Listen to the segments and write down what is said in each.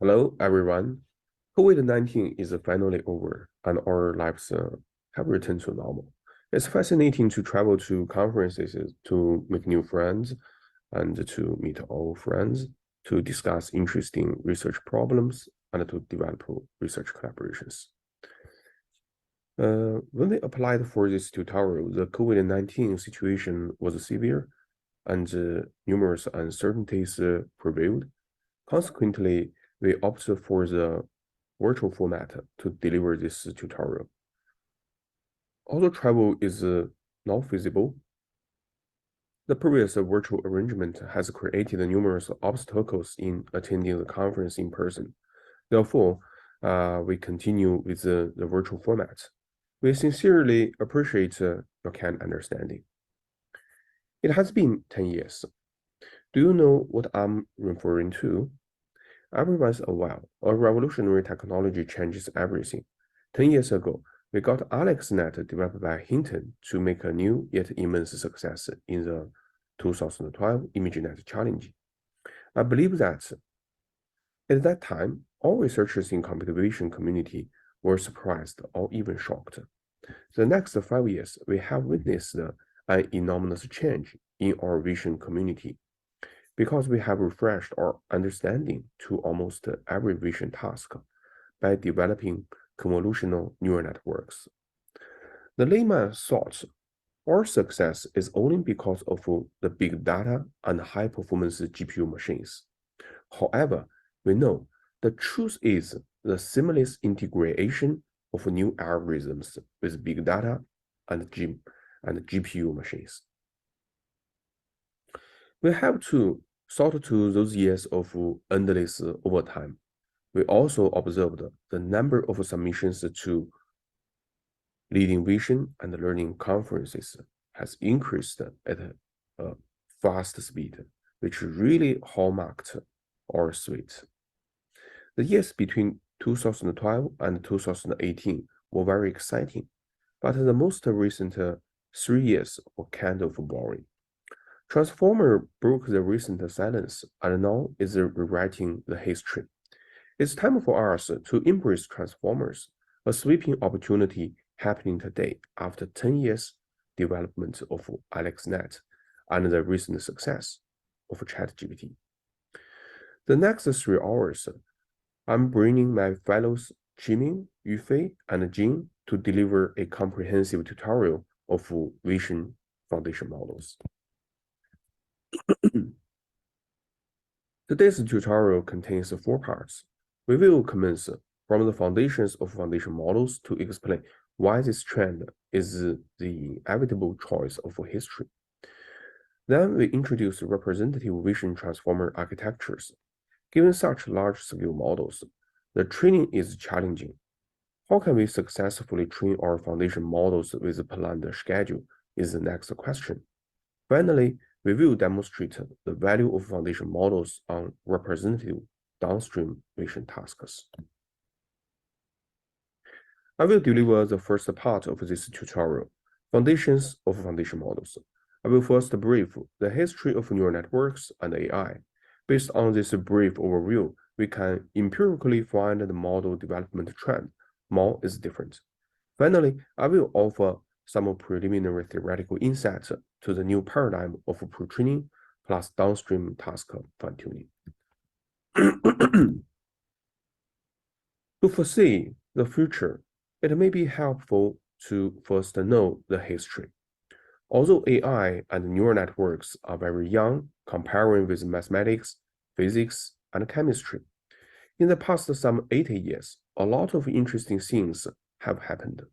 Hello, everyone. COVID-19 is finally over, and our lives have returned to normal. It's fascinating to travel to conferences, to make new friends, and to meet old friends, to discuss interesting research problems, and to develop research collaborations. When we applied for this tutorial, the COVID-19 situation was severe, and numerous uncertainties prevailed. Consequently, we opted for the virtual format to deliver this tutorial. Although travel is not feasible, the previous virtual arrangement has created numerous obstacles in attending the conference in person. Therefore, we continue with the virtual format. We sincerely appreciate your kind understanding. It has been 10 years. Do you know what I'm referring to? Every once in a while, a revolutionary technology changes everything. 10 years ago, we got AlexNet developed by Hinton to make a new yet immense success in the 2012 ImageNet Challenge. I believe that at that time, all researchers in computer vision community were surprised or even shocked. The next 5 years, we have witnessed an enormous change in our vision community because we have refreshed our understanding to almost every vision task by developing convolutional neural networks. The layman thought our success is only because of the big data and high-performance GPU machines. However, we know the truth is the seamless integration of new algorithms with big data and GPU machines. We have to sort to those years of endless overtime. We also observed the number of submissions to leading vision and learning conferences has increased at a fast speed, which really hallmarked our suite. The years between 2012 and 2018 were very exciting, but the most recent 3 years were kind of boring. Transformer broke the recent silence and now is rewriting the history. It's time for us to embrace Transformers, a sweeping opportunity happening today after 10 years development of AlexNet and the recent success of ChatGPT. The next 3 hours, I'm bringing my fellows Jimin, Yufei, and Jin to deliver a comprehensive tutorial of vision foundation models. Today's tutorial contains 4 parts. We will commence from the foundations of foundation models to explain why this trend is the inevitable choice of history. Then we introduce representative vision transformer architectures. Given such large-scale models, the training is challenging. How can we successfully train our foundation models with a planned schedule is the next question. Finally, we will demonstrate the value of foundation models on representative downstream vision tasks. I will deliver the first part of this tutorial, Foundations of Foundation Models. I will first brief the history of neural networks and AI. Based on this brief overview, we can empirically find the model development trend. More is different. Finally, I will offer some preliminary theoretical insights to the new paradigm of pre-training plus downstream task fine-tuning. To foresee the future, it may be helpful to first know the history. Although AI and neural networks are very young, comparing with mathematics, physics, and chemistry, in the past some 80 years, a lot of interesting things have happened.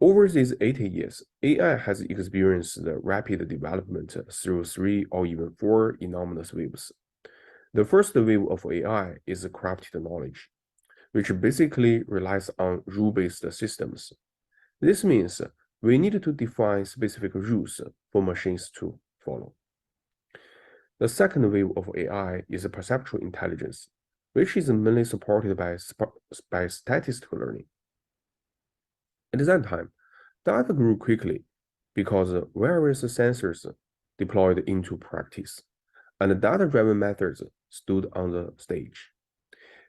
Over these 80 years, AI has experienced the rapid development through 3 or even 4 enormous waves. The first wave of AI is crafted knowledge, which basically relies on rule-based systems. This means we need to define specific rules for machines to follow. The second wave of AI is perceptual intelligence, which is mainly supported by statistical learning. At that time, data grew quickly because various sensors deployed into practice, and data-driven methods stood on the stage.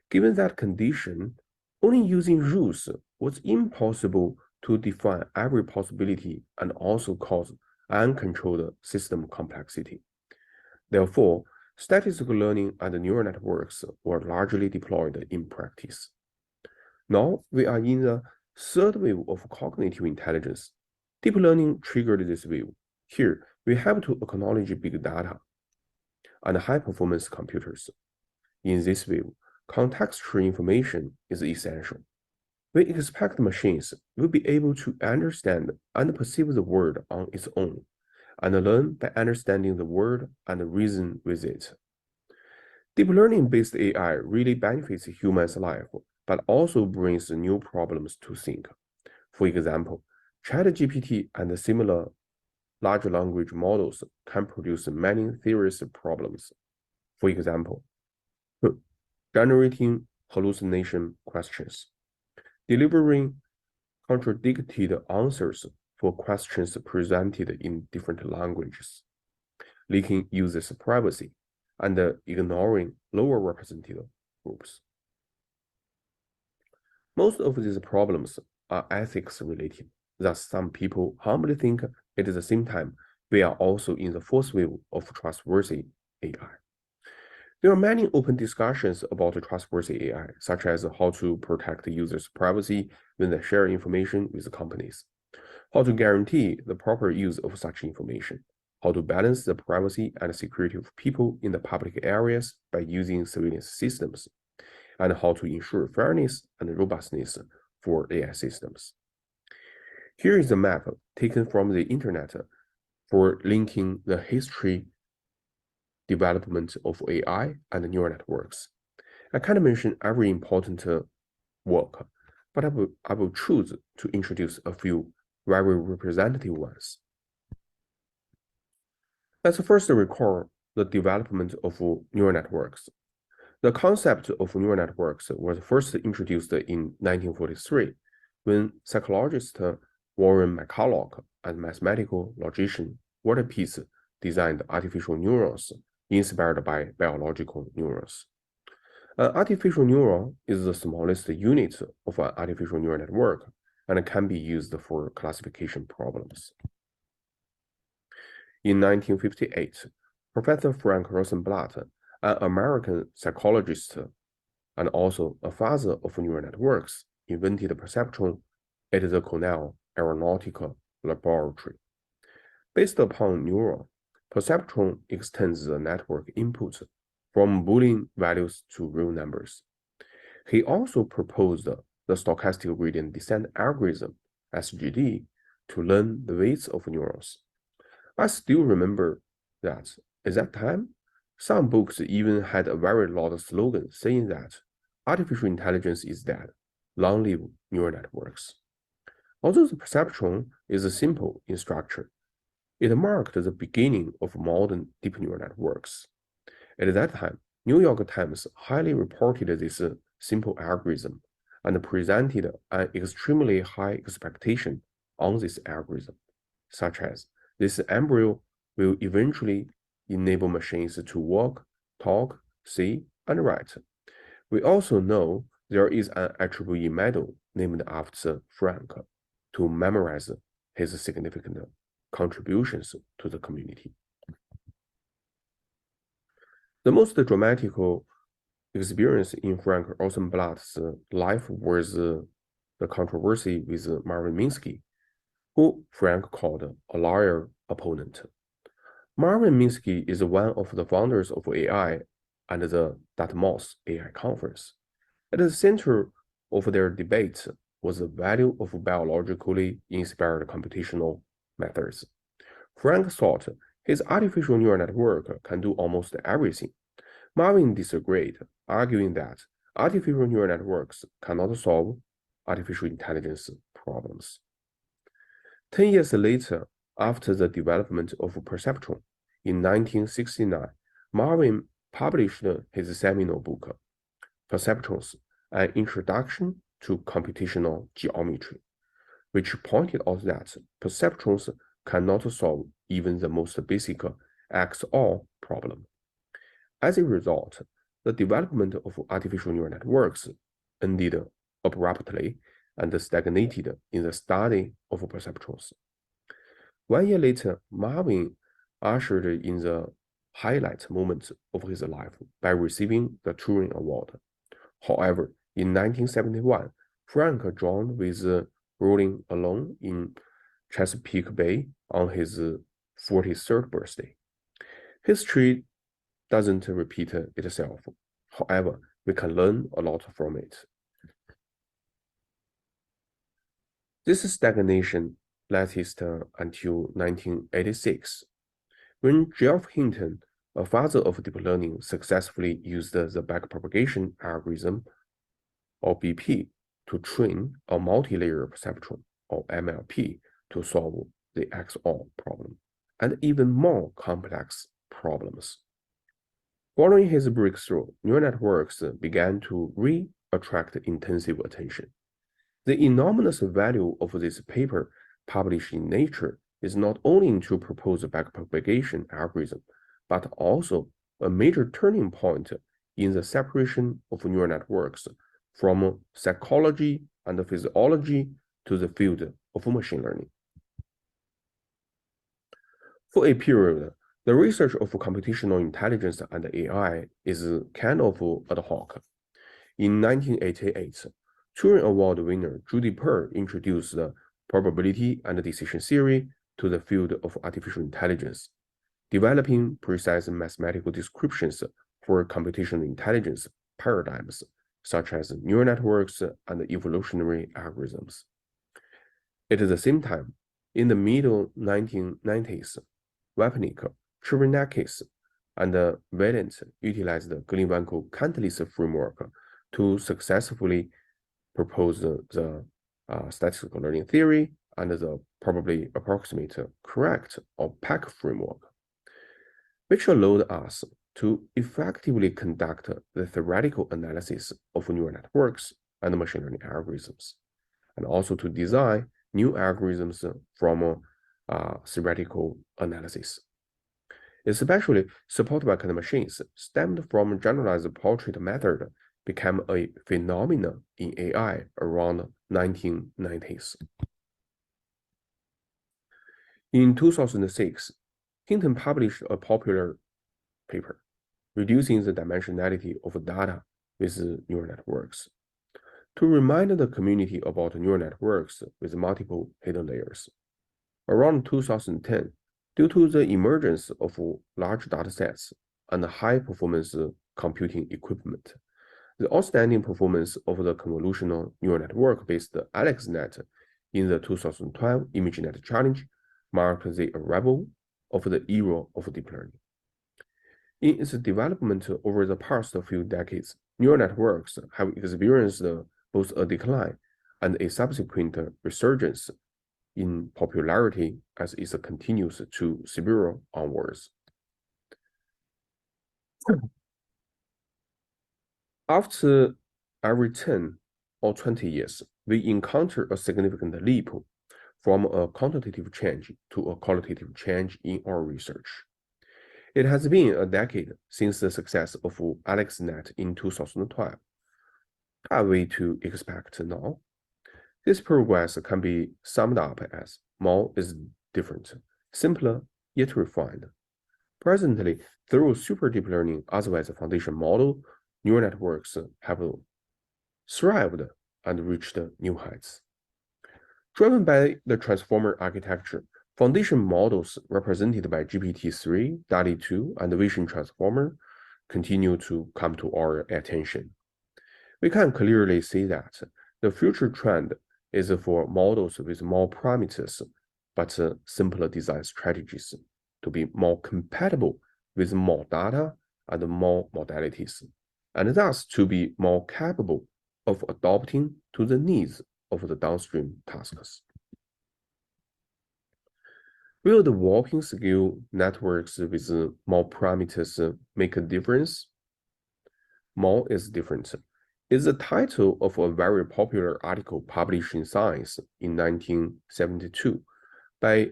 Given that condition, only using rules was impossible to define every possibility and also cause uncontrolled system complexity. Therefore, statistical learning and neural networks were largely deployed in practice. Now we are in the third wave of cognitive intelligence. Deep learning triggered this wave. Here, we have to acknowledge big data and high-performance computers. In this wave, contextual information is essential. We expect machines will be able to understand and perceive the world on its own, and learn by understanding the world and reason with it. Deep learning-based AI really benefits humans' life, but also brings new problems to think. For example, ChatGPT and similar large language models can produce many serious problems. For example, generating hallucination questions, delivering contradicted answers for questions presented in different languages, leaking users' privacy, and ignoring lower represented groups. Most of these problems are ethics related. Thus, some people humbly think at the same time we are also in the fourth wave of trustworthy AI. There are many open discussions about trustworthy AI, such as how to protect users' privacy when they share information with companies, how to guarantee the proper use of such information, how to balance the privacy and security of people in the public areas by using surveillance systems, and how to ensure fairness and robustness for AI systems. Here is a map taken from the internet for linking the history development of AI and neural networks. I can't mention every important work, but I will choose to introduce a few very representative ones. Let's first recall the development of neural networks. The concept of neural networks was first introduced in 1943 when psychologist Warren McCulloch and mathematical logician Walter Pitts designed artificial neurons inspired by biological neurons. An artificial neuron is the smallest unit of an artificial neural network and can be used for classification problems. In 1958, Professor Frank Rosenblatt, an American psychologist and also a father of neural networks, invented perceptron at the Cornell Aeronautical Laboratory. Based upon neuron, perceptron extends the network input from Boolean values to real numbers. He also proposed the stochastic gradient descent algorithm, SGD, to learn the weights of neurons. I still remember that at that time, some books even had a very loud slogan saying that artificial intelligence is dead, long live neural networks. Although the perceptron is simple in structure, it marked the beginning of modern deep neural networks. At that time, New York Times highly reported this simple algorithm and presented an extremely high expectation on this algorithm, such as this embryo will eventually enable machines to walk, talk, see, and write. We also know there is an attribute medal named after Frank to memorize his significant contributions to the community. The most dramatic experience in Frank Rosenblatt's life was the controversy with Marvin Minsky, who Frank called a lawyer opponent. Marvin Minsky is one of the founders of AI and the Dartmouth AI conference. At the center of their debate was the value of biologically inspired computational methods. Frank thought his artificial neural network can do almost everything. Marvin disagreed, arguing that artificial neural networks cannot solve artificial intelligence problems. 10 years later, after the development of perceptron, in 1969, Marvin published his seminal book, Perceptrons: An Introduction to Computational Geometry, which pointed out that perceptrons cannot solve even the most basic XOR problem. As a result, the development of artificial neural networks ended abruptly and stagnated in the study of perceptrons. 1 year later, Marvin ushered in the highlight moment of his life by receiving the Turing Award. However, in 1971, Frank drowned with rolling alone in Chesapeake Bay on his 43rd birthday. History doesn't repeat itself. However, we can learn a lot from it. This stagnation lasted until 1986, when Geoff Hinton, a father of deep learning, successfully used the backpropagation algorithm, or BP, to train a multi-layer perceptron, or MLP, to solve the XOR problem, and even more complex problems. Following his breakthrough, neural networks began to attract intensive attention. The enormous value of this paper published in Nature is not only to propose a backpropagation algorithm, but also a major turning point in the separation of neural networks from psychology and physiology to the field of machine learning. For a period, the research of computational intelligence and AI is kind of ad hoc. In 1988, Turing Award winner Judy Pearl introduced the probability and decision theory to the field of artificial intelligence, developing precise mathematical descriptions for computational intelligence paradigms, such as neural networks and evolutionary algorithms. At the same time, in the middle 1990s, Wapnick, Chervonenkis, and Valent utilized the Green-Wankel-Cantless framework to successfully propose the statistical learning theory and the probably approximate correct or PAC framework, which allowed us to effectively conduct the theoretical analysis of neural networks and machine learning algorithms, and also to design new algorithms from theoretical analysis. Especially support vector machines stemmed from generalized portrait method became a phenomenon in AI around 1990s. In 2006, Hinton published a popular paper, reducing the dimensionality of data with neural networks, to remind the community about neural networks with multiple hidden layers. Around 2010, due to the emergence of large datasets and high-performance computing equipment, the outstanding performance of the convolutional neural network-based AlexNet in the 2012 ImageNet Challenge marked the arrival of the era of deep learning. In its development over the past few decades, neural networks have experienced both a decline and a subsequent resurgence in popularity as it continues to spiral onwards. After every 10 or 20 years, we encounter a significant leap from a quantitative change to a qualitative change in our research. It has been a decade since the success of AlexNet in 2012. Are we to expect now? This progress can be summed up as more is different, simpler yet refined. Presently, through super deep learning, otherwise foundation model, neural networks have thrived and reached new heights. Driven by the transformer architecture, foundation models represented by GPT-3, DALL-E 2, and Vision Transformer continue to come to our attention. We can clearly see that the future trend is for models with more parameters, but simpler design strategies to be more compatible with more data and more modalities, and thus to be more capable of adapting to the needs of the downstream tasks. Will the walking scale networks with more parameters make a difference? More is different is the title of a very popular article published in Science in 1972 by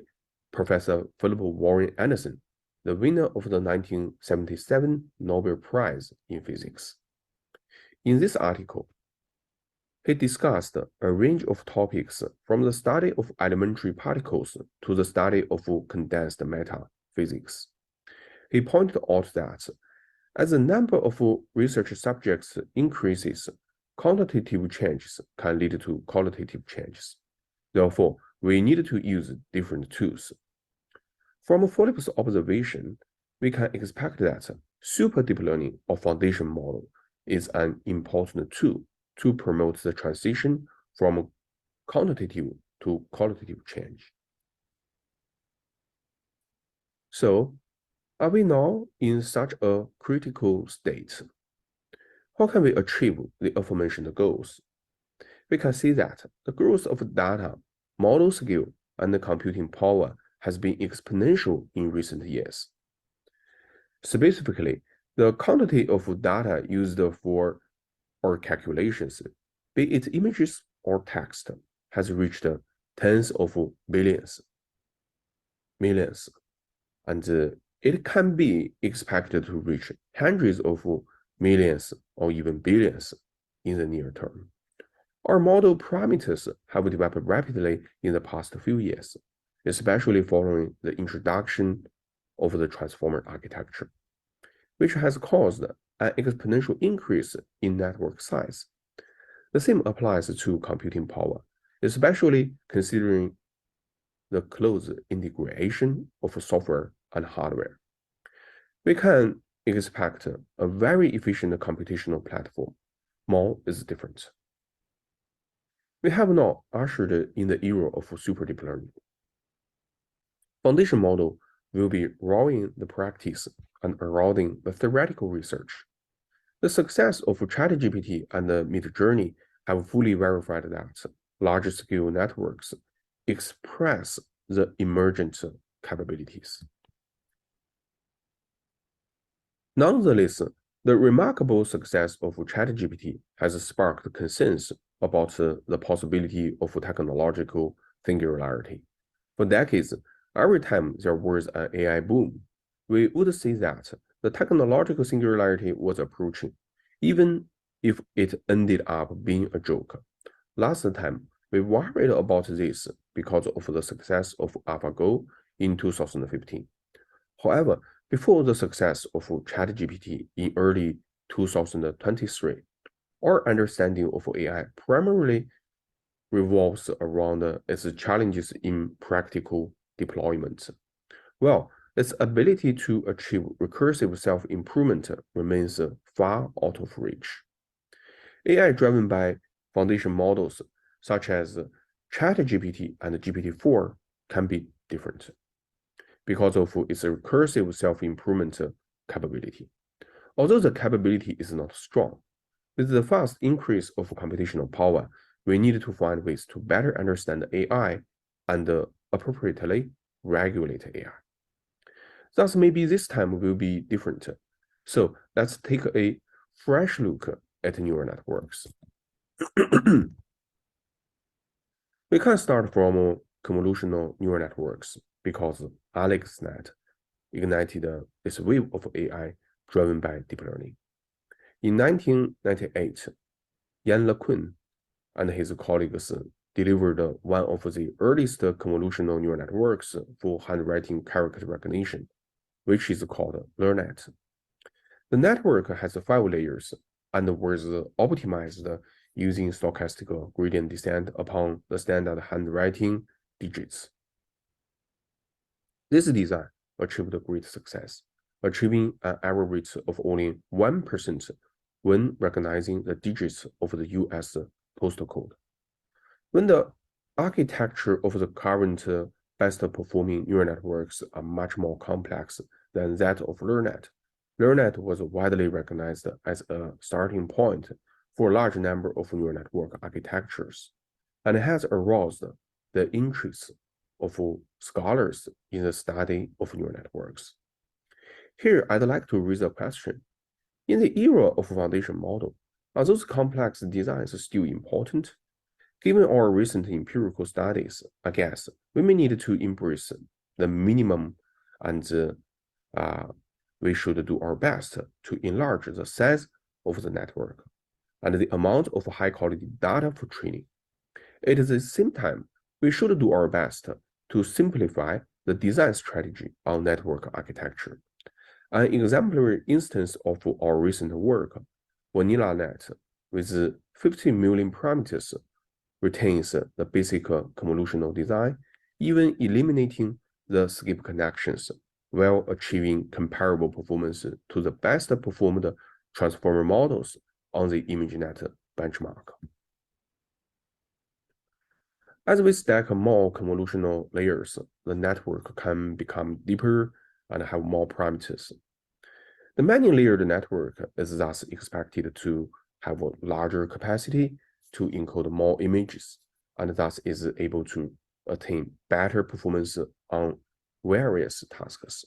Professor Philip Warren Anderson the winner of the 1977 Nobel Prize in Physics. In this article, he discussed a range of topics from the study of elementary particles to the study of condensed matter physics. He pointed out that as the number of research subjects increases, quantitative changes can lead to qualitative changes. Therefore, we need to use different tools. From Philip's observation, we can expect that super deep learning or foundation model is an important tool to promote the transition from quantitative to qualitative change. So, are we now in such a critical state? How can we achieve the aforementioned goals? We can see that the growth of data, model scale, and the computing power has been exponential in recent years. Specifically, the quantity of data used for our calculations, be it images or text, has reached tens of billions, millions, and it can be expected to reach hundreds of millions or even billions in the near term. Our model parameters have developed rapidly in the past few years, especially following the introduction of the transformer architecture, which has caused an exponential increase in network size. The same applies to computing power, especially considering the close integration of software and hardware. We can expect a very efficient computational platform. More is different. We have now ushered in the era of super deep learning. Foundation model will be growing the practice and eroding the theoretical research. The success of ChatGPT and Midjourney have fully verified that large-scale networks express the emergent capabilities. Nonetheless, the remarkable success of ChatGPT has sparked concerns about the possibility of technological singularity. For decades, every time there was an AI boom, we would say that the technological singularity was approaching, even if it ended up being a joke. Last time, we worried about this because of the success of AlphaGo in 2015. However, before the success of ChatGPT in early 2023, our understanding of AI primarily revolves around its challenges in practical deployment. Well, its ability to achieve recursive self-improvement remains far out of reach. AI driven by foundation models such as ChatGPT and GPT-4 can be different because of its recursive self-improvement capability. Although the capability is not strong, with the fast increase of computational power, we need to find ways to better understand AI and appropriately regulate AI. Thus, maybe this time will be different. So let's take a fresh look at neural networks. We can start from convolutional neural networks because AlexNet ignited this wave of AI driven by deep learning. In 1998, Yann LeCun and his colleagues delivered one of the earliest convolutional neural networks for handwriting character recognition, which is called LearNet. The network has 5 layers and was optimized using stochastic gradient descent upon the standard handwriting digits. This design achieved great success, achieving an error rate of only 1% when recognizing the digits of the US postal code. When the architecture of the current best performing neural networks are much more complex than that of LearNet, LearNet was widely recognized as a starting point for a large number of neural network architectures, and has aroused the interest of scholars in the study of neural networks. Here, I'd like to raise a question. In the era of foundation model, are those complex designs still important? Given our recent empirical studies, I guess we may need to embrace the minimum and we should do our best to enlarge the size of the network and the amount of high-quality data for training. At the same time, we should do our best to simplify the design strategy on network architecture. An exemplary instance of our recent work, VanillaNet, with 50 million parameters, retains the basic convolutional design, even eliminating the skip connections, while achieving comparable performance to the best performed transformer models on the ImageNet benchmark. As we stack more convolutional layers, the network can become deeper and have more parameters. The many-layered network is thus expected to have a larger capacity to encode more images, and thus is able to attain better performance on various tasks.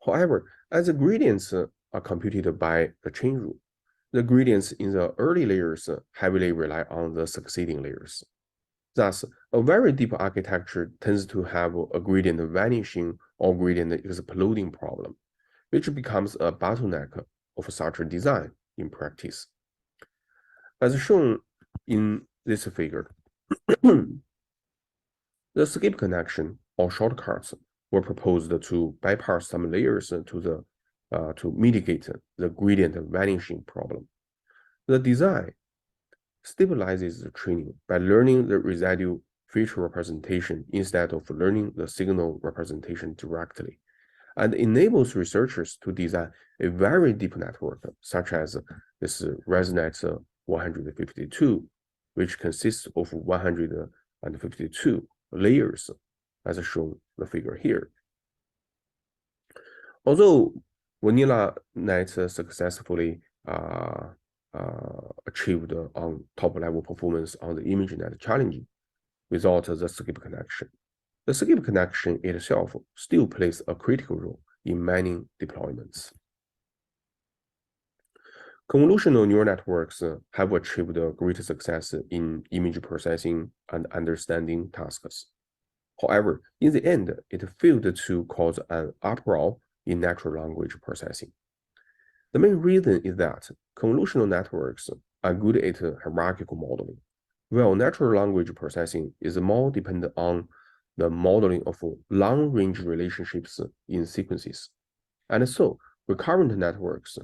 However, as the gradients are computed by the chain rule, the gradients in the early layers heavily rely on the succeeding layers. Thus, a very deep architecture tends to have a gradient vanishing or gradient exploding problem, which becomes a bottleneck of such a design in practice. As shown in this figure, the skip connection or shortcuts were proposed to bypass some layers to mitigate the gradient vanishing problem. The design stabilizes the training by learning the residual feature representation instead of learning the signal representation directly, and enables researchers to design a very deep network, such as this ResNet 152, which consists of 152 layers, as shown in the figure here. Although VanillaNet successfully achieved on top-level performance on the ImageNet challenge without the skip connection, the skip connection itself still plays a critical role in many deployments. Convolutional neural networks have achieved great success in image processing and understanding tasks. However, in the end, it failed to cause an uproar in natural language processing. The main reason is that convolutional networks are good at hierarchical modeling, while natural language processing is more dependent on the modeling of long-range relationships in sequences. And so, recurrent networks,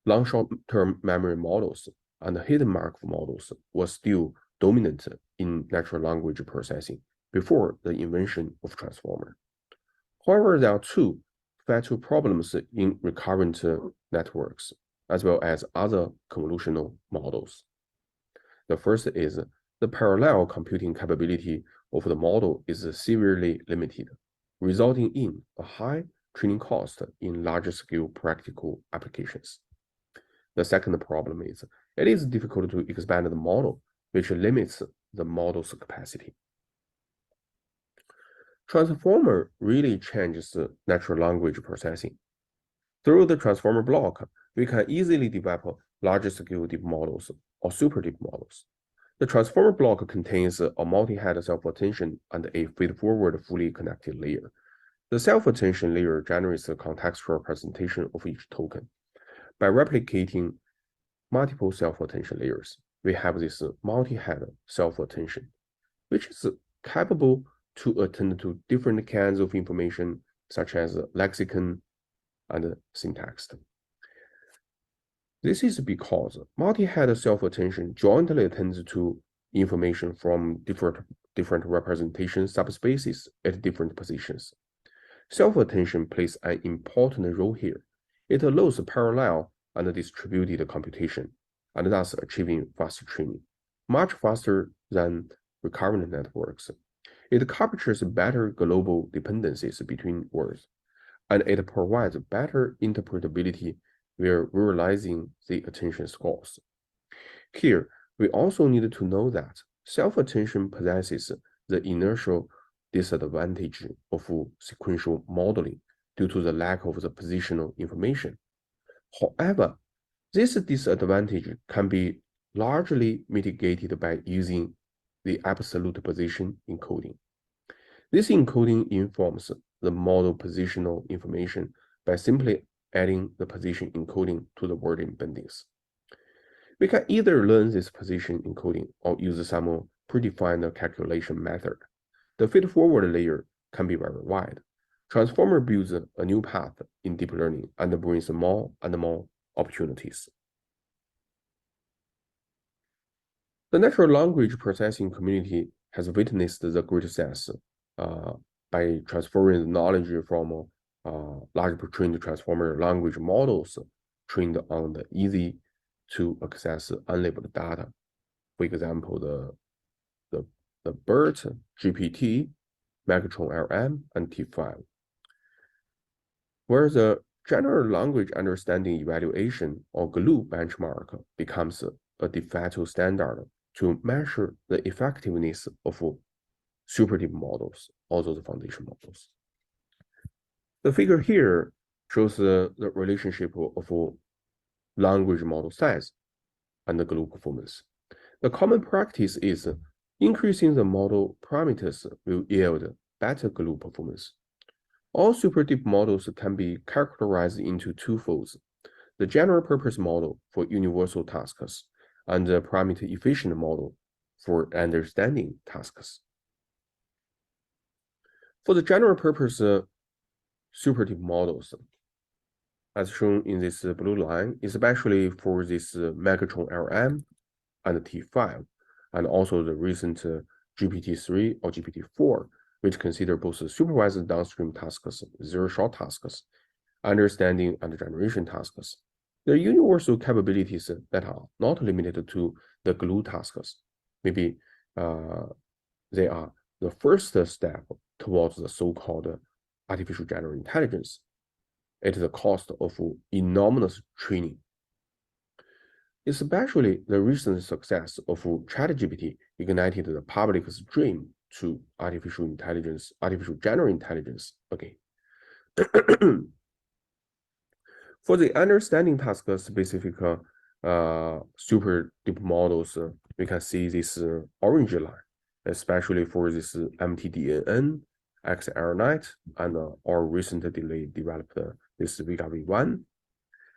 long short-term memory models, and hidden Markov models were still dominant in natural language processing before the invention of transformer. However, there are two fatal problems in recurrent networks, as well as other convolutional models. The first is the parallel computing capability of the model is severely limited, resulting in a high training cost in large-scale practical applications. The second problem is it is difficult to expand the model, which limits the model's capacity. Transformer really changes natural language processing. Through the transformer block, we can easily develop large-scale deep models or super deep models. The transformer block contains a multi-head self-attention and a feed-forward fully connected layer. The self-attention layer generates a contextual representation of each token. By replicating multiple self-attention layers, we have this multi-head self-attention, which is capable to attend to different kinds of information, such as lexicon and syntax. This is because multi-head self-attention jointly attends to information from different representation subspaces at different positions. Self-attention plays an important role here. It allows parallel and distributed computation, and thus achieving fast training, much faster than recurrent networks. It captures better global dependencies between words, and it provides better interpretability where realizing the attention scores. Here, we also need to know that self-attention possesses the inertial disadvantage of sequential modeling due to the lack of the positional information. However, this disadvantage can be largely mitigated by using the absolute position encoding. This encoding informs the model positional information by simply adding the position encoding to the word embeddings. We can either learn this position encoding or use some predefined calculation method. The feed-forward layer can be very wide. Transformer builds a new path in deep learning and brings more and more opportunities. The natural language processing community has witnessed the great success by transferring the knowledge from large pre-trained transformer language models trained on the easy to access unlabeled data. For example, the BERT, GPT, Megatron LM, and T5. Where the general language understanding evaluation or GLUE benchmark becomes a de facto standard to measure the effectiveness of super deep models, also the foundation models. The figure here shows the relationship of language model size and the GLUE performance. The common practice is increasing the model parameters will yield better GLUE performance. All super deep models can be characterized into two folds: the general purpose model for universal tasks and the parameter efficient model for understanding tasks. For the general purpose super deep models, as shown in this blue line, especially for this Megatron LM and T5, and also the recent GPT-3 or GPT-4, which consider both supervised downstream tasks, zero-shot tasks, understanding and generation tasks. The universal capabilities that are not limited to the GLUE tasks. Maybe they are the first step towards the so-called artificial general intelligence at the cost of enormous training. Especially the recent success of ChatGPT ignited the public's dream to artificial general intelligence again. For the understanding task specific super deep models, we can see this orange line, especially for this MTDNN, XLNet, and our recently developed this Vega V1,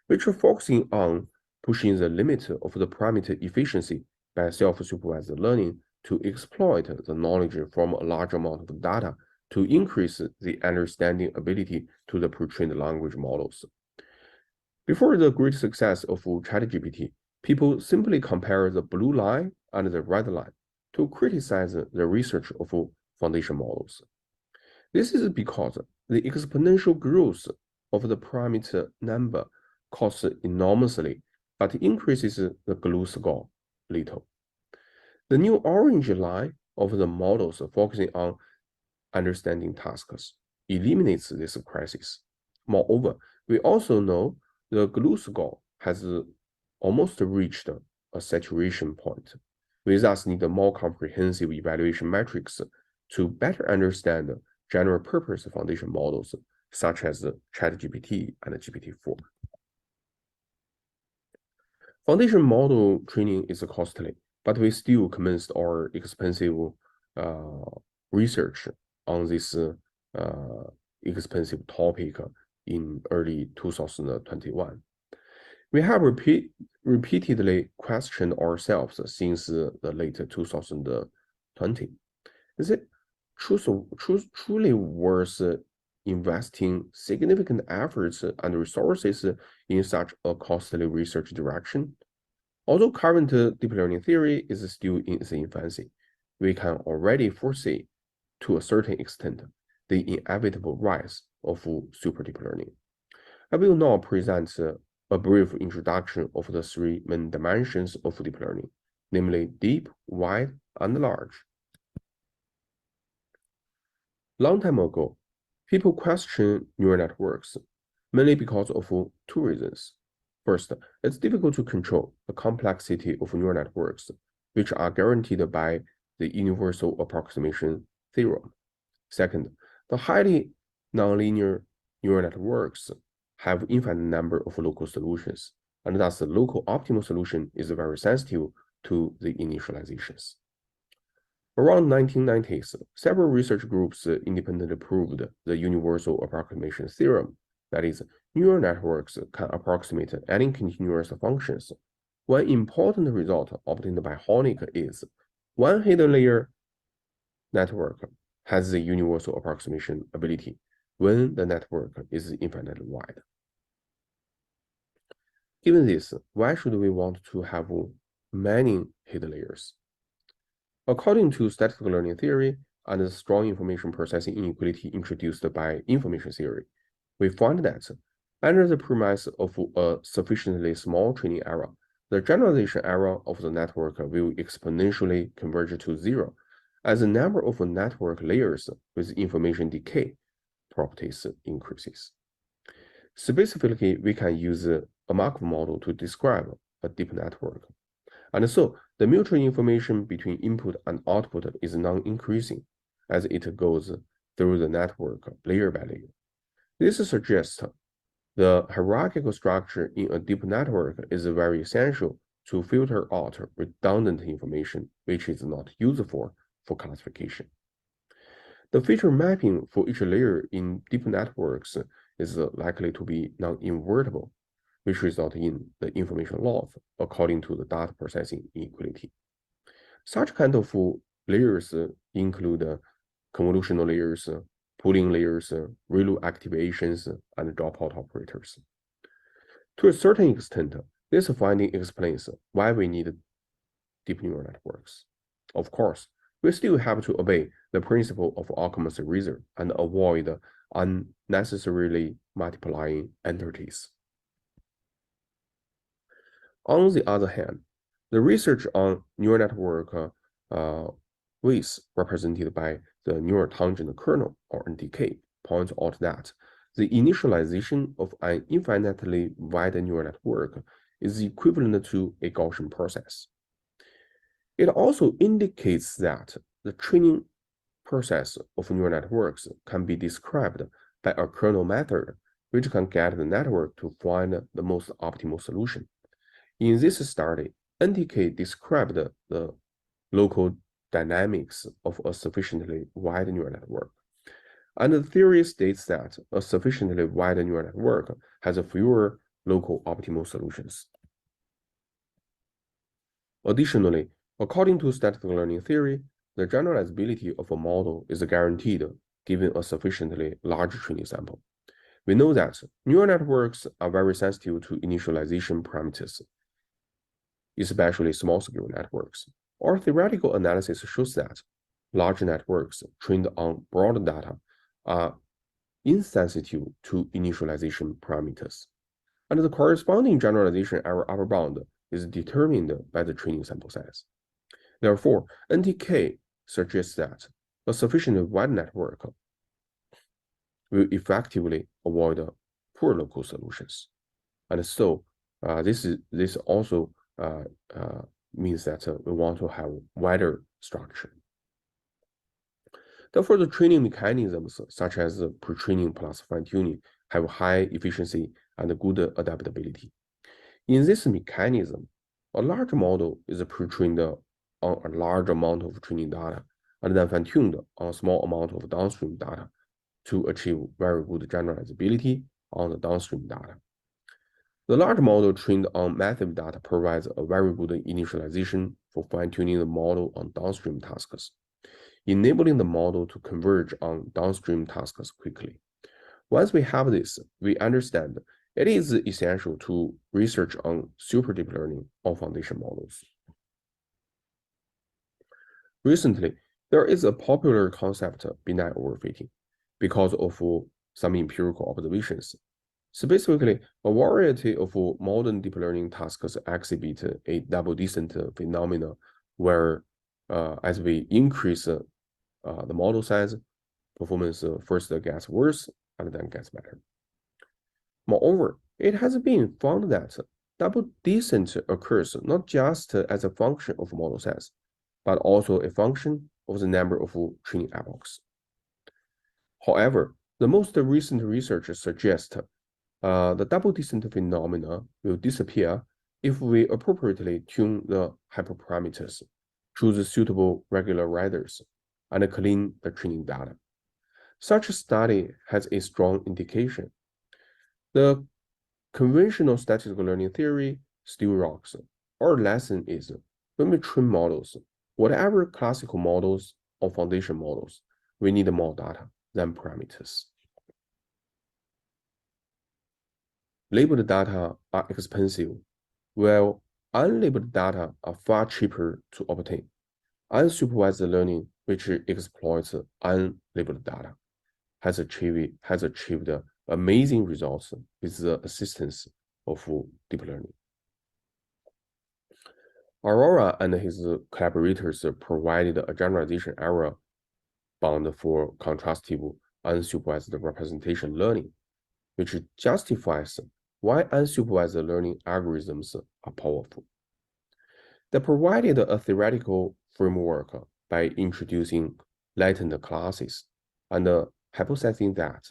which are focusing on pushing the limit of the parameter efficiency by self-supervised learning to exploit the knowledge from a large amount of data to increase the understanding ability to the pre-trained language models. Before the great success of ChatGPT, people simply compare the blue line and the red line to criticize the research of foundation models. This is because the exponential growth of the parameter number costs enormously, but increases the GLUE score little. The new orange line of the models focusing on understanding tasks eliminates this crisis. Moreover, we also know the GLUE score has almost reached a saturation point. We thus need more comprehensive evaluation metrics to better understand general purpose foundation models such as ChatGPT and GPT-4. Foundation model training is costly, but we still commenced our expensive research on this expensive topic in early 2021. We have repeatedly questioned ourselves since the late 2020. Is it truly worth investing significant efforts and resources in such a costly research direction? Although current deep learning theory is still in its infancy, we can already foresee, to a certain extent, the inevitable rise of super deep learning. I will now present a brief introduction of the three main dimensions of deep learning, namely deep, wide, and large. Long time ago, people questioned neural networks, mainly because of two reasons. First, it's difficult to control the complexity of neural networks, which are guaranteed by the universal approximation theorem. Second, the highly nonlinear neural networks have infinite number of local solutions, and thus the local optimal solution is very sensitive to the initializations. Around 1990s, several research groups independently proved the universal approximation theorem, that is, neural networks can approximate any continuous functions. One important result obtained by Honig is one hidden layer network has the universal approximation ability when the network is infinitely wide. Given this, why should we want to have many hidden layers? According to statistical learning theory and the strong information processing inequality introduced by information theory, we find that under the premise of a sufficiently small training error, the generalization error of the network will exponentially converge to zero as the number of network layers with information decay properties increases. Specifically, we can use a Markov model to describe a deep network. And so, the mutual information between input and output is non-increasing as it goes through the network layer by layer. This suggests the hierarchical structure in a deep network is very essential to filter out redundant information which is not useful for classification. The feature mapping for each layer in deep networks is likely to be non-invertible, which results in the information loss according to the data processing inequality. Such kind of layers include convolutional layers, pooling layers, ReLU activations, and dropout operators. To a certain extent, this finding explains why we need deep neural networks. Of course, we still have to obey the principle of Occam's razor and avoid unnecessarily multiplying entities. On the other hand, the research on neural network widths represented by the neural tangent kernel, or NTK, points out that the initialization of an infinitely wide neural network is equivalent to a Gaussian process. It also indicates that the training process of neural networks can be described by a kernel method, which can get the network to find the most optimal solution. In this study, NTK described the local dynamics of a sufficiently wide neural network. And the theory states that a sufficiently wide neural network has fewer local optimal solutions. Additionally, according to statistical learning theory, the generalizability of a model is guaranteed given a sufficiently large training sample. We know that neural networks are very sensitive to initialization parameters, especially small-scale networks. Our theoretical analysis shows that large networks trained on broad data are insensitive to initialization parameters, and the corresponding generalization error upper bound is determined by the training sample size. Therefore, NTK suggests that a sufficiently wide network will effectively avoid poor local solutions. And so this also means that we want to have wider structure. Therefore, the training mechanisms, such as pre-training plus fine-tuning, have high efficiency and good adaptability. In this mechanism, a large model is pre-trained on a large amount of training data and then fine-tuned on a small amount of downstream data to achieve very good generalizability on the downstream data. The large model trained on massive data provides a very good initialization for fine-tuning the model on downstream tasks, enabling the model to converge on downstream tasks quickly. Once we have this, we understand it is essential to research on super deep learning or foundation models. Recently, there is a popular concept benign overfitting because of some empirical observations. Specifically, a variety of modern deep learning tasks exhibit a double descent phenomena where as we increase the model size, performance first gets worse and then gets better. Moreover, it has been found that double descent occurs not just as a function of model size, but also a function of the number of training epochs. However, the most recent research suggests the double descent phenomena will disappear if we appropriately tune the hyperparameters, choose suitable regularizers, and clean the training data. Such a study has a strong indication. The conventional statistical learning theory still rocks. Our lesson is when we train models, whatever classical models or foundation models, we need more data than parameters. Labeled data are expensive, while unlabeled data are far cheaper to obtain. Unsupervised learning, which exploits unlabeled data, has achieved amazing results with the assistance of deep learning. Aurora and his collaborators provided a generalization error bound for contrastive unsupervised representation learning, which justifies why unsupervised learning algorithms are powerful. They provided a theoretical framework by introducing latent classes and hypothesizing that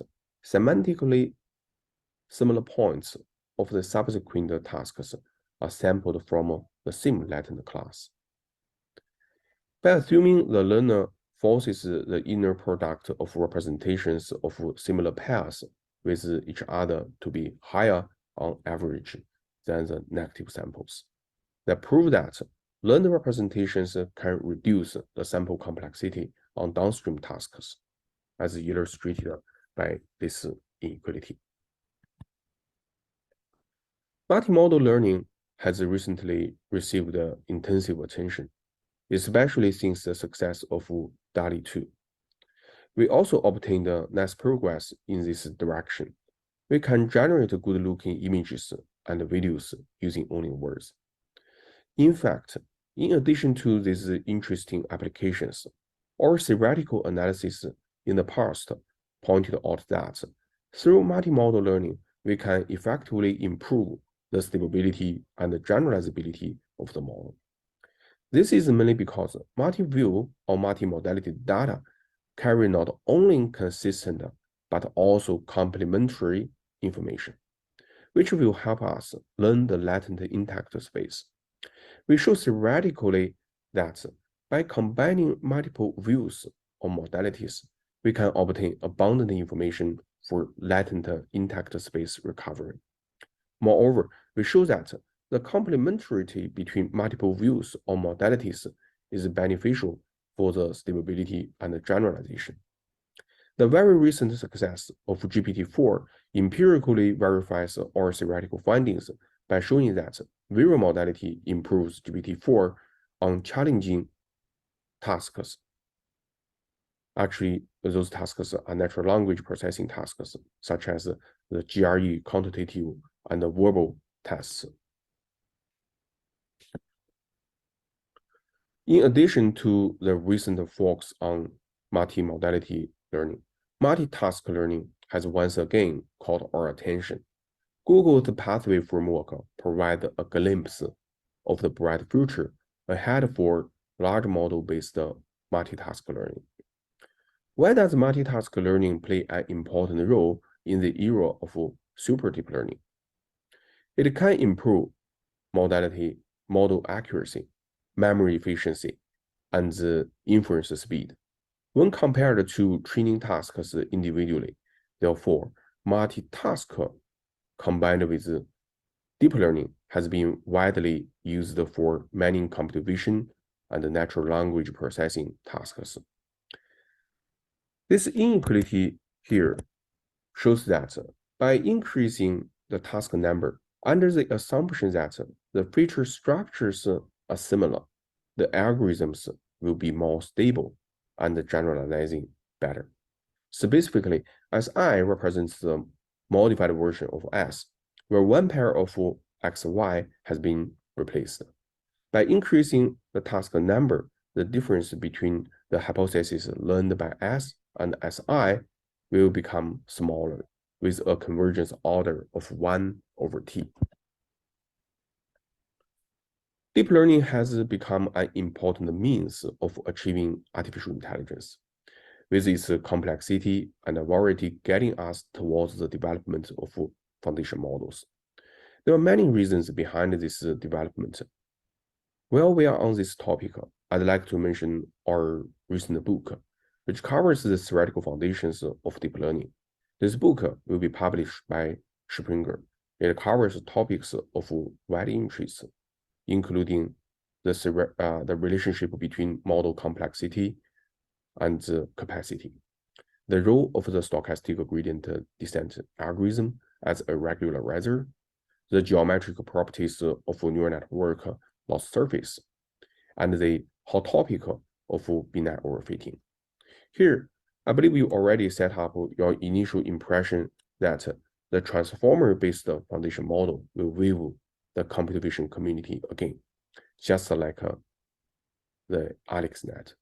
semantically similar points of the subsequent tasks are sampled from the same latent class. By assuming the learner forces the inner product of representations of similar pairs with each other to be higher on average than the negative samples, that prove that learned representations can reduce the sample complexity on downstream tasks, as illustrated by this inequality. Multimodal learning has recently received intensive attention, especially since the success of DALL-E 2. We also obtained nice progress in this direction. We can generate good-looking images and videos using only words. In fact, in addition to these interesting applications, our theoretical analysis in the past pointed out that through multimodal learning, we can effectively improve the stability and the generalizability of the model. This is mainly because multi-view or multimodality data carry not only consistent but also complementary information, which will help us learn the latent intact space. We show theoretically that by combining multiple views or modalities, we can obtain abundant information for latent intact space recovery. Moreover, we show that the complementarity between multiple views or modalities is beneficial for the stability and generalization. The very recent success of GPT-4 empirically verifies our theoretical findings by showing that visual modality improves GPT-4 on challenging tasks. Actually, those tasks are natural language processing tasks, such as the GRE quantitative and the verbal tests. In addition to the recent focus on multimodality learning, multitask learning has once again caught our attention. Google's pathway framework provides a glimpse of the bright future ahead for large model-based multitask learning. Why does multitask learning play an important role in the era of super deep learning? It can improve modality, model accuracy, memory efficiency, and the inference speed when compared to training tasks individually. Therefore, multitask combined with deep learning has been widely used for many computer vision and natural language processing tasks. This inequality here shows that by increasing the task number under the assumption that the feature structures are similar, the algorithms will be more stable and generalizing better. Specifically, Si represents the modified version of S, where one pair of X, Y has been replaced. By increasing the task number, the difference between the hypotheses learned by S and Si will become smaller, with a convergence order of 1/T. Deep learning has become an important means of achieving artificial intelligence, with its complexity and variety getting us towards the development of foundation models. There are many reasons behind this development. While we are on this topic, I'd like to mention our recent book, which covers the theoretical foundations of deep learning. This book will be published by Springer. It covers topics of wide interest, including the relationship between model complexity and capacity, the role of the stochastic gradient descent algorithm as a regularizer, the geometric properties of neural network loss surface, and the hot topic of binary overfitting. Here, I believe you already set up your initial impression that the transformer-based foundation model will wave the computer vision community again, just like the AlexNet.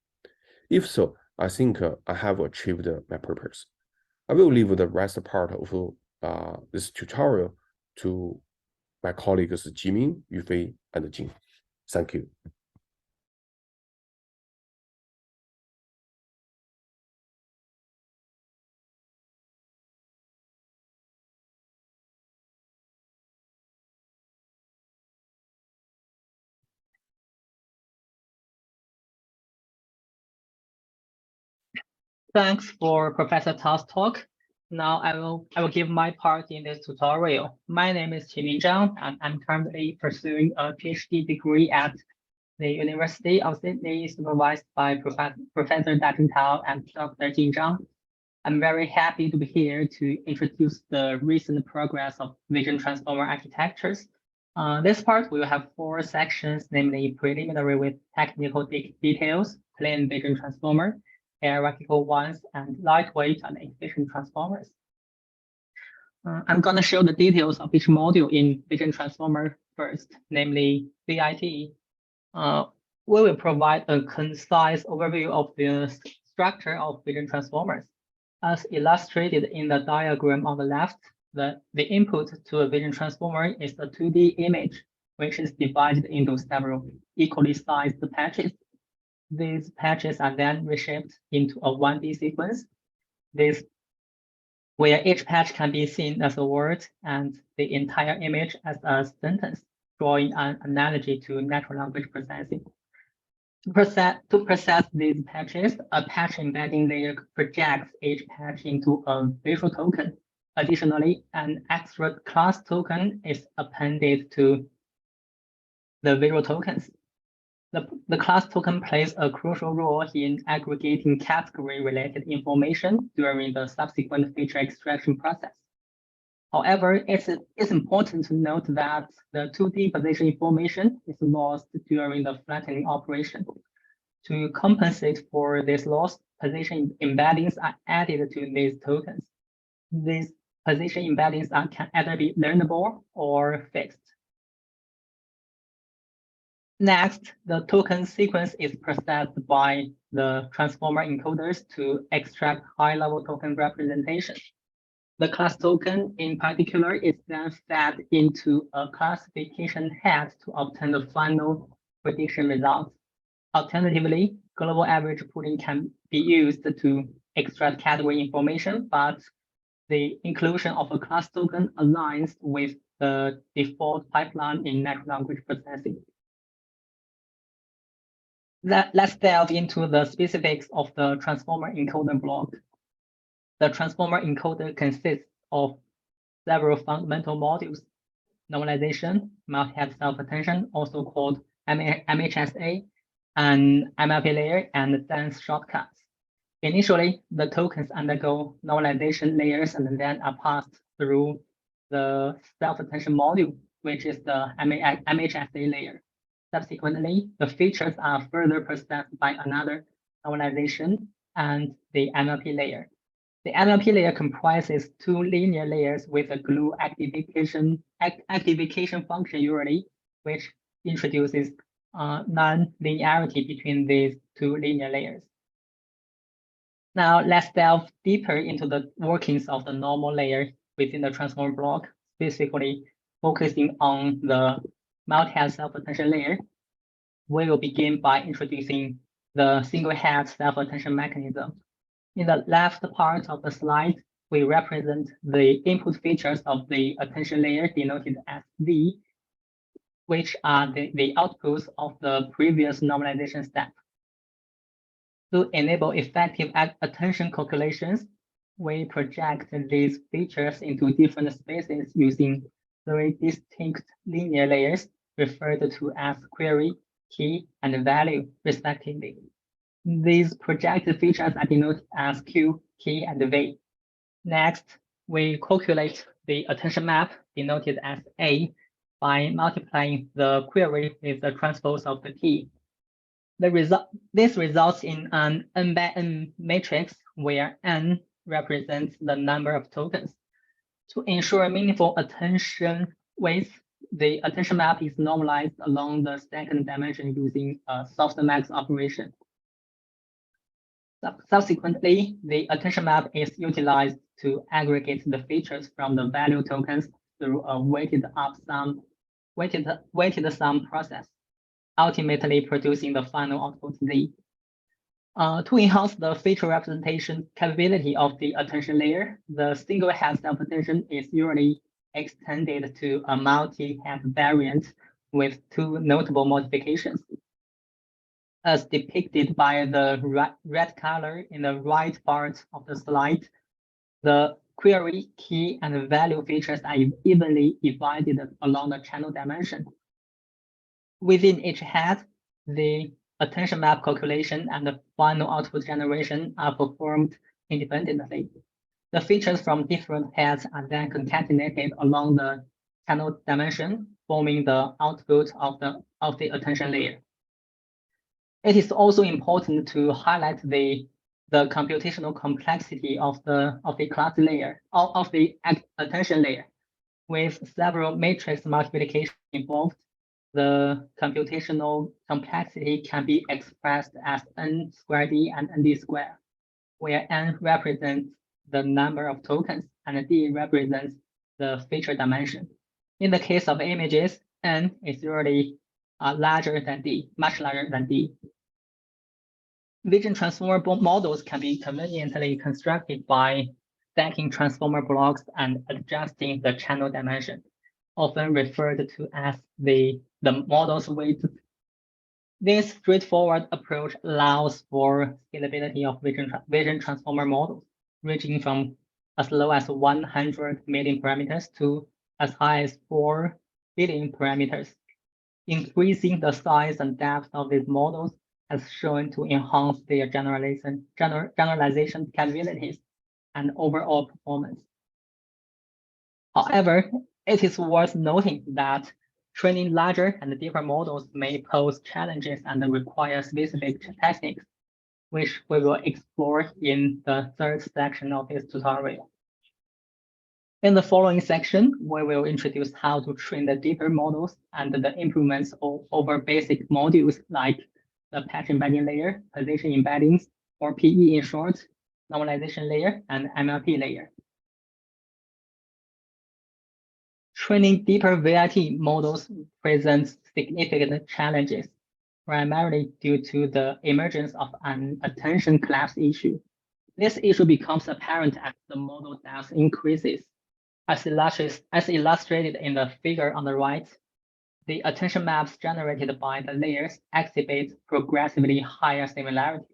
If so, I think I have achieved my purpose. I will leave the rest part of this tutorial to my colleagues Jiming, Yufei, and Jing. Thank you. Thanks for Professor Tao's talk. Now I will give my part in this tutorial. My name is Qiming Zhang, and I'm currently pursuing a PhD degree at the University of Sydney, supervised by Professor Dajun Tao and Dr. Jing Zhang. I'm very happy to be here to introduce the recent progress of vision transformer architectures. This part will have 4 sections, namely preliminary with technical details, plain vision transformer, hierarchical ones, and lightweight and efficient transformers. I'm going to show the details of each module in vision transformer first, namely VIT. We will provide a concise overview of the structure of vision transformers. As illustrated in the diagram on the left, the input to a vision transformer is a 2D image, which is divided into several equally sized patches. These patches are then reshaped into a 1D sequence, where each patch can be seen as a word and the entire image as a sentence, drawing an analogy to natural language processing. To process these patches, a patch embedding layer projects each patch into a visual token. Additionally, an extra class token is appended to the visual tokens. The class token plays a crucial role in aggregating category-related information during the subsequent feature extraction process. However, it's important to note that the 2D position information is lost during the flattening operation. To compensate for this loss, position embeddings are added to these tokens. These position embeddings can either be learnable or fixed. Next, the token sequence is processed by the transformer encoders to extract high-level token representation. The class token, in particular, is then fed into a classification head to obtain the final prediction results. Alternatively, global average pooling can be used to extract category information, but the inclusion of a class token aligns with the default pipeline in natural language processing. Let's delve into the specifics of the transformer encoder block. The transformer encoder consists of several fundamental modules: normalization, multi-head self-attention, also called MHSA, an MLP layer, and dense shortcuts. Initially, the tokens undergo normalization layers and then are passed through the self-attention module, which is the MHSA layer. Subsequently, the features are further processed by another normalization and the MLP layer. The MLP layer comprises 2 linear layers with a glue activation function usually, which introduces non-linearity between these 2 linear layers. Now let's delve deeper into the workings of the normal layer within the transformer block, specifically focusing on the multi-head self-attention layer. We will begin by introducing the single-head self-attention mechanism. In the left part of the slide, we represent the input features of the attention layer denoted as V, which are the outputs of the previous normalization step. To enable effective attention calculations, we project these features into different spaces using 3 distinct linear layers referred to as query, key, and value, respectively. These projected features are denoted as Q, key, and V. Next, we calculate the attention map, denoted as A, by multiplying the query with the transpose of the key. This results in an n by n matrix where n represents the number of tokens. To ensure meaningful attention width, the attention map is normalized along the second dimension using a softmax operation. Subsequently, the attention map is utilized to aggregate the features from the value tokens through a weighted sum process, ultimately producing the final output Z. To enhance the feature representation capability of the attention layer, the single head self-attention is usually extended to a multi-head variant with 2 notable modifications. As depicted by the red color in the right part of the slide, the query, key, and value features are evenly divided along the channel dimension. Within each head, the attention map calculation and the final output generation are performed independently. The features from different heads are then concatenated along the channel dimension, forming the output of the attention layer. It is also important to highlight the computational complexity of the class layer of the attention layer. With several matrix multiplication involved, the computational complexity can be expressed as n squared d and nd squared, where n represents the number of tokens and d represents the feature dimension. In the case of images, n is usually larger than d, much larger than d. Vision transformer models can be conveniently constructed by stacking transformer blocks and adjusting the channel dimension, often referred to as the model's weight. This straightforward approach allows for scalability of vision transformer models, ranging from as low as 100 million parameters to as high as 4 billion parameters. Increasing the size and depth of these models has shown to enhance their generalization capabilities and overall performance. However, it is worth noting that training larger and deeper models may pose challenges and require specific techniques, which we will explore in the third section of this tutorial. In the following section, we will introduce how to train the deeper models and the improvements over basic modules like the patch embedding layer, position embeddings, or PE in short, normalization layer, and MLP layer. Training deeper VIT models presents significant challenges, primarily due to the emergence of an attention collapse issue. This issue becomes apparent as the model depth increases. As illustrated in the figure on the right, the attention maps generated by the layers exhibit progressively higher similarity.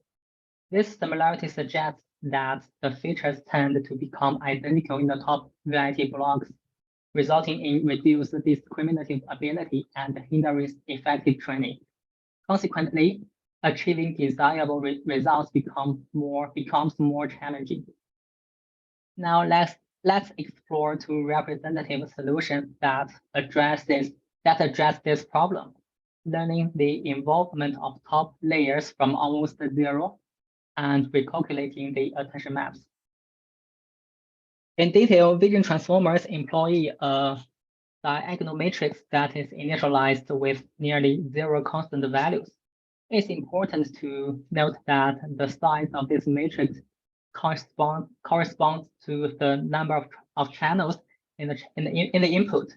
This similarity suggests that the features tend to become identical in the top VIT blocks, resulting in reduced discriminative ability and hindering effective training. Consequently, achieving desirable results becomes more challenging. Now let's explore 2 representative solutions that address this problem, learning the involvement of top layers from almost 0 and recalculating the attention maps. In detail, vision transformers employ a diagonal matrix that is initialized with nearly 0 constant values. It's important to note that the size of this matrix corresponds to the number of channels in the input.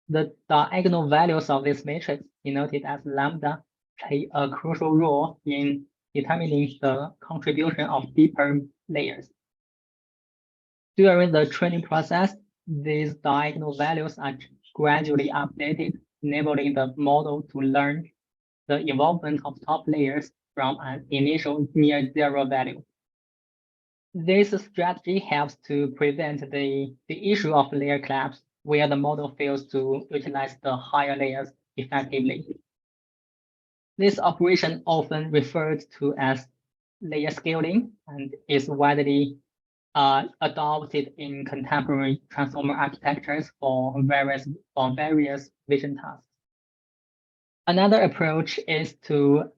The diagonal values of this matrix, denoted as lambda, play a crucial role in determining the contribution of deeper layers. During the training process, these diagonal values are gradually updated, enabling the model to learn the involvement of top layers from an initial near zero value. This strategy helps to prevent the issue of layer collapse, where the model fails to utilize the higher layers effectively. This operation, often referred to as layer scaling, and is widely adopted in contemporary transformer architectures for various vision tasks. Another approach is to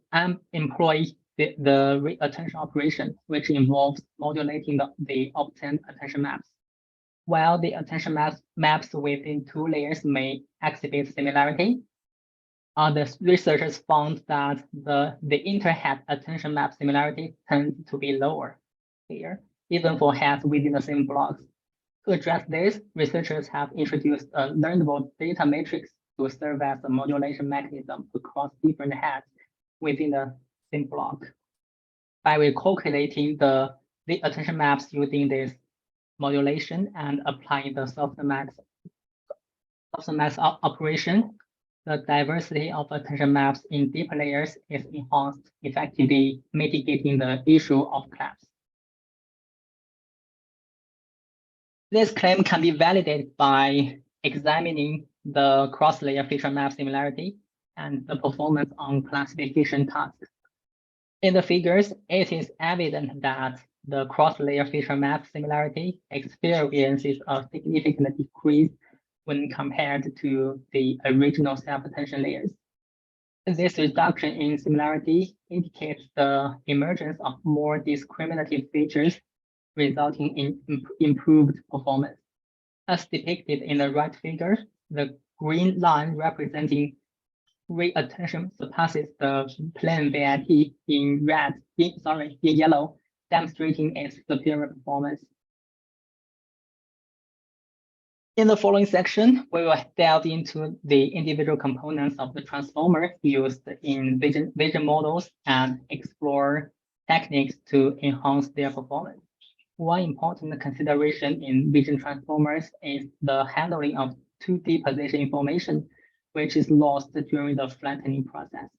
employ the reattention operation, which involves modulating the obtained attention maps. While the attention maps within two layers may exhibit similarity, the researchers found that the interhead attention map similarity tends to be lower here, even for heads within the same blocks. To address this, researchers have introduced a learnable data matrix to serve as a modulation mechanism across different heads within the same block. By recalculating the attention maps using this modulation and applying the softmax operation, the diversity of attention maps in deep layers is enhanced, effectively mitigating the issue of collapse. This claim can be validated by examining the cross-layer feature map similarity and the performance on classification tasks. In the figures, it is evident that the cross-layer feature map similarity experiences a significant decrease when compared to the original self-attention layers. This reduction in similarity indicates the emergence of more discriminative features, resulting in improved performance. As depicted in the right figure, the green line representing reattention surpasses the plain VIT in yellow, demonstrating its superior performance. In the following section, we will delve into the individual components of the transformer used in vision models and explore techniques to enhance their performance. One important consideration in vision transformers is the handling of 2D position information, which is lost during the flattening process.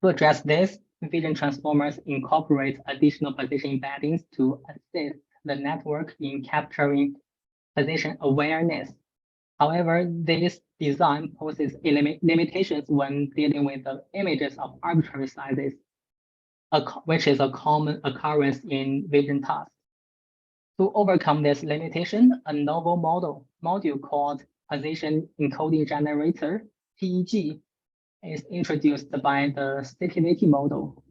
To address this, vision transformers incorporate additional position embeddings to assist the network in capturing position awareness. However, this design poses limitations when dealing with the images of arbitrary sizes, which is a common occurrence in vision tasks. To overcome this limitation, a novel module called Position Encoding Generator, PEG, is introduced by the CVPR model.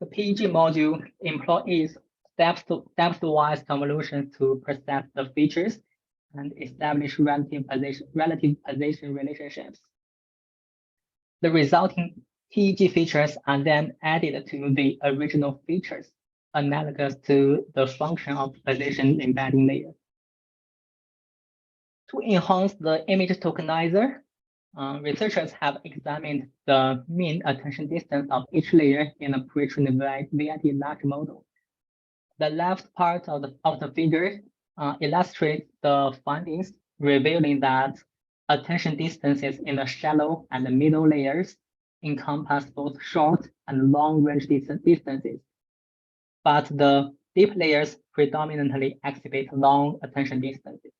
The PEG module employs depth-wise convolution to process the features and establish relative position relationships. The resulting PEG features are then added to the original features, analogous to the function of position embedding layer. To enhance the image tokenizer, researchers have examined the mean attention distance of each layer in a pre-trained VIT large model. The left part of the figure illustrates the findings, revealing that attention distances in the shallow and the middle layers encompass both short and long-range distances, but the deep layers predominantly exhibit long attention distances.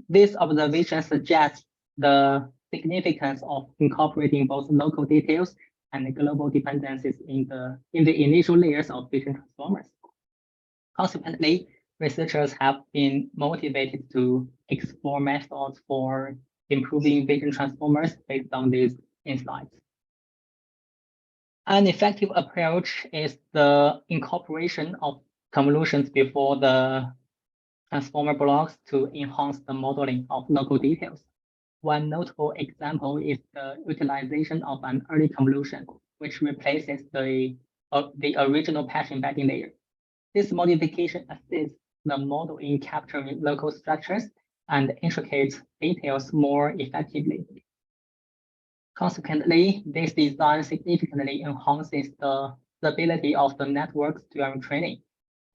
This observation suggests the significance of incorporating both local details and global dependencies in the initial layers of vision transformers. Consequently, researchers have been motivated to explore methods for improving vision transformers based on these insights. An effective approach is the incorporation of convolutions before the transformer blocks to enhance the modeling of local details. One notable example is the utilization of an early convolution, which replaces the original patch embedding layer. This modification assists the model in capturing local structures and intricate details more effectively. Consequently, this design significantly enhances the stability of the networks during training,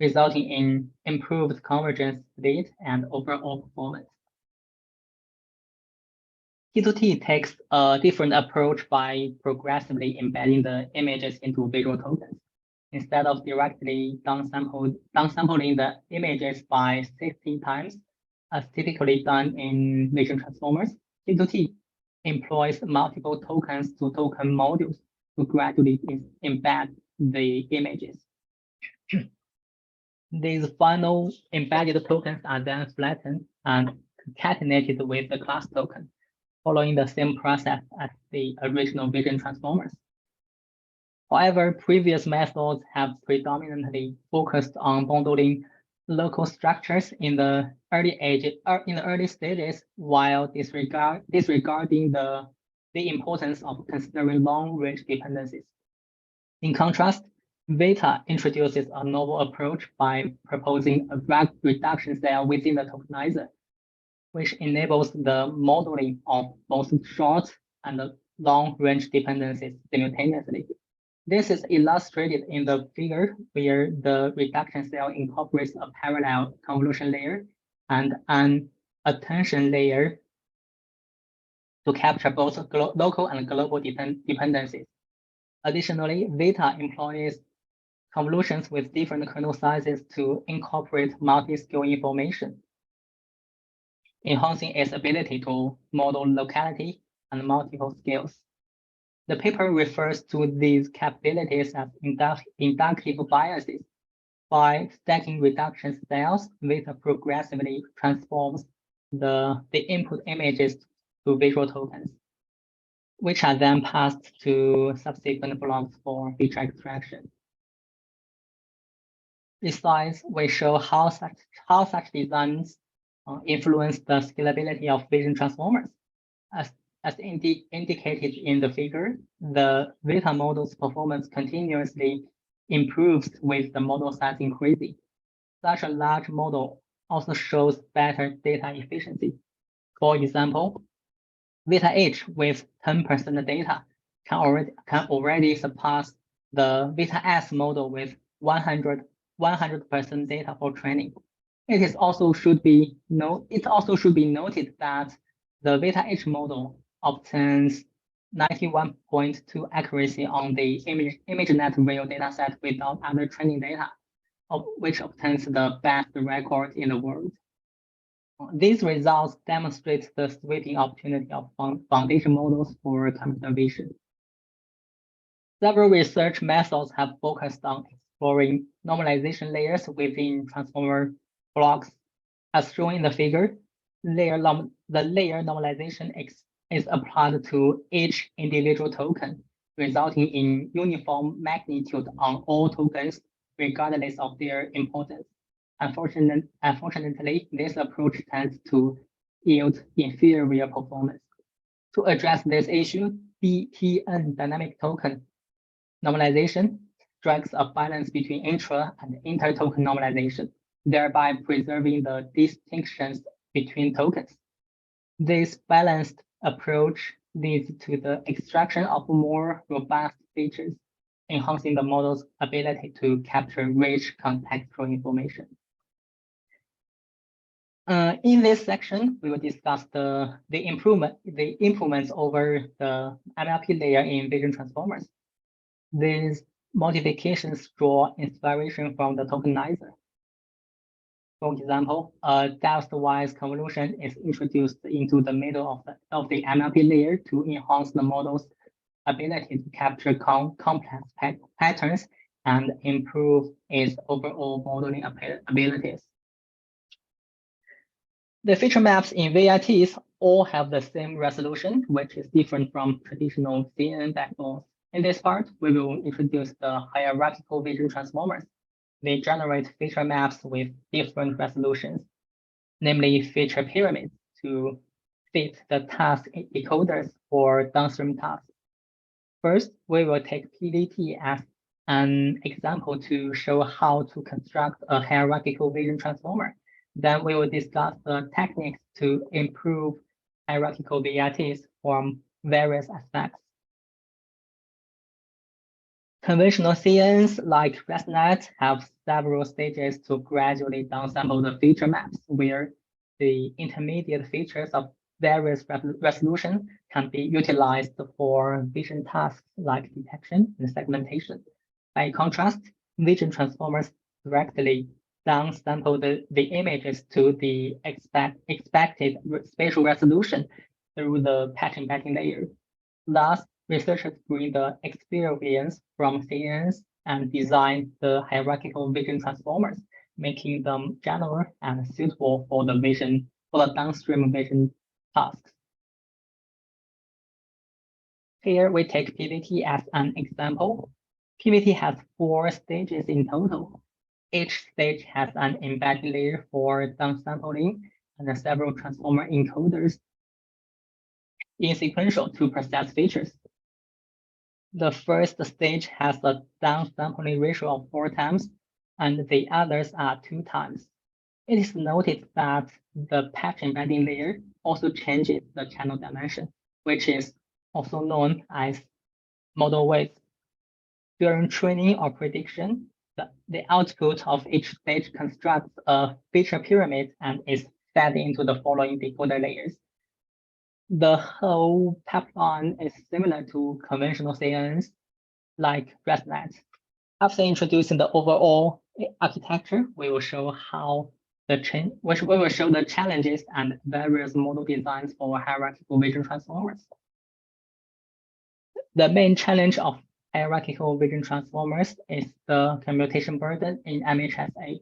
resulting in improved convergence speed and overall performance. T2T takes a different approach by progressively embedding the images into visual tokens. Instead of directly downsampling the images by 16 times, as typically done in vision transformers, T2T employs multiple tokens to token modules to gradually embed the images. These final embedded tokens are then flattened and concatenated with the class token, following the same process as the original vision transformers. However, previous methods have predominantly focused on bundling local structures in the early stages, while disregarding the importance of considering long-range dependencies. In contrast, Veta introduces a novel approach by proposing a drag reduction cell within the tokenizer, which enables the modeling of both short and long-range dependencies simultaneously. This is illustrated in the figure where the reduction cell incorporates a parallel convolution layer and an attention layer to capture both local and global dependencies. Additionally, Veta employs convolutions with different kernel sizes to incorporate multi-scale information, enhancing its ability to model locality and multiple scales. The paper refers to these capabilities as inductive biases. By stacking reduction cells, Veta progressively transforms the input images to visual tokens, which are then passed to subsequent blocks for feature extraction. Besides, we show how such designs influence the scalability of vision transformers. As indicated in the figure, the Veta model's performance continuously improves with the model size increasing. Such a large model also shows better data efficiency. For example, Veta H with 10% data can already surpass the Veta S model with 100% data for training. It also should be noted that the Veta H model obtains 91.2 accuracy on the ImageNet real dataset without other training data, which obtains the best record in the world. These results demonstrate the sweeping opportunity of foundation models for computer vision. Several research methods have focused on exploring normalization layers within transformer blocks. As shown in the figure, the layer normalization is applied to each individual token, resulting in uniform magnitude on all tokens, regardless of their importance. Unfortunately, this approach tends to yield inferior performance. To address this issue, DTN dynamic token normalization strikes a balance between intra and inter-token normalization, thereby preserving the distinctions between tokens. This balanced approach leads to the extraction of more robust features, enhancing the model's ability to capture rich contextual information. In this section, we will discuss the improvements over the MLP layer in vision transformers. These modifications draw inspiration from the tokenizer. For example, a depth-wise convolution is introduced into the middle of the MLP layer to enhance the model's ability to capture complex patterns and improve its overall modeling abilities. The feature maps in VITs all have the same resolution, which is different from traditional CNN backbones. In this part, we will introduce the hierarchical vision transformers. They generate feature maps with different resolutions, namely feature pyramids, to fit the task decoders for downstream tasks. First, we will take PDT as an example to show how to construct a hierarchical vision transformer. Then we will discuss the techniques to improve hierarchical VITs from various aspects. Conventional CNNs like ResNet have several stages to gradually downsample the feature maps, where the intermediate features of various resolutions can be utilized for vision tasks like detection and segmentation. By contrast, vision transformers directly downsample the images to the expected spatial resolution through the patch embedding layer. Thus, researchers bring the experience from CNNs and design the hierarchical vision transformers, making them general and suitable for the downstream vision tasks. Here we take PVT as an example. PVT has 4 stages in total. Each stage has an embedded layer for downsampling and several transformer encoders in sequential to process features. The first stage has a downsampling ratio of 4 times, and the others are 2 times. It is noted that the patch embedding layer also changes the channel dimension, which is also known as model weight. During training or prediction, the output of each stage constructs a feature pyramid and is fed into the following decoder layers. The whole pipeline is similar to conventional CNNs like ResNet. After introducing the overall architecture, we will show how we will show the challenges and various model designs for hierarchical vision transformers. The main challenge of hierarchical vision transformers is the computation burden in MHSA.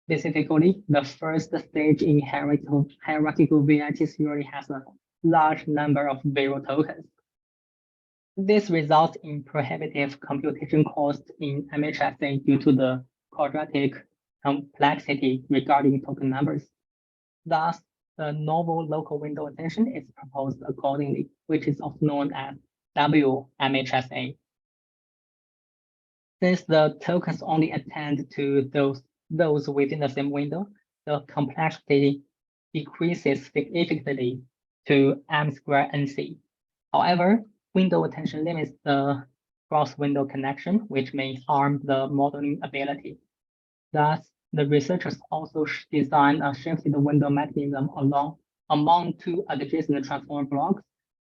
Specifically, the first stage in hierarchical VIT theory has a large number of zero tokens. This results in prohibitive computation costs in MHSA due to the quadratic complexity regarding token numbers. Thus, the novel local window attention is proposed accordingly, which is also known as WMHSA. Since the tokens only attend to those within the same window, the complexity decreases significantly to M² NC. However, window attention limits the cross-window connection, which may harm the modeling ability. Thus, the researchers also designed a shifted window mechanism among 2 adjacent transformer blocks.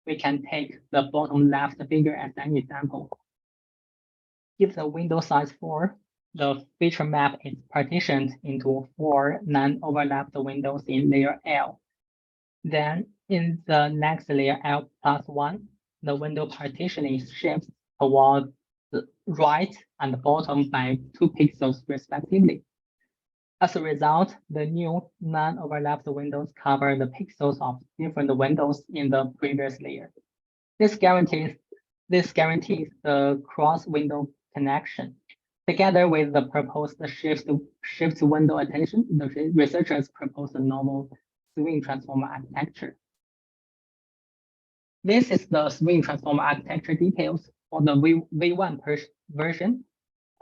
We can take the bottom left figure as an example. If the window size 4, the feature map is partitioned into 4 non-overlapped windows in layer L. Then in the next layer L+1, the window partitioning shifts toward the right and the bottom by 2 pixels respectively. As a result, the new non-overlapped windows cover the pixels of different windows in the previous layer. This guarantees the cross-window connection. Together with the proposed shift window attention, the researchers proposed a novel swing transformer architecture. This is the swing transformer architecture details for the V1 version.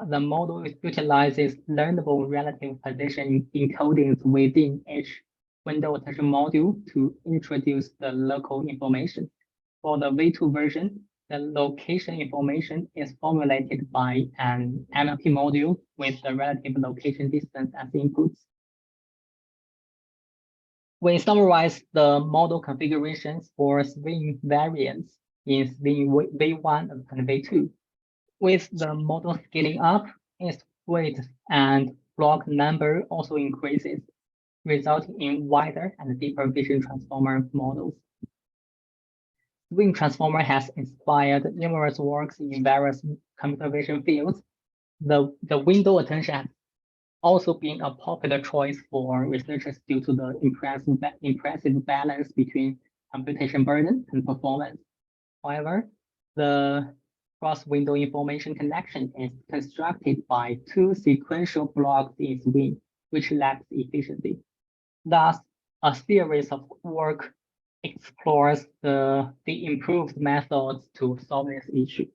The model utilizes learnable relative position encodings within each window attention module to introduce the local information. For the V2 version, the location information is formulated by an MLP module with the relative location distance as inputs. We summarize the model configurations for swing variants in swing V1 and V2. With the model scaling up, its weight and block number also increases, resulting in wider and deeper vision transformer models. Swing transformer has inspired numerous works in various computer vision fields. The window attention has also been a popular choice for researchers due to the impressive balance between computation burden and performance. However, the cross-window information connection is constructed by 2 sequential blocks in swing, which lacks efficiency. Thus, a series of work explores the improved methods to solve this issue.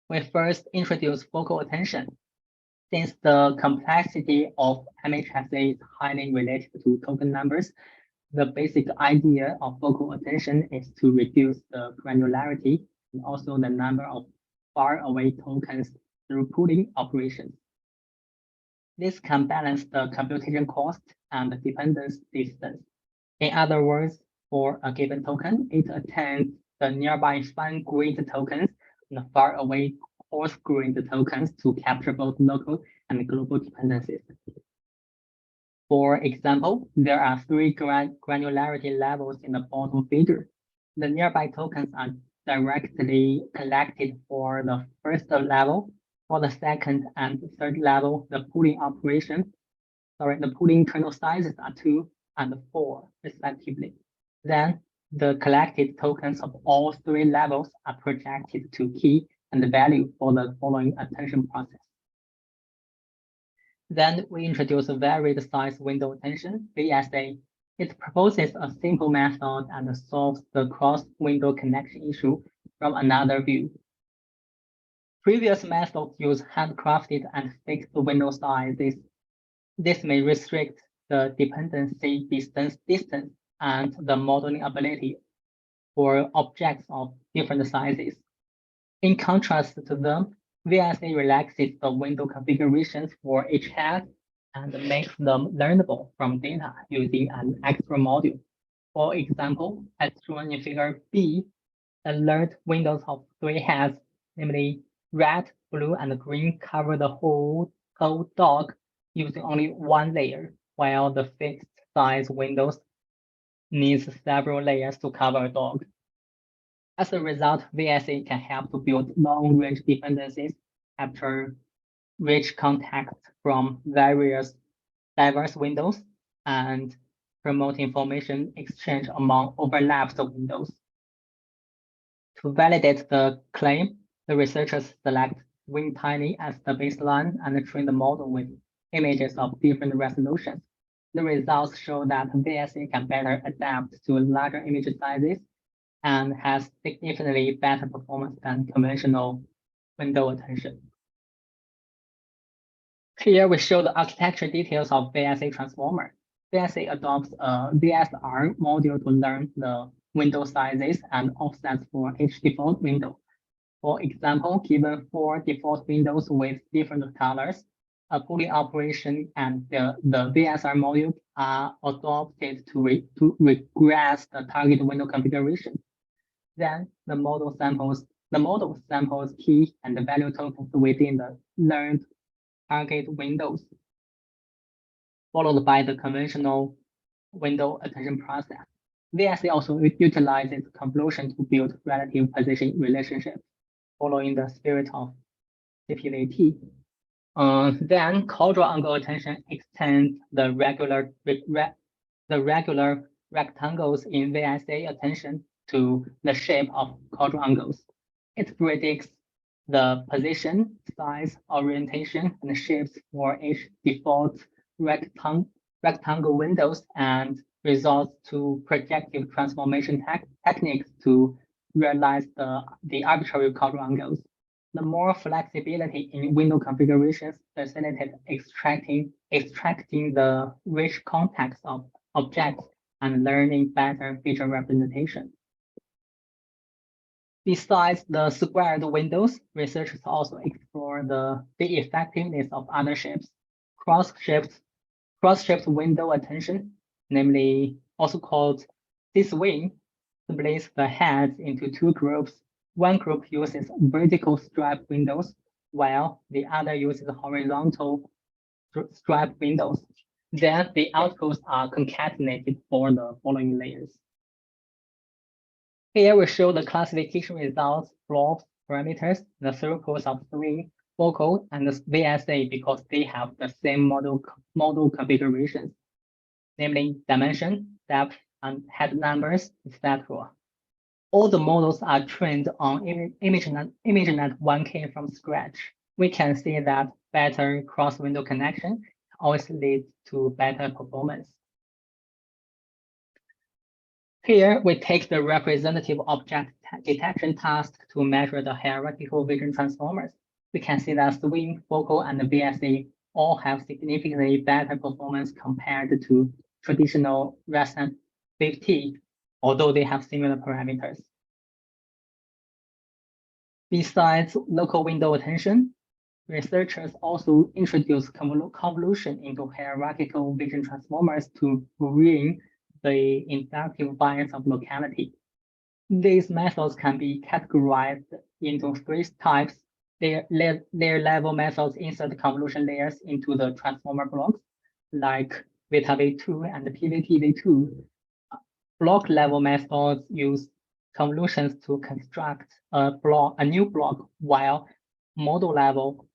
We first introduce focal attention. Since the complexity of MHSA is highly related to token numbers, the basic idea of focal attention is to reduce the granularity and also the number of far away tokens through pooling operations. This can balance the computation cost and the dependence distance. In other words, for a given token, it attends the nearby fine-grained tokens and far away coarse-grained tokens to capture both local and global dependencies. For example, there are 3 granularity levels in the bottom figure. The nearby tokens are directly collected for the first level. For the second and third level, the pooling kernel sizes are 2 and 4 respectively. Then the collected tokens of all 3 levels are projected to key and value for the following attention process. Then we introduce a varied size window attention, VSA. It proposes a simple method and solves the cross-window connection issue from another view. Previous methods use handcrafted and fixed window sizes. This may restrict the dependency distance and the modeling ability for objects of different sizes. In contrast to them, VSA relaxes the window configurations for each head and makes them learnable from data using an extra module. For example, as shown in figure B, alert windows of 3 heads, namely red, blue, and green, cover the whole dog using only 1 layer, while the fixed size windows needs several layers to cover a dog. As a result, VSA can help to build long-range dependencies, capture rich context from various diverse windows, and promote information exchange among overlapped windows. To validate the claim, the researchers select WinTiny as the baseline and train the model with images of different resolutions. The results show that VSA can better adapt to larger image sizes and has significantly better performance than conventional window attention. Here we show the architecture details of VSA transformer. VSA adopts a VSR module to learn the window sizes and offsets for each default window. For example, given 4 default windows with different colors, a pooling operation and the VSR module are adopted to regress the target window configuration. Then the model samples key and the value tokens within the learned target windows, followed by the conventional window attention process. VSA also utilizes convolution to build relative position relationships, following the spirit of CPVT. Then causal angle attention extends the regular rectangles in VSA attention to the shape of causal angles. It predicts the position, size, orientation, and shapes for each default rectangle windows and results to projective transformation techniques to realize the arbitrary causal angles. The more flexibility in window configurations facilitate extracting the rich context of objects and learning better feature representation. Besides the squared windows, researchers also explore the effectiveness of other shapes. Cross-shaped window attention, namely also called C-swing, splits the heads into 2 groups. One group uses vertical stripe windows, while the other uses horizontal stripe windows. Then the outputs are concatenated for the following layers. Here we show the classification results, blobs, parameters, the circles of swing, focal, and the VSA because they have the same model configurations, namely dimension, depth, and head numbers, etc. All the models are trained on ImageNet 1K from scratch. We can see that better cross-window connection always leads to better performance. Here, we take the representative object detection task to measure the hierarchical vision transformers. We can see that swing, focal, and the VSA all have significantly better performance compared to traditional ResNet 50, although they have similar parameters. Besides local window attention, researchers also introduced convolution into hierarchical vision transformers to bring the inductive bias of locality. These methods can be categorized into three types. Layer level methods insert convolution layers into the transformer blocks, like Beta V2 and PVT V2. Block level methods use convolutions to construct a new block, while model level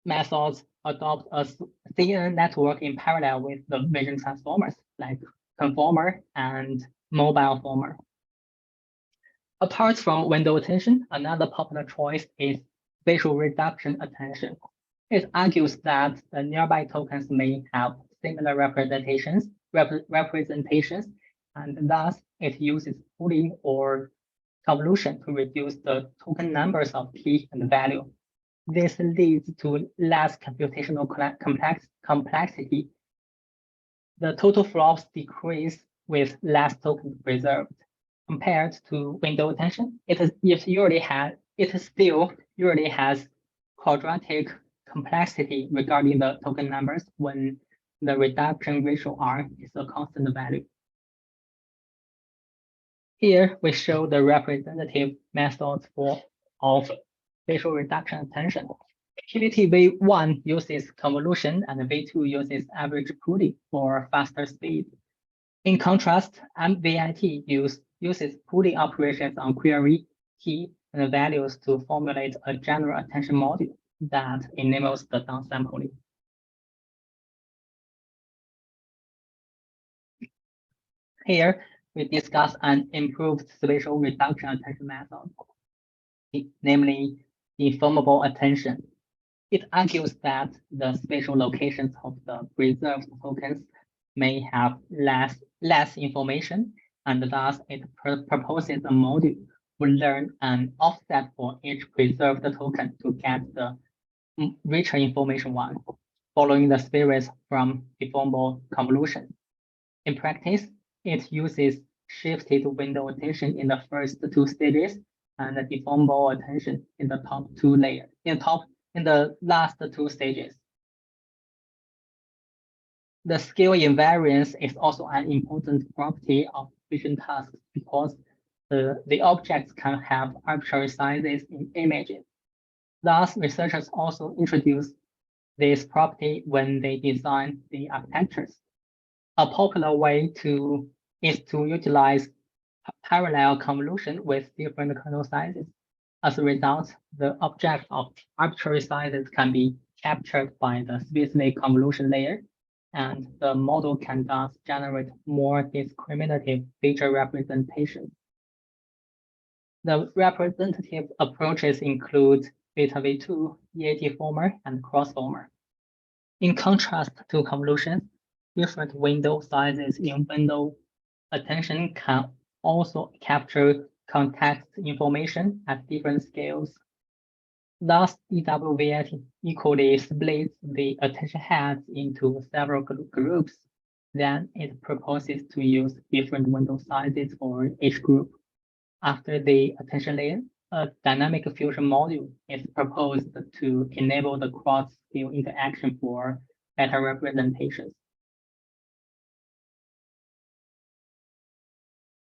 methods adopt a CNN network in parallel with the vision transformers, like conformer and mobile former. Apart from window attention, another popular choice is spatial reduction attention. It argues that the nearby tokens may have similar representations, and thus it uses pooling or convolution to reduce the token numbers of key and value. This leads to less computational complexity. The total flops decrease with less tokens preserved. Compared to window attention, it still usually has quadratic complexity regarding the token numbers when the reduction ratio R is a constant value. Here we show the representative methods of spatial reduction attention. PVT V1 uses convolution and V2 uses average pooling for faster speed. In contrast, MVIT uses pooling operations on query, key, and values to formulate a general attention module that enables the downsampling. Here, we discuss an improved spatial reduction attention method, namely deformable attention. It argues that the spatial locations of the preserved tokens may have less information, and thus it proposes a module will learn an offset for each preserved token to get the richer information one, following the series from deformable convolution. In practice, it uses shifted window attention in the first two stages and the deformable attention in the top two layers, in the last two stages. The scale invariance is also an important property of vision tasks because the objects can have arbitrary sizes in images. Thus, researchers also introduced this property when they design the architectures. A popular way is to utilize parallel convolution with different kernel sizes. As a result, the object of arbitrary sizes can be captured by the specific convolution layer, and the model can thus generate more discriminative feature representations. The representative approaches include Beta V2, EAT former, and cross-former. In contrast to convolutions, different window sizes in window attention can also capture context information at different scales. Thus, DWVIT equally splits the attention heads into several groups. Then it proposes to use different window sizes for each group. After the attention layer, a dynamic fusion module is proposed to enable the cross-scale interaction for better representations.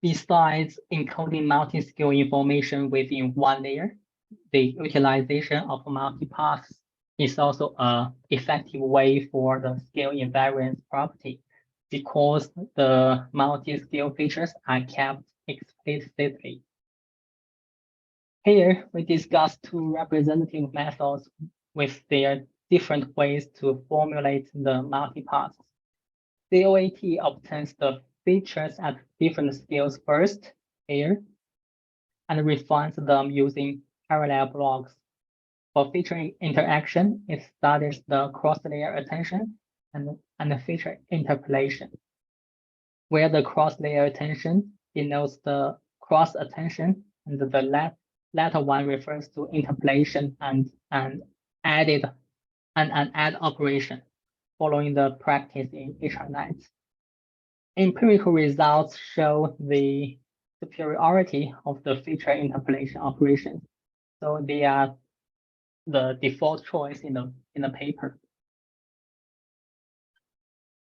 Besides encoding multi-scale information within one layer, the utilization of multipaths is also an effective way for the scale invariance property because the multi-scale features are kept explicitly. Here, we discuss two representative methods with their different ways to formulate the multipaths. COAT obtains the features at different scales first, here, and refines them using parallel blocks. For feature interaction, it studies the cross-layer attention and the feature interpolation, where the cross-layer attention denotes the cross-attention, and the latter one refers to interpolation and an add operation, following the practice in HRNet. Empirical results show the superiority of the feature interpolation operations. So they are the default choice in the paper.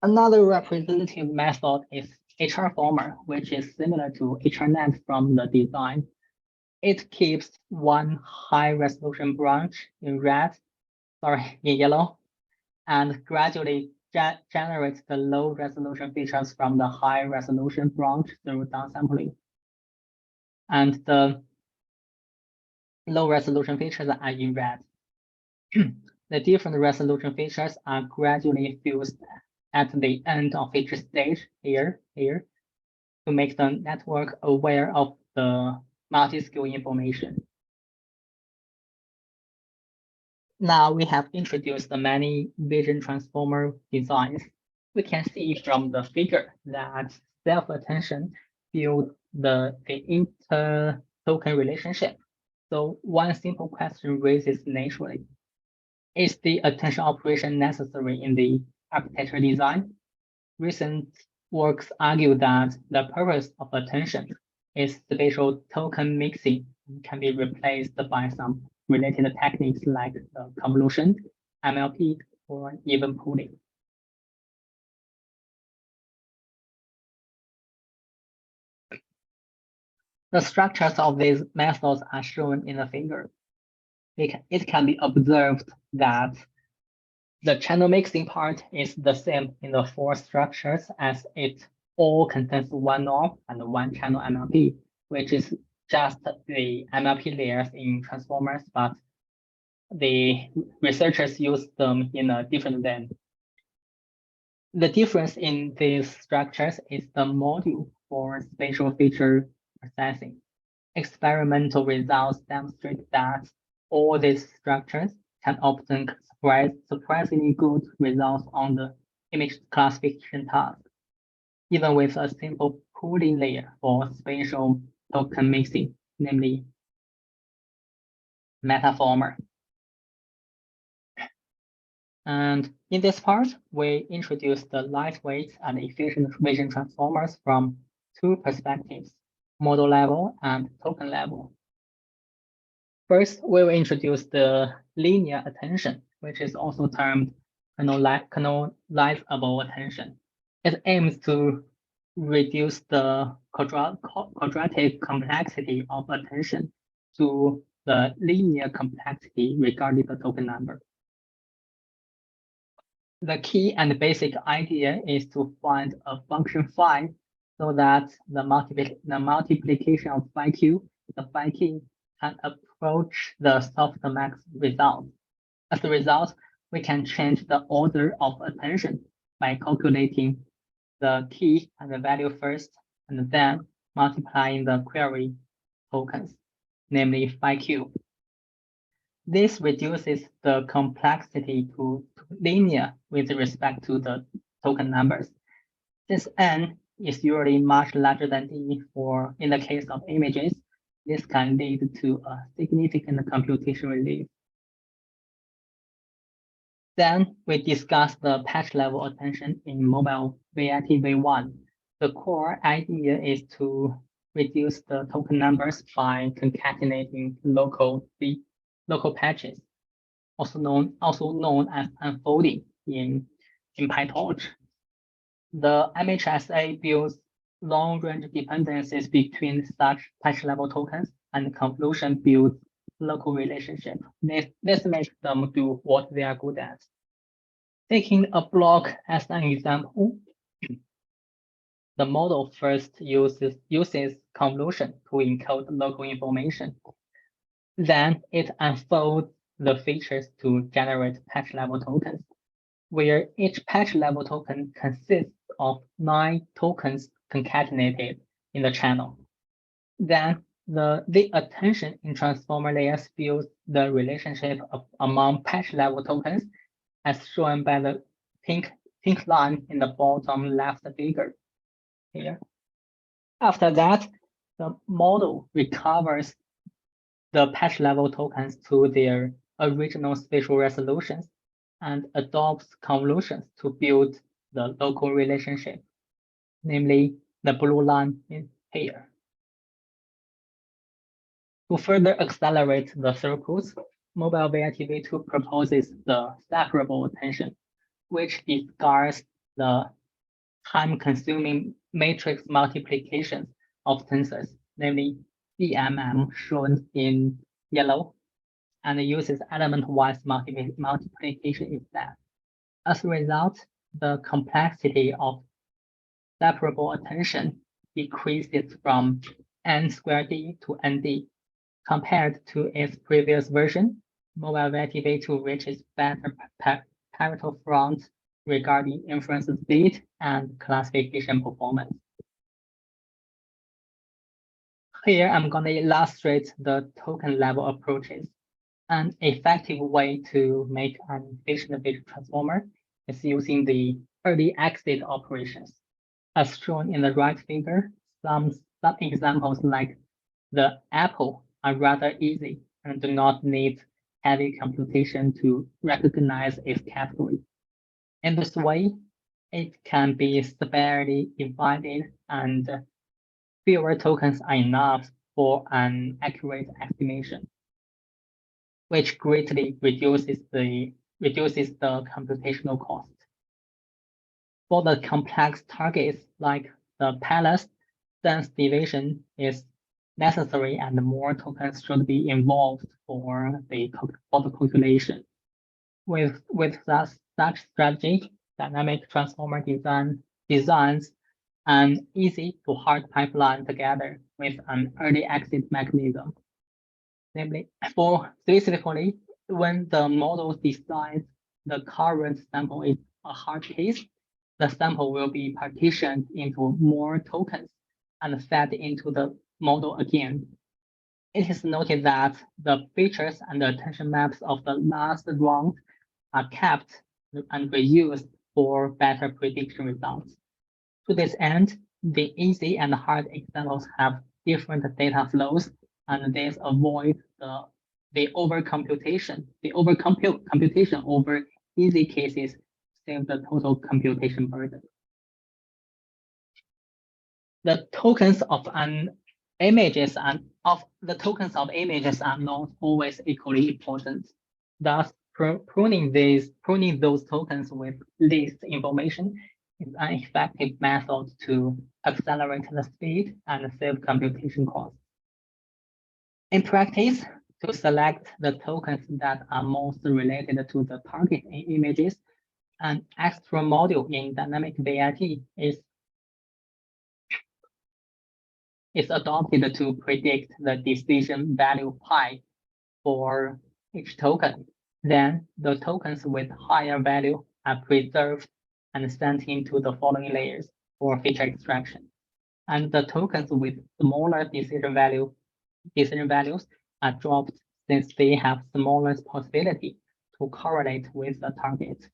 Another representative method is HR former, which is similar to HRNet from the design. It keeps one high resolution branch in yellow, and gradually generates the low resolution features from the high resolution branch through downsampling. And the low resolution features are in red. The different resolution features are gradually fused at the end of each stage here, to make the network aware of the multi-skill information. Now we have introduced the many vision transformer designs. We can see from the figure that self-attention builds the inter-token relationship. So one simple question raises naturally: is the attention operation necessary in the architecture design? Recent works argue that the purpose of attention is spatial token mixing and can be replaced by some related techniques like convolution, MLP, or even pooling. The structures of these methods are shown in the figure. It can be observed that the channel mixing part is the same in the four structures, as it all contains one norm and one channel MLP, which is just the MLP layers in transformers, but the researchers use them in a different way. The difference in these structures is the module for spatial feature processing. Experimental results demonstrate that all these structures can obtain surprisingly good results on the image classification task, even with a simple pooling layer for spatial token mixing, namely metaformer. And in this part, we introduce the lightweight and efficient vision transformers from two perspectives: model level and token level. First, we will introduce the linear attention, which is also termed canalizable attention. It aims to reduce the quadratic complexity of attention to the linear complexity regarding the token number. The key and basic idea is to find a function phi so that the multiplication of phi q, the phi key, can approach the softmax result. As a result, we can change the order of attention by calculating the key and the value first, and then multiplying the query tokens, namely phi q. This reduces the complexity to linear with respect to the token numbers. Since n is usually much larger than d in the case of images, this can lead to a significant computation relief. Then we discuss the patch level attention in mobile VIT-V1. The core idea is to reduce the token numbers by concatenating local patches, also known as unfolding in PyTorch. The MHSA builds long-range dependencies between such patch level tokens, and convolution builds local relationship. This makes them do what they are good at. Taking a block as an example, the model first uses convolution to encode local information. Then it unfolds the features to generate patch level tokens, where each patch level token consists of 9 tokens concatenated in the channel. Then the attention in transformer layers builds the relationship among patch level tokens, as shown by the pink line in the bottom left figure here. After that, the model recovers the patch level tokens to their original spatial resolutions and adopts convolutions to build the local relationship, namely the blue line in here. To further accelerate the circuits, mobile VITV2 proposes the separable attention, which discards the time-consuming matrix multiplications of tensors, namely DMM shown in yellow, and uses element-wise multiplication instead. As a result, the complexity of separable attention decreases from n squared d to nd. Compared to its previous version, mobile VITV2 reaches better parietal front regarding inference speed and classification performance. Here, I'm going to illustrate the token level approaches. An effective way to make an efficient vision transformer is using the early exit operations. As shown in the right figure, some examples like the apple are rather easy and do not need heavy computation to recognize its category. In this way, it can be severely divided and fewer tokens are enough for an accurate estimation, which greatly reduces the computational cost. For the complex targets like the palace, dense division is necessary and more tokens should be involved for the calculation. With such strategy, dynamic transformer designs an easy to hard pipeline together with an early exit mechanism. Namely, specifically, when the model decides the current sample is a hard case, the sample will be partitioned into more tokens and fed into the model again. It is noted that the features and the attention maps of the last round are kept and reused for better prediction results. To this end, the easy and hard examples have different data flows, and this avoids the overcomputation over easy cases, save the total computation burden. The tokens of images are not always equally important. Thus, pruning those tokens with least information is an effective method to accelerate the speed and save computation costs. In practice, to select the tokens that are most related to the target images, an extra module in dynamic VIT is adopted to predict the decision value pi for each token. Then the tokens with higher value are preserved and sent into the following layers for feature extraction. And the tokens with smaller decision values are dropped since they have smaller possibility to correlate with the target.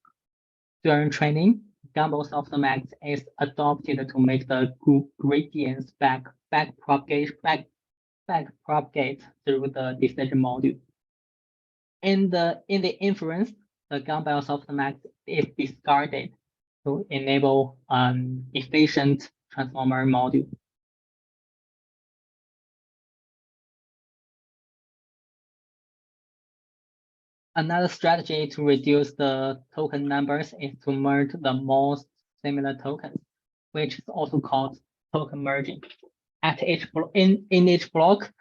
During training, Gumbel softmax is adopted to make the gradients back propagate through the decision module. In the inference, the Gumbel softmax is discarded to enable an efficient transformer module. Another strategy to reduce the token numbers is to merge the most similar tokens, which is also called token merging. In each block,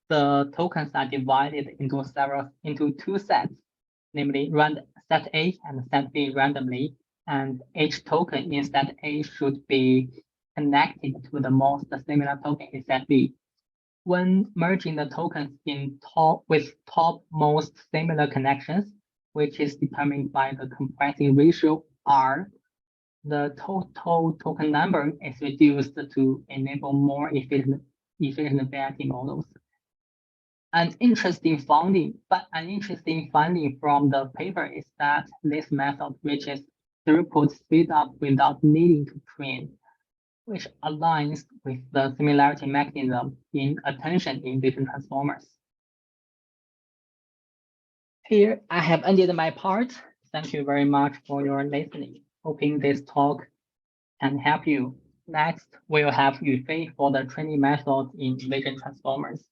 the tokens are divided into two sets, namely set A and set B randomly, and each token in set A should be connected to the most similar token in set B. When merging the tokens with top most similar connections, which is determined by the compressing ratio R, the total token number is reduced to enable more efficient VIT models. An interesting finding from the paper is that this method reaches throughput speed up without needing to train, which aligns with the similarity mechanism in attention in vision transformers. Here, I have ended my part. Thank you very much for your listening. Hoping this talk can help you. Next, we'll have Yufei for the training method in vision transformers.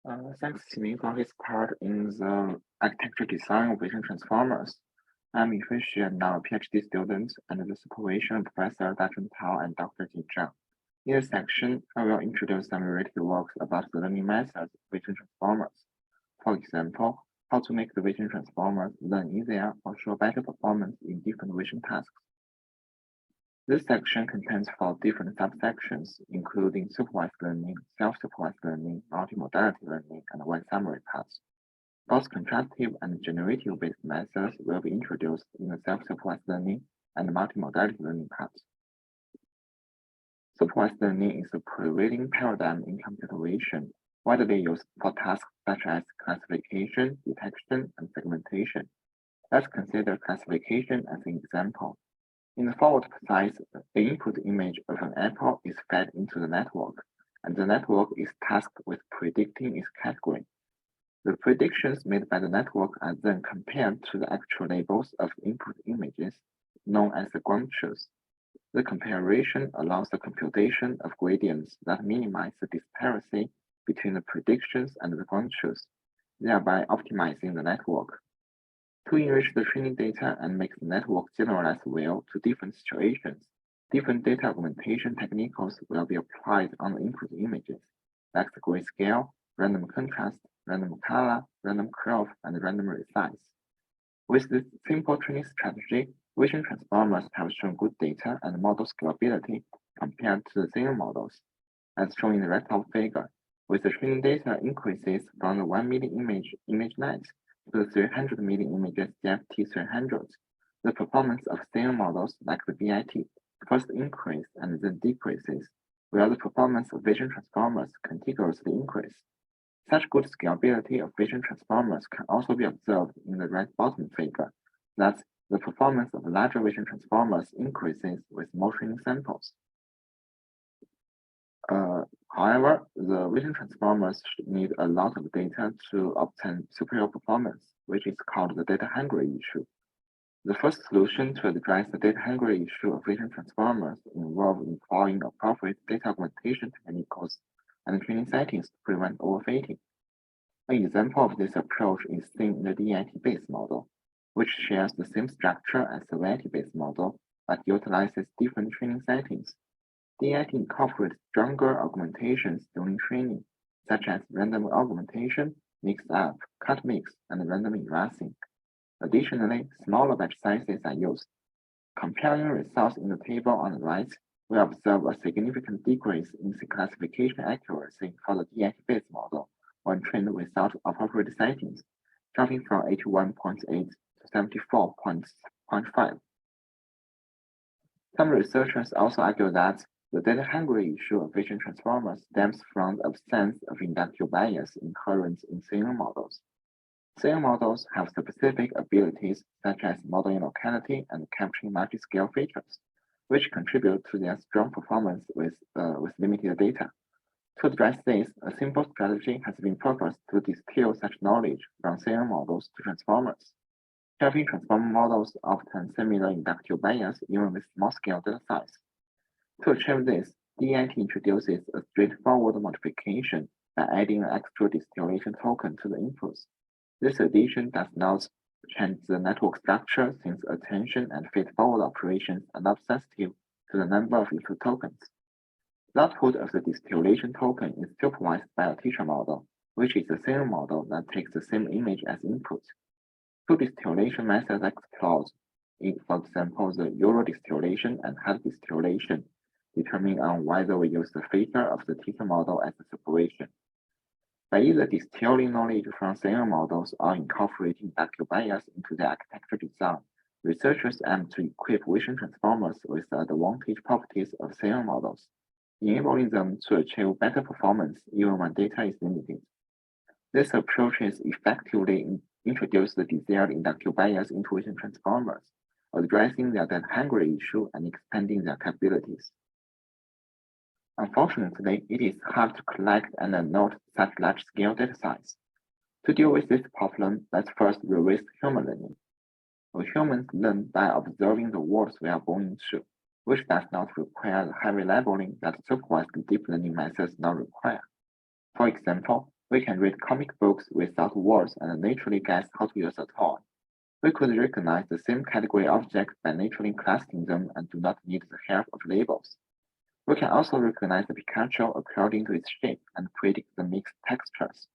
Thanks, Timmy, for his part in the architecture design of vision transformers. I'm Yifei and now a PhD student under the supervision of Professor Dajun Tao and Dr. Ji Zhang. In this section, I will introduce some related works about the learning methods of vision transformers. For example, how to make the vision transformers learn easier or show better performance in different vision tasks. This section contains 4 different subsections, including supervised learning, self-supervised learning, multimodality learning, and 1 summary part. Both contrastive and generative-based methods will be introduced in the self-supervised learning and multimodality learning parts. Supervised learning is the prevailing paradigm in computer vision, widely used for tasks such as classification, detection, and segmentation. Let's consider classification as an example. In the forward side, the input image of an apple is fed into the network, and the network is tasked with predicting its category. The predictions made by the network are then compared to the actual labels of input images, known as the ground truth. The comparison allows the computation of gradients that minimize the disparity between the predictions and the ground truth, thereby optimizing the network. To enrich the training data and make the network generalize well to different situations, different data augmentation techniques will be applied on the input images, like the grayscale, random contrast, random color, random crop, and random resize. With this simple training strategy, vision transformers have shown good data and model scalability compared to the linear models, as shown in the right top figure, with the training data increases from the 1 million ImageNet to the 300 million images DFT300. The performance of linear models like the BIT first increase and then decreases, while the performance of vision transformers continuously increase. Such good scalability of vision transformers can also be observed in the right bottom figure, that the performance of larger vision transformers increases with more training samples. However, the vision transformers need a lot of data to obtain superior performance, which is called the data hungry issue. The first solution to address the data hungry issue of vision transformers involves employing appropriate data augmentation techniques and training settings to prevent overfitting. An example of this approach is seen in the DIT-based model, which shares the same structure as the VIT-based model, but utilizes different training settings. DIT incorporates stronger augmentations during training, such as random augmentation, mix-up, cut mix, and random erasing. Additionally, smaller batch sizes are used. Comparing results in the table on the right, we observe a significant decrease in the classification accuracy for the DIT-based model when trained without appropriate settings, dropping from 81.8 to 74.5. Some researchers also argue that the data hungry issue of vision transformers stems from the absence of inductive bias inherent in linear models. Linear models have specific abilities such as modeling locality and capturing multi-scale features, which contribute to their strong performance with limited data. To address this, a simple strategy has been proposed to distill such knowledge from linear models to transformers. Helping transformer models obtain similar inductive bias even with small-scale data size. To achieve this, DIT introduces a straightforward modification by adding an extra distillation token to the inputs. This addition does not change the network structure since attention and feed-forward operations are not sensitive to the number of input tokens. The output of the distillation token is supervised by a teacher model, which is a linear model that takes the same image as input. Two distillation methods are explored, for example, the Euro distillation and hard distillation, determining on whether we use the figure of the teacher model as a separation. By either distilling knowledge from linear models or incorporating inductive bias into the architecture design, researchers aim to equip vision transformers with the advantage properties of linear models, enabling them to achieve better performance even when data is limited. This approach effectively introduces the desired inductive bias into vision transformers, addressing their data hungry issue and expanding their capabilities. Unfortunately, it is hard to collect and note such large-scale data size. To deal with this problem, let's first revisit human learning. Humans learn by observing the worlds we are born into, which does not require the heavy labeling that supervised deep learning methods now require. For example, We can read comic books without words and naturally guess how to use a toy. We could recognize the same category objects by naturally classing them and do not need the help of labels. We can also recognize the Pikachu according to its shape and predict the mixed textures.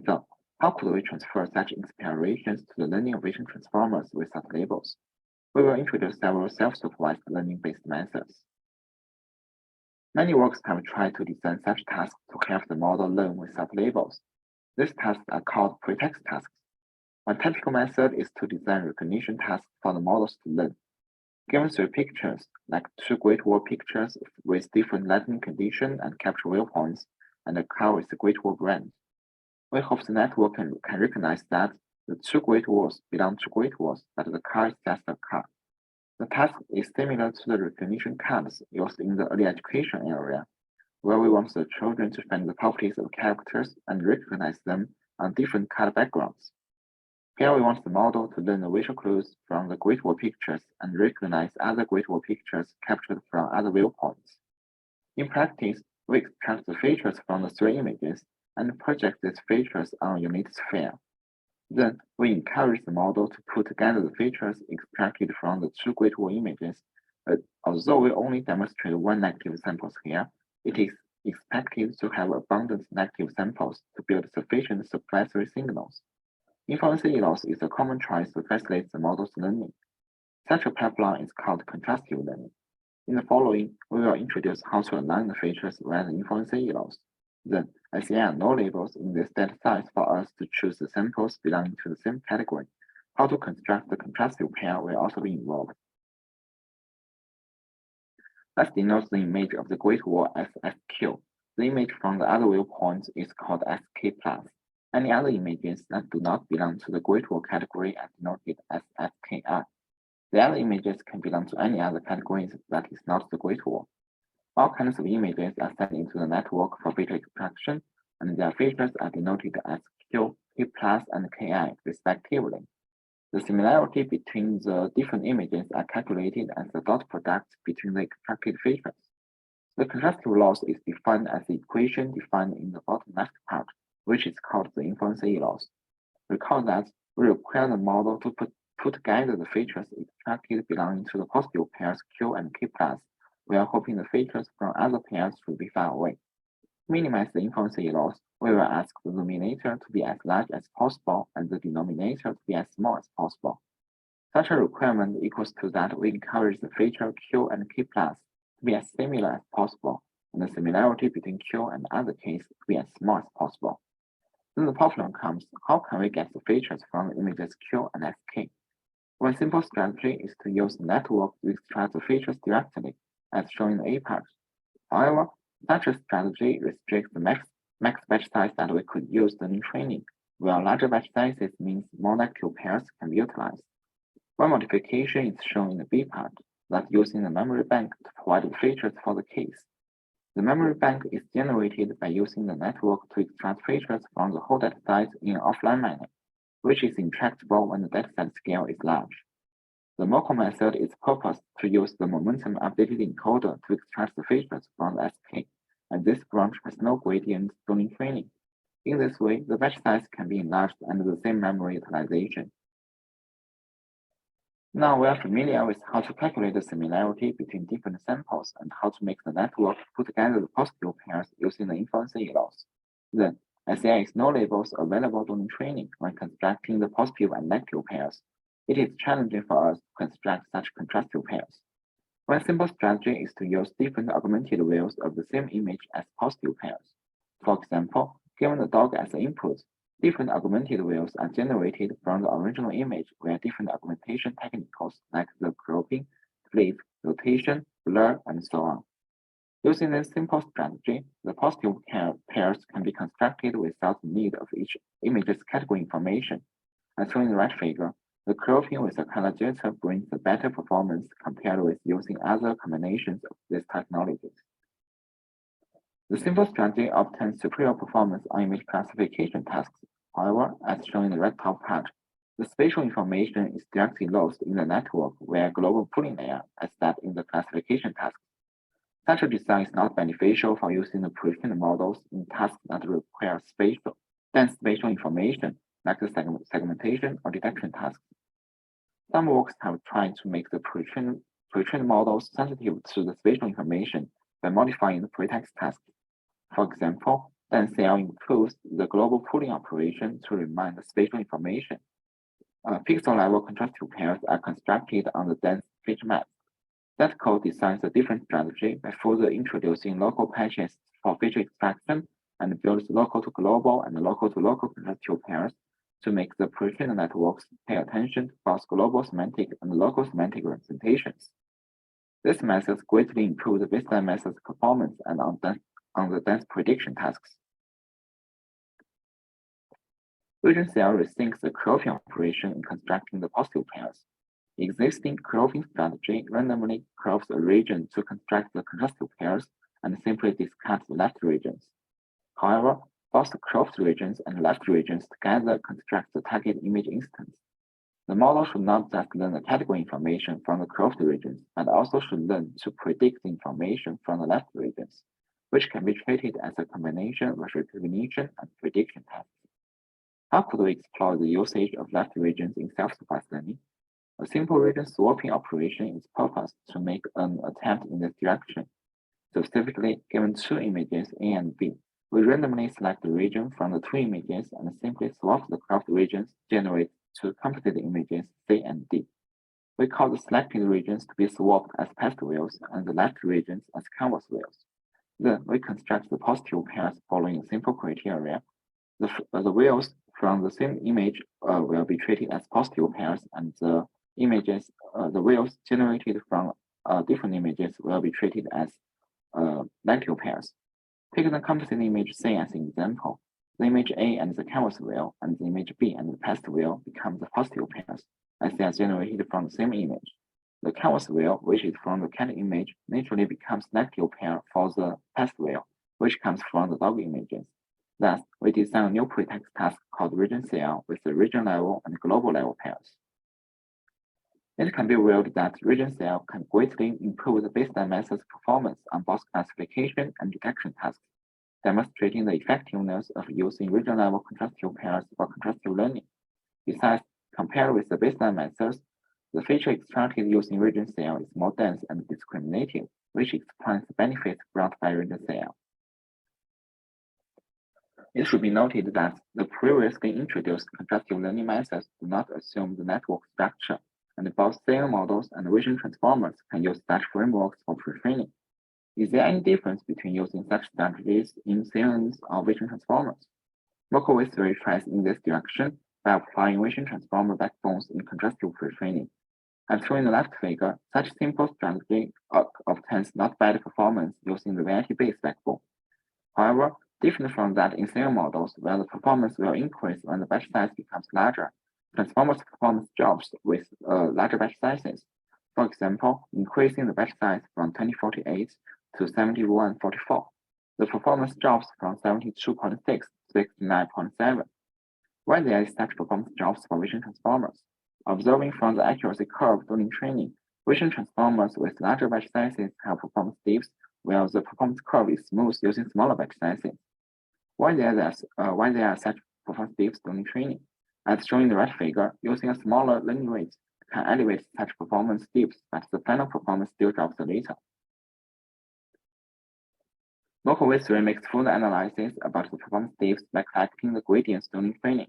So, how could we transfer such inspirations to the learning of vision transformers without labels? We will introduce several self-supervised learning-based methods. Many works have tried to design such tasks to help the model learn without labels. These tasks are called pretext tasks. One typical method is to design recognition tasks for the models to learn. Given 3 pictures, like 2 Great Wall pictures with different lighting condition and capture viewpoints, and a car with the Great Wall brand, we hope the network can recognize that the 2 Great Walls belong to Great Walls, but the car is just a car. The task is similar to the recognition cards used in the early education area, where we want the children to find the properties of characters and recognize them on different color backgrounds. Here we want the model to learn the visual clues from the Great Wall pictures and recognize other Great Wall pictures captured from other viewpoints. In practice, we extract the features from the 3 images and project these features on a unit sphere. Then we encourage the model to put together the features extracted from the 2 Great Wall images. Although we only demonstrate 1 negative samples here, it is expected to have abundant negative samples to build sufficient supplementary signals. Inference loss is a common choice to facilitate the model's learning. Such a pipeline is called contrastive learning. In the following, we will introduce how to align the features via the inference loss. Then, as there are no labels in this data set for us to choose the samples belonging to the same category, how to construct the contrastive pair will also be involved. Let's denote the image of the Great Wall as SQ. The image from the other viewpoint is called SK+. Any other images that do not belong to the Great Wall category are denoted as SKI. The other images can belong to any other categories that is not the Great Wall. All kinds of images are sent into the network for feature extraction, and their features are denoted as Q, P+, and Ki, respectively. The similarity between the different images are calculated as the dot product between the extracted features. The contrastive loss is defined as the equation defined in the bottom left part, which is called the inference loss. Recall that we require the model to put together the features extracted belonging to the positive pairs Q and K+, while hoping the features from other pairs should be far away. To minimize the inference loss, we will ask the numerator to be as large as possible and the denominator to be as small as possible. Such a requirement equals to that we encourage the feature Q and K+ to be as similar as possible, and the similarity between Q and other K's to be as small as possible. Then the problem comes, how can we get the features from the images Q and SK? One simple strategy is to use the network to extract the features directly, as shown in the A part. However, such a strategy restricts the max batch size that we could use during training, while larger batch sizes means more negative pairs can be utilized. One modification is shown in the B part, that using the memory bank to provide the features for the case. The memory bank is generated by using the network to extract features from the whole dataset in an offline manner, which is intractable when the dataset scale is large. The Moco method is purposed to use the momentum updated encoder to extract the features from the SK, and this branch has no gradient during training. In this way, the batch size can be enlarged under the same memory utilization. Now we are familiar with how to calculate the similarity between different samples and how to make the network put together the positive pairs using the inference loss. Then, as there is no labels available during training when constructing the positive and negative pairs, it is challenging for us to construct such contrastive pairs. One simple strategy is to use different augmented views of the same image as positive pairs. For example, given the dog as the input, different augmented views are generated from the original image via different augmentation techniques like the cropping, flip, rotation, blur, and so on. Using this simple strategy, the positive pairs can be constructed without the need of each image's category information. As shown in the right figure, the cropping with a color jitter brings a better performance compared with using other combinations of these technologies. The simple strategy obtains superior performance on image classification tasks. However, as shown in the right top part, the spatial information is directly lost in the network via global pooling layer as that in the classification tasks. Such a design is not beneficial for using the pre-trained models in tasks that require spatial dense spatial information, like the segmentation or detection tasks. Some works have tried to make the pre-trained models sensitive to the spatial information by modifying the pretext tasks. For example, DenseCL includes the global pooling operation to remind the spatial information. Pixel-level contrastive pairs are constructed on the dense feature map. That code designs a different strategy by further introducing local patches for feature extraction and builds local to global and local to local contrastive pairs to make the pre-trained networks pay attention to both global semantic and local semantic representations. This method greatly improves the baseline method's performance and on the dense prediction tasks. RegionCL rethinks the clothing operation in constructing the positive pairs. The existing clothing strategy randomly clothes a region to construct the contrastive pairs and simply discards the left regions. However, both the clothed regions and left regions together construct the target image instance. The model should not just learn the category information from the clothed regions, but also should learn to predict the information from the left regions, which can be treated as a combination of recognition and prediction tasks. How could we explore the usage of left regions in self-supervised learning? A simple region swapping operation is proposed to make an attempt in this direction. Specifically, given two images A and B, we randomly select the region from the two images and simply swap the clothed regions generated to composite images C and D. We call the selected regions to be swapped as past wheels and the left regions as canvas wheels. Then we construct the positive pairs following a simple criteria. The wheels from the same image will be treated as positive pairs, and the wheels generated from different images will be treated as negative pairs. Take the composite image C as an example. The image A and the canvas wheel and the image B and the past wheel become the positive pairs, as they are generated from the same image. The canvas wheel, which is from the cat image, naturally becomes negative pair for the past wheel, which comes from the dog images. Thus, we design a new pretext task called RegionCL with the region level and global level pairs. It can be revealed that RegionCL can greatly improve the baseline method's performance on both classification and detection tasks, demonstrating the effectiveness of using region-level contrastive pairs for contrastive learning. Besides, compared with the baseline methods, the feature extracted using RegionCL is more dense and discriminative, which explains the benefits brought by RegionCL. It should be noted that the previously introduced contrastive learning methods do not assume the network structure, and both CN models and vision transformers can use such frameworks for pre-training. Is there any difference between using such strategies in CNNs or vision transformers? Mokoway 3 tries in this direction by applying vision transformer backbones in contrastive pre-training. As shown in the left figure, such simple strategy obtains not bad performance using the variety-based backbone. However, different from that in CN models, where the performance will increase when the batch size becomes larger, transformers performance drops with larger batch sizes. For example, increasing the batch size from 2048 to 7144. The performance drops from 72.6 to 69.7. Why there is such performance drops for vision transformers? Observing from the accuracy curve during training, vision transformers with larger batch sizes have performance dips, while the performance curve is smooth using smaller batch sizes. Why there are such performance dips during training? As shown in the right figure, using a smaller learning rate can elevate such performance dips, but the final performance still drops later. Mokoway 3 makes further analysis about the performance dips by collecting the gradients during training.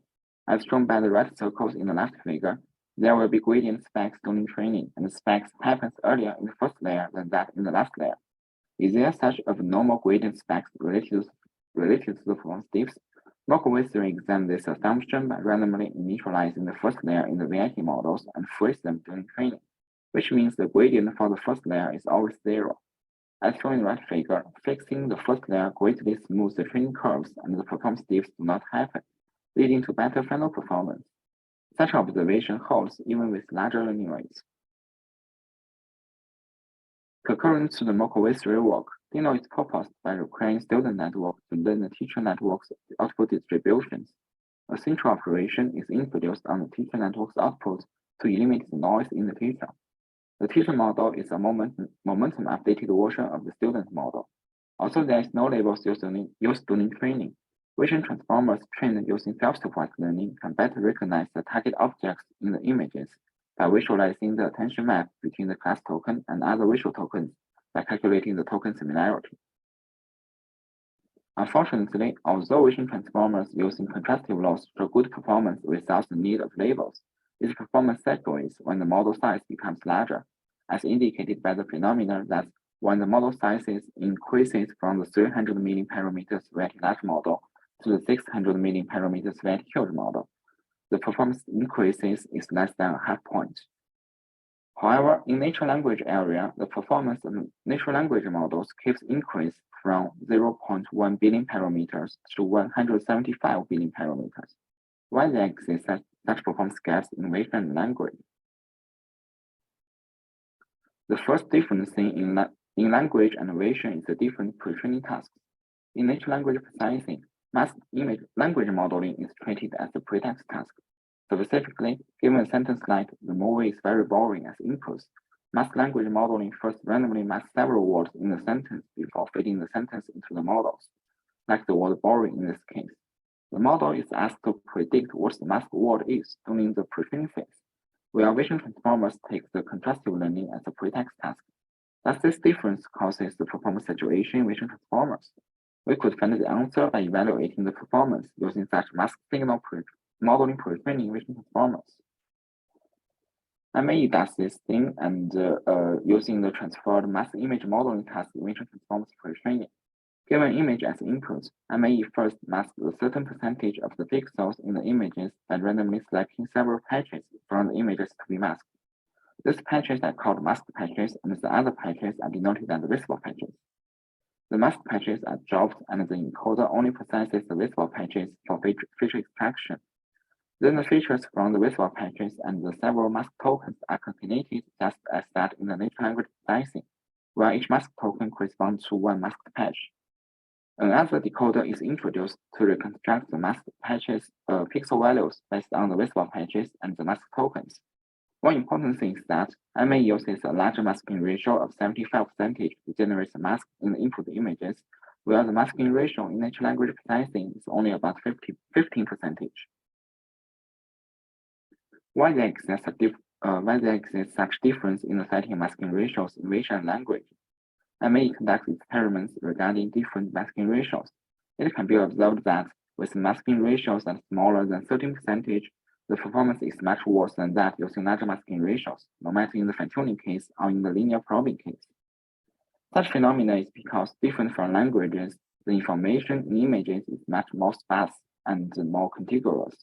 As shown by the red circles in the left figure, there will be gradient spikes during training, and the spikes happens earlier in the first layer than that in the last layer. Is there such abnormal gradient spikes related to the performance dips? Mokoway 3 examined this assumption by randomly initializing the first layer in the variety models and freeze them during training, which means the gradient for the first layer is always 0. As shown in the right figure, fixing the first layer greatly smooths the training curves and the performance dips do not happen, leading to better final performance. Such observation holds even with larger learning rates. Concurrent to the Mokoway 3 work, Dino is proposed by requiring student network to learn the teacher network's output distributions. A central operation is introduced on the teacher network's output to eliminate the noise in the teacher. The teacher model is a momentum updated version of the student model. Also, there is no labels used during training. Vision transformers trained using self-supervised learning can better recognize the target objects in the images by visualizing the attention map between the class token and other visual tokens by calculating the token similarity. Unfortunately, although vision transformers using contrastive laws show good performance without the need of labels, this performance segues when the model size becomes larger, as indicated by the phenomenon that when the model sizes increases from the 300 million parameters very large model to the 600 million parameters very huge model, the performance increases is less than a half point. However, in natural language area, the performance of natural language models keeps increase from 0.1 billion parameters to 175 billion parameters. Why there exists such performance gaps in vision and language? The first difference in language and vision is the different pre-training tasks. In natural language processing, masked image language modeling is treated as a pretext task. Specifically, given a sentence like "the movie is very boring" as inputs, masked language modeling first randomly masks several words in the sentence before feeding the sentence into the models, like the word boring in this case. The model is asked to predict what the masked word is during the pre-training phase, where vision transformers take the contrastive learning as a pretext task. Thus, this difference causes the performance saturation in vision transformers. We could find the answer by evaluating the performance using such masked signal modeling pre-training vision transformers. MAE does this thing and using the transferred masked image modeling task in vision transformers pre-training. Given image as input, MAE first masks a certain percentage of the pixels in the images by randomly selecting several patches from the images to be masked. These patches are called masked patches, and the other patches are denoted as visible patches. The masked patches are dropped, and the encoder only processes the visible patches for feature extraction. Then the features from the visible patches and the several masked tokens are concatenated just as that in the natural language processing, where each masked token corresponds to one masked patch. Another decoder is introduced to reconstruct the masked patches pixel values based on the visible patches and the masked tokens. One important thing is that MA uses a larger masking ratio of 75% to generate a mask in the input images, where the masking ratio in natural language processing is only about 15%. Why there exists such difference in the setting masking ratios in vision and language? MA conducts experiments regarding different masking ratios. It can be observed that with masking ratios that are smaller than 13%, the performance is much worse than that using larger masking ratios, no matter in the fine-tuning case or in the linear probing case. Such phenomena is because different from languages, the information in images is much more sparse and more contiguous.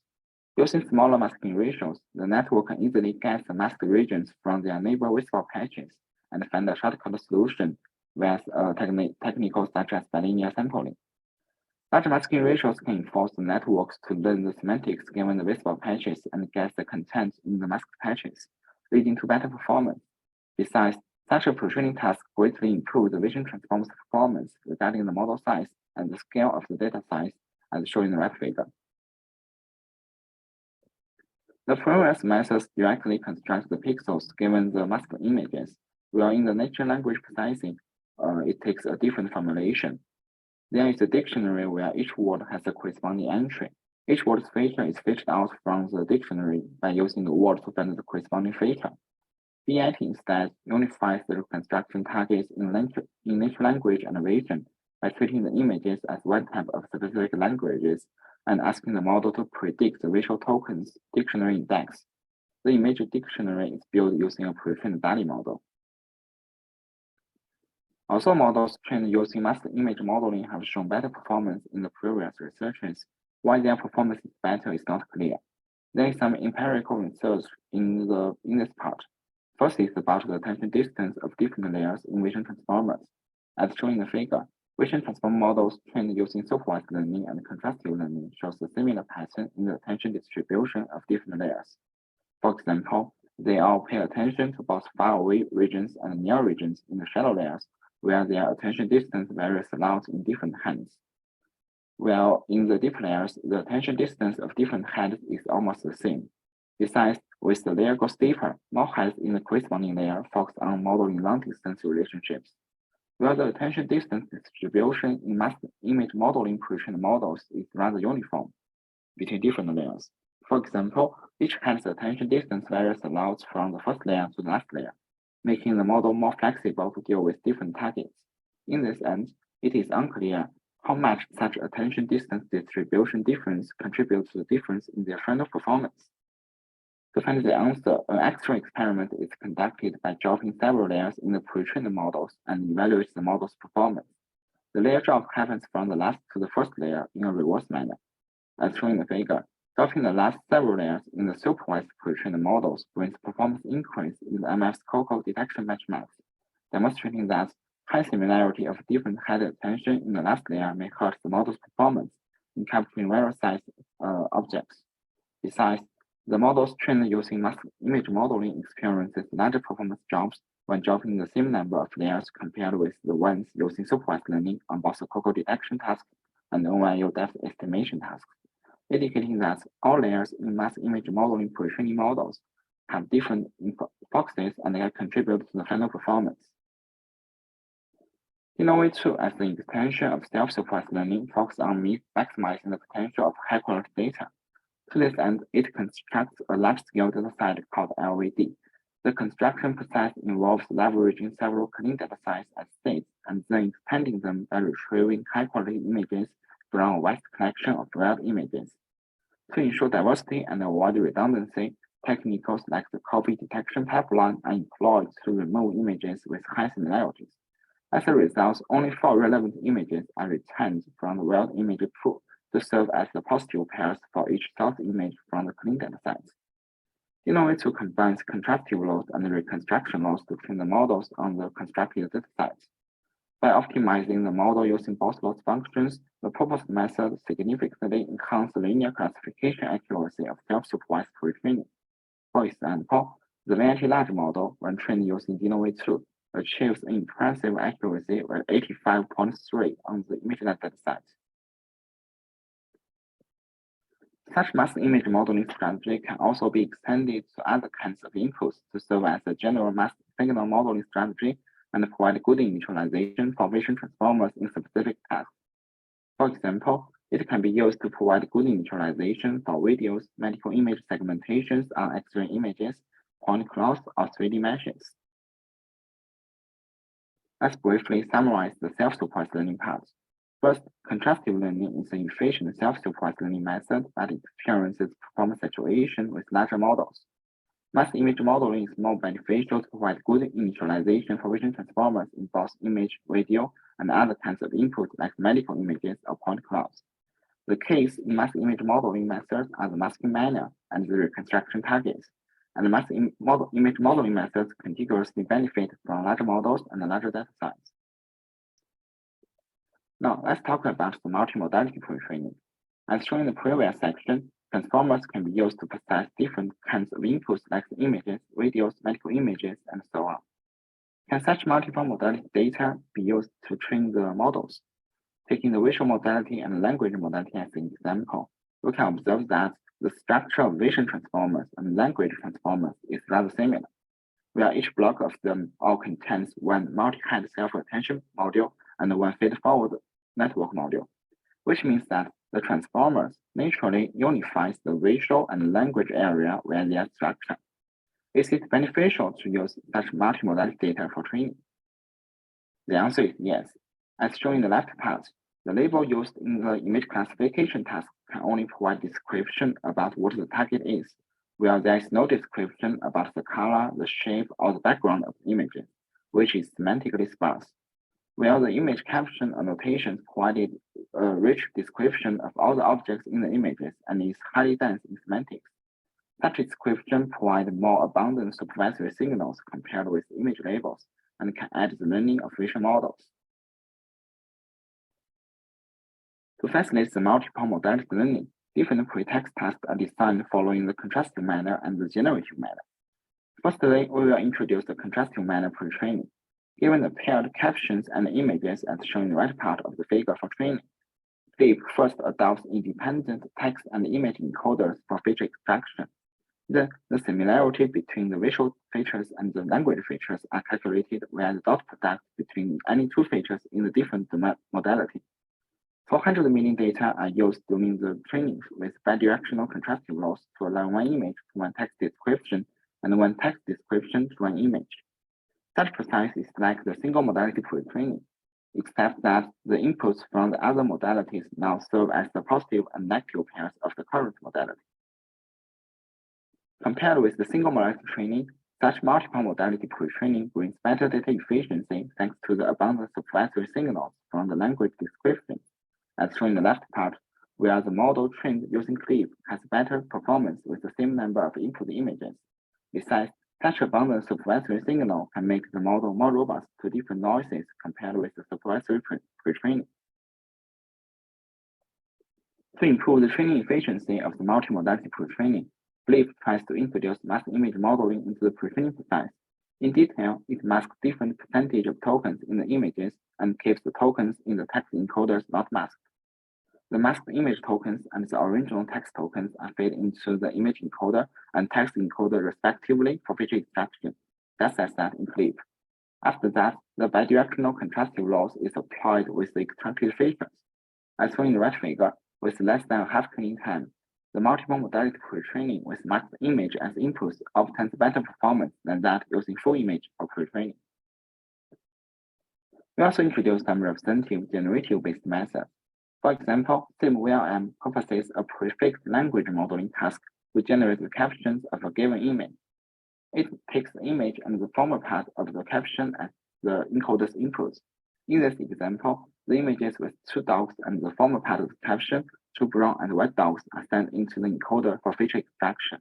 Using smaller masking ratios, the network can easily get the masked regions from their neighbor visible patches and find a shortcut solution with techniques such as bilinear sampling. Large masking ratios can force the networks to learn the semantics given the visible patches and guess the content in the masked patches, leading to better performance. Besides, such a pre-training task greatly improves the vision transformers performance regarding the model size and the scale of the data size, as shown in the right figure. The previous methods directly construct the pixels given the masked images, while in the natural language processing, it takes a different formulation. There is a dictionary where each word has a corresponding entry. Each word's feature is fetched out from the dictionary by using the word to find the corresponding feature. BIT instead unifies the reconstruction targets in natural language and vision by treating the images as one type of specific languages and asking the model to predict the visual tokens dictionary index. The image dictionary is built using a pre-trained DALI model. Also, models trained using masked image modeling have shown better performance in the previous researches. Why their performance is better is not clear. There is some empirical research in this part. First is about the attention distance of different layers in vision transformers. As shown in the figure, vision transformer models trained using supervised learning and contrastive learning shows a similar pattern in the attention distribution of different layers. For example, they all pay attention to both faraway regions and near regions in the shadow layers, where their attention distance varies a lot in different heads. While in the deep layers, the attention distance of different heads is almost the same. Besides, with the layer goes deeper, more heads in the corresponding layer focus on modeling long-distance relationships. where the attention distance distribution in mass image modeling pre-trained models is rather uniform between different layers. For example, each hand's attention distance varies a lot from the first layer to the last layer, making the model more flexible to deal with different targets. In this end, it is unclear how much such attention distance distribution difference contributes to the difference in their final performance. To find the answer, an extra experiment is conducted by dropping several layers in the pre-trained models and evaluates the model's performance. The layer drop happens from the last to the first layer in a reverse manner. As shown in the figure, dropping the last several layers in the supervised pre-trained models brings performance increase in the MF's COCO detection benchmarks, demonstrating that high similarity of different head attention in the last layer may hurt the model's performance in capturing various-sized objects. Besides, the models trained using mass image modeling experiences larger performance drops when dropping the same number of layers compared with the ones using supervised learning on both the COCO detection task and NYU depth estimation tasks, indicating that all layers in mass image modeling pre-training models have different focuses and they contribute to the final performance. InnoV2, as an extension of self-supervised learning, focuses on maximizing the potential of high-quality data. To this end, it constructs a large-scale dataset called LVD. The construction process involves leveraging several clean datasets as states and then expanding them by retrieving high-quality images from a vast collection of derived images. To ensure diversity and avoid redundancy, techniques like the copy detection pipeline are employed to remove images with high similarities. As a result, only 4 relevant images are returned from the wild image pool to serve as the positive pairs for each source image from the clean datasets. InnoV2 combines contrastive loss and reconstruction loss to train the models on the constructed datasets. By optimizing the model using both loss functions, the proposed method significantly enhances linear classification accuracy of self-supervised pre-training. For example, the VNT large model, when trained using InnoV2, achieves an impressive accuracy of 85.3 on the ImageNet dataset. Such mass image modeling strategy can also be extended to other kinds of inputs to serve as a general mass signal modeling strategy and provide good initialization for vision transformers in specific tasks. For example, it can be used to provide good initialization for videos, medical image segmentations on X-ray images, point clouds, or 3D meshes. Let's briefly summarize the self-supervised learning part. First, contrastive learning is an efficient self-supervised learning method that experiences performance saturation with larger models. Mass image modeling is more beneficial to provide good initialization for vision transformers in both image, video, and other kinds of input like medical images or point clouds. The keys in mass image modeling methods are the masking manner and the reconstruction targets, and the mass image modeling methods contiguously benefit from larger models and larger datasets. Now, let's talk about the multimodality pre-training. As shown in the previous section, transformers can be used to process different kinds of inputs like images, videos, medical images, and so on. Can such multiple modality data be used to train the models? Taking the visual modality and language modality as an example, we can observe that the structure of vision transformers and language transformers is rather similar, where each block of them all contains one multi-head self-attention module and one feed-forward network module, which means that the transformers naturally unifies the visual and language area where they are structured. Is it beneficial to use such multimodality data for training? The answer is yes. As shown in the left part, the label used in the image classification task can only provide description about what the target is, while there is no description about the color, the shape, or the background of images, which is semantically sparse. While the image caption annotations provided a rich description of all the objects in the images and is highly dense in semantics. Such description provides more abundant supervisory signals compared with image labels and can aid the learning of vision models. To facilitate the multiple modality learning, different pretext tasks are designed following the contrastive manner and the generative manner. Firstly, we will introduce the contrastive manner pre-training. Given the paired captions and images as shown in the right part of the figure for training, FLIP first adopts independent text and image encoders for feature extraction. Then the similarity between the visual features and the language features are calculated via the dot product between any two features in the different modality. 400 million data are used during the training with bidirectional contrastive loss to align one image to one text description and one text description to one image. Such process is like the single modality pre-training, except that the inputs from the other modalities now serve as the positive and negative pairs of the current modality. Compared with the single modality training, such multiple modality pre-training brings better data efficiency thanks to the abundant supervisory signals from the language description. As shown in the left part, where the model trained using CLIP has better performance with the same number of input images. Besides, such abundant supervisory signal can make the model more robust to different noises compared with the supervisory pre-training. To improve the training efficiency of the multimodality pre-training, CLIP tries to introduce mask image modeling into the pre-training process. In detail, it masks different percentage of tokens in the images and keeps the tokens in the text encoders not masked. The masked image tokens and the original text tokens are fed into the image encoder and text encoder respectively for feature extraction, just as that in CLIP. After that, the bidirectional contrastive loss is applied with the extracted features. As shown in the right figure, with less than half cleaning time, the multiple modality pre-training with masked image as inputs obtains better performance than that using full image for pre-training. We also introduced some representative generative-based methods. For example, CVPR purposes a prefixed language modeling task to generate the captions of a given image. It takes the image and the former part of the caption as the encoder's inputs. In this example, the images with two dogs and the former part of the caption, two brown and white dogs, are sent into the encoder for feature extraction.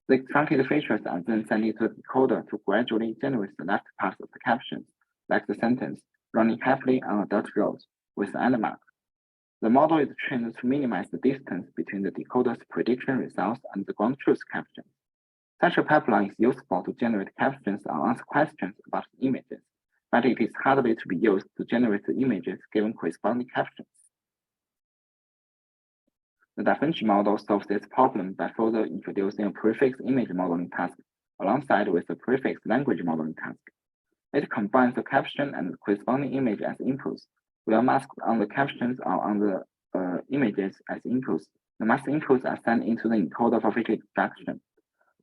The extracted features are then sent into the decoder to gradually generate the left part of the caption, like the sentence, running happily on a dirt road, with an end mark. The model is trained to minimize the distance between the decoder's prediction results and the ground truth caption. Such a pipeline is useful to generate captions or answer questions about the images, but it is hardly to be used to generate the images given corresponding captions. The DaVinci model solves this problem by further introducing a prefix image modeling task alongside with the prefix language modeling task. It combines the caption and the corresponding image as inputs, where masks on the captions or on the images as inputs. The masked inputs are sent into the encoder for feature extraction.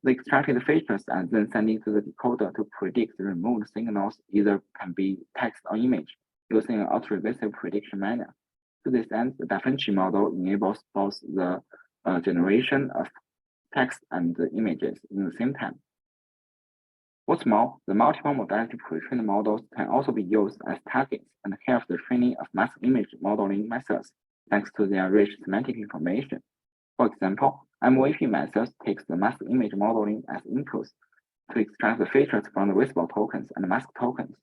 The extracted features are then sent into the decoder to predict the removed signals either can be text or image, using an auto-regressive prediction manner. To this end, the DaVinci model enables both the generation of text and the images in the same time. What's more, the multiple modality pre-trained models can also be used as targets and help the training of masked image modeling methods, thanks to their rich semantic information. For example, MVP methods takes the masked image modeling as inputs to extract the features from the visible tokens and masked tokens.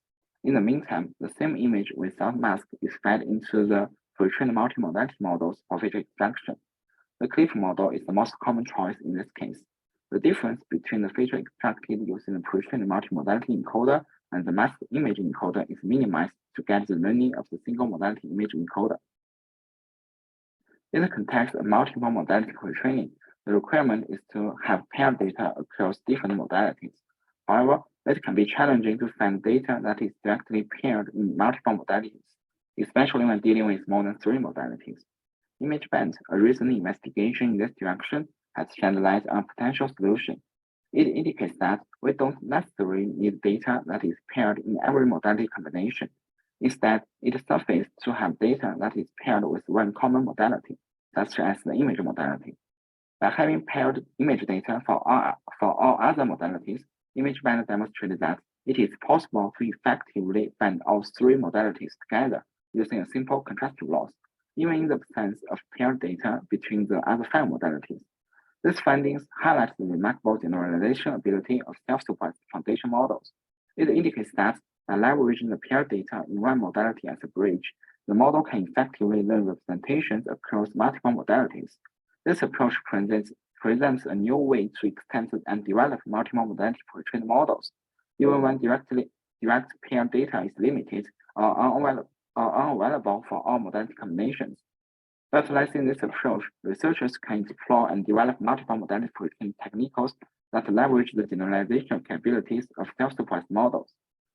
In the meantime, the same image without mask is fed into the pre-trained multimodality models for feature extraction. The CLIP model is the most common choice in this case. The difference between the feature extracted using the pre-trained multimodality encoder and the masked image encoder is minimized to get the learning of the single modality image encoder. In the context of multiple modality pre-training, the requirement is to have paired data across different modalities. However, it can be challenging to find data that is directly paired in multiple modalities, especially when dealing with more than 3 modalities. ImageBand, a recent investigation in this direction, has shed light on a potential solution. It indicates that we don't necessarily need data that is paired in every modality combination. Instead, it suffices to have data that is paired with one common modality, such as the image modality. By having paired image data for all other modalities, ImageBand demonstrated that it is possible to effectively find all 3 modalities together using a simple contrastive loss, even in the absence of paired data between the other 5 modalities. These findings highlight the remarkable generalization ability of self-supervised foundation models. It indicates that by leveraging the paired data in one modality as a bridge, the model can effectively learn representations across multiple modalities. This approach presents a new way to extend and develop multiple modality pre-trained models, even when direct paired data is limited or unavailable for all modality combinations. Utilizing this approach, researchers can explore and develop multiple modality pre-training techniques that leverage the generalization capabilities of self-supervised models,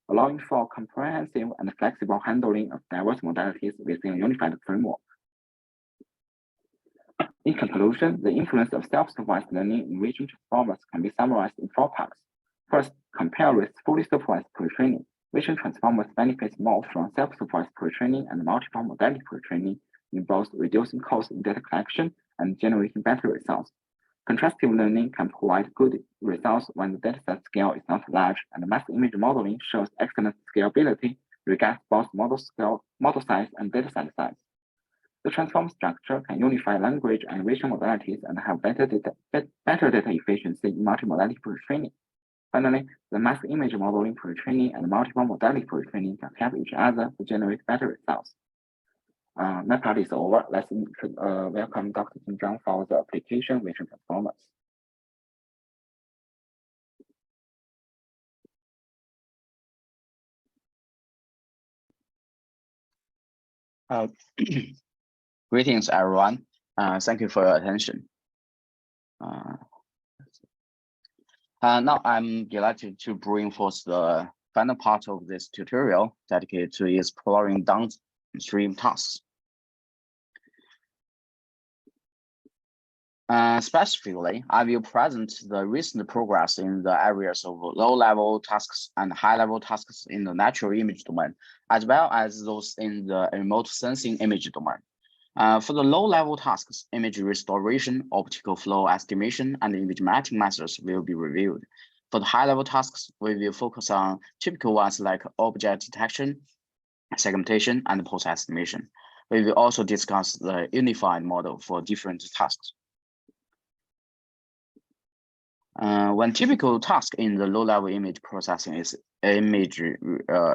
allowing for comprehensive and flexible handling of diverse modalities within a unified framework. In conclusion, the influence of self-supervised learning in region transformers can be summarized in 4 parts. First, compare with fully supervised pre-training. Region transformers benefit more from self-supervised pre-training and multiple modality pre-training in both reducing costs in data collection and generating better results. Contrastive learning can provide good results when the dataset scale is not large, and mass image modeling shows excellent scalability regardless both model size and dataset size. The transform structure can unify language and vision modalities and have better data efficiency in multimodality pre-training. Finally, the mass image modeling pre-training and multiple modality pre-training can help each other to generate better results. My part is over. Let's welcome Dr. Jin Zhang for the application vision transformers. Greetings, everyone. Thank you for your attention. Now I'm delighted to bring forth the final part of this tutorial dedicated to exploring downstream tasks. Specifically, I will present the recent progress in the areas of low-level tasks and high-level tasks in the natural image domain, as well as those in the remote sensing image domain. For the low-level tasks, image restoration, optical flow estimation, and image mapping methods will be reviewed. For the high-level tasks, we will focus on typical ones like object detection, segmentation, and pose estimation. We will also discuss the unified model for different tasks. One typical task in the low-level image processing is image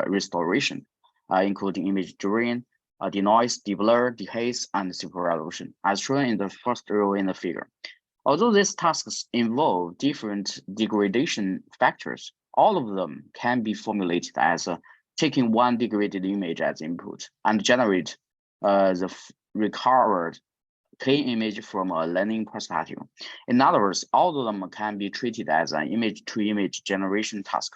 restoration, including image drawing, denoise, deblur, dehaze, and super resolution, as shown in the first row in the figure. Although these tasks involve different degradation factors, all of them can be formulated as taking one degraded image as input and generate the recovered clean image from a learning perspective. In other words, all of them can be treated as an image-to-image generation task.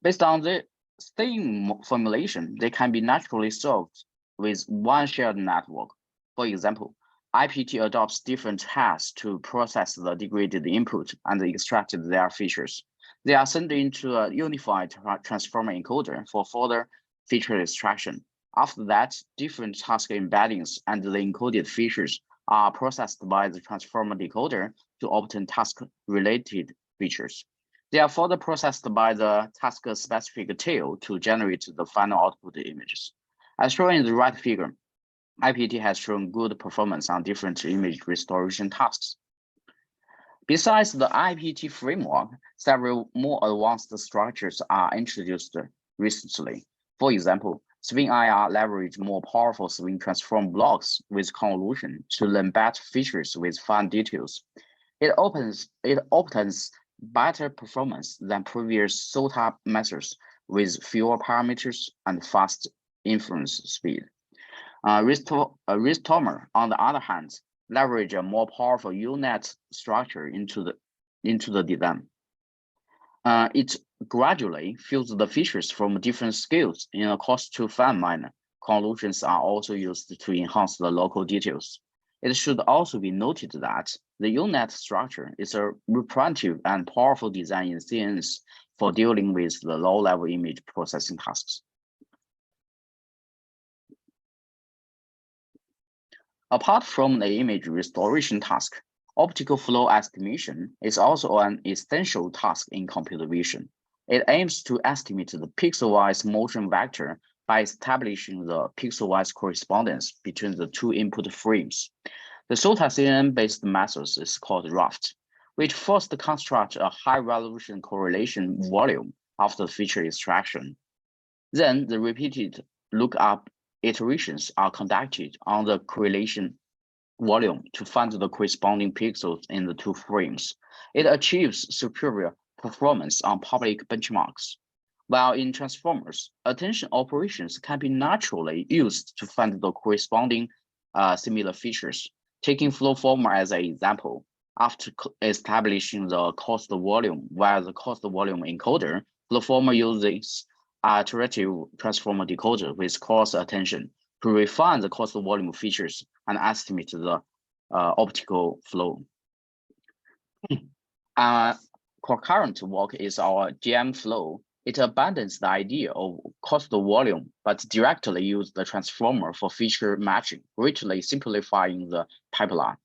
Based on the same formulation, they can be naturally solved with one shared network. For example, IPT adopts different tasks to process the degraded input and extract their features. They are sent into a unified transformer encoder for further feature extraction. After that, different task embeddings and the encoded features are processed by the transformer decoder to obtain task-related features. They are further processed by the task-specific tail to generate the final output images. As shown in the right figure, IPT has shown good performance on different image restoration tasks. Besides the IPT framework, several more advanced structures are introduced recently. For example, Swing IR leverage more powerful swing transform blocks with convolution to learn better features with fine details. It obtains better performance than previous SOTA methods with fewer parameters and fast inference speed. Restomer, on the other hand, leverage a more powerful UNet structure into the design. It gradually fills the features from different scales in a cost-to-fan manner. Convolutions are also used to enhance the local details. It should also be noted that the UNet structure is a representative and powerful design in CNNs for dealing with the low-level image processing tasks. Apart from the image restoration task, optical flow estimation is also an essential task in computer vision. It aims to estimate the pixel-wise motion vector by establishing the pixel-wise correspondence between the two input frames. The SOTA CNN-based method is called RAFT, which first constructs a high-resolution correlation volume after feature extraction. Then the repeated lookup iterations are conducted on the correlation volume to find the corresponding pixels in the two frames. It achieves superior performance on public benchmarks. While in transformers, attention operations can be naturally used to find the corresponding similar features. Taking flow former as an example, after establishing the cost volume via the cost volume encoder, flow former uses iterative transformer decoder with coarse attention to refine the cost volume features and estimate the optical flow. Concurrent work is our GM flow. It abandons the idea of cost volume, but directly uses the transformer for feature matching, greatly simplifying the pipeline.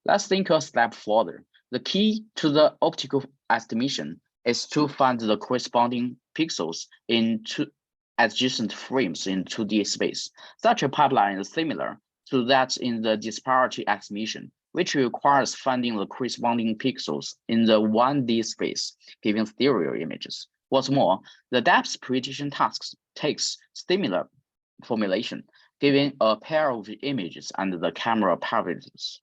Let's think a step further. The key to the optical estimation is to find the corresponding pixels in two adjacent frames in 2D space. Such a pipeline is similar to that in the disparity estimation, which requires finding the corresponding pixels in the 1D space, given stereo images. What's more, the depth prediction tasks takes similar formulation, giving a pair of images and the camera parameters.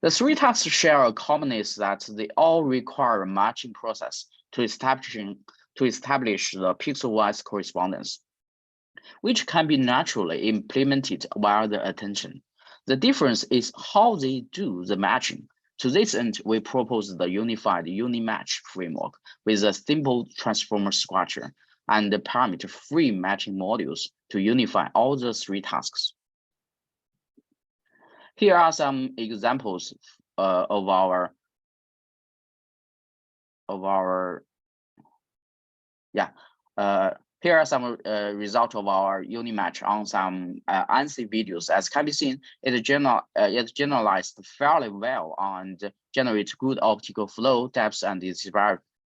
The three tasks share a commonness that they all require a matching process to establish the pixel-wise correspondence, which can be naturally implemented via the attention. The difference is how they do the matching. To this end, we propose the unified UniMatch framework with a simple transformer structure and the parameter-free matching modules to unify all the three tasks. Here are some examples of our here are some results of our UniMatch on some ANSI videos. As can be seen, it generalized fairly well and generates good optical flow, depth, and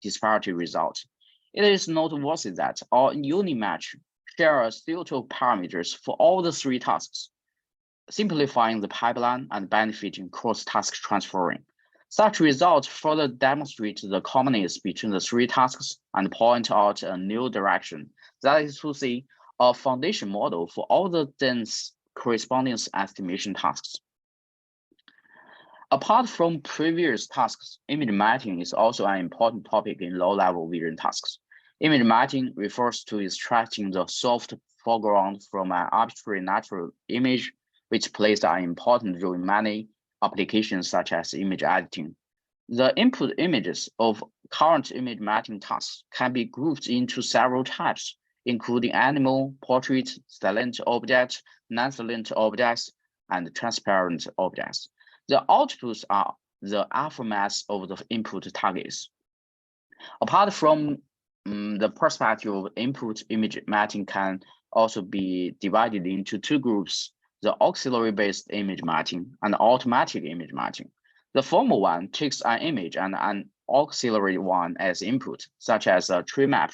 disparity results. It is noteworthy that our UniMatch shares suitable parameters for all the three tasks, simplifying the pipeline and benefiting cross-task transferring. Such results further demonstrate the commonness between the three tasks and point out a new direction, that is to say, a foundation model for all the dense correspondence estimation tasks. Apart from previous tasks, image matching is also an important topic in low-level vision tasks. Image matching refers to extracting the soft foreground from an arbitrary natural image, which plays an important role in many applications such as image editing. The input images of current image matching tasks can be grouped into several types, including animal, portrait, salient objects, non-salient objects, and transparent objects. The outputs are the affirmations of the input targets. Apart from the perspective of input, image matching can also be divided into two groups: the auxiliary-based image matching and automatic image matching. The former one takes an image and an auxiliary one as input, such as a tree map,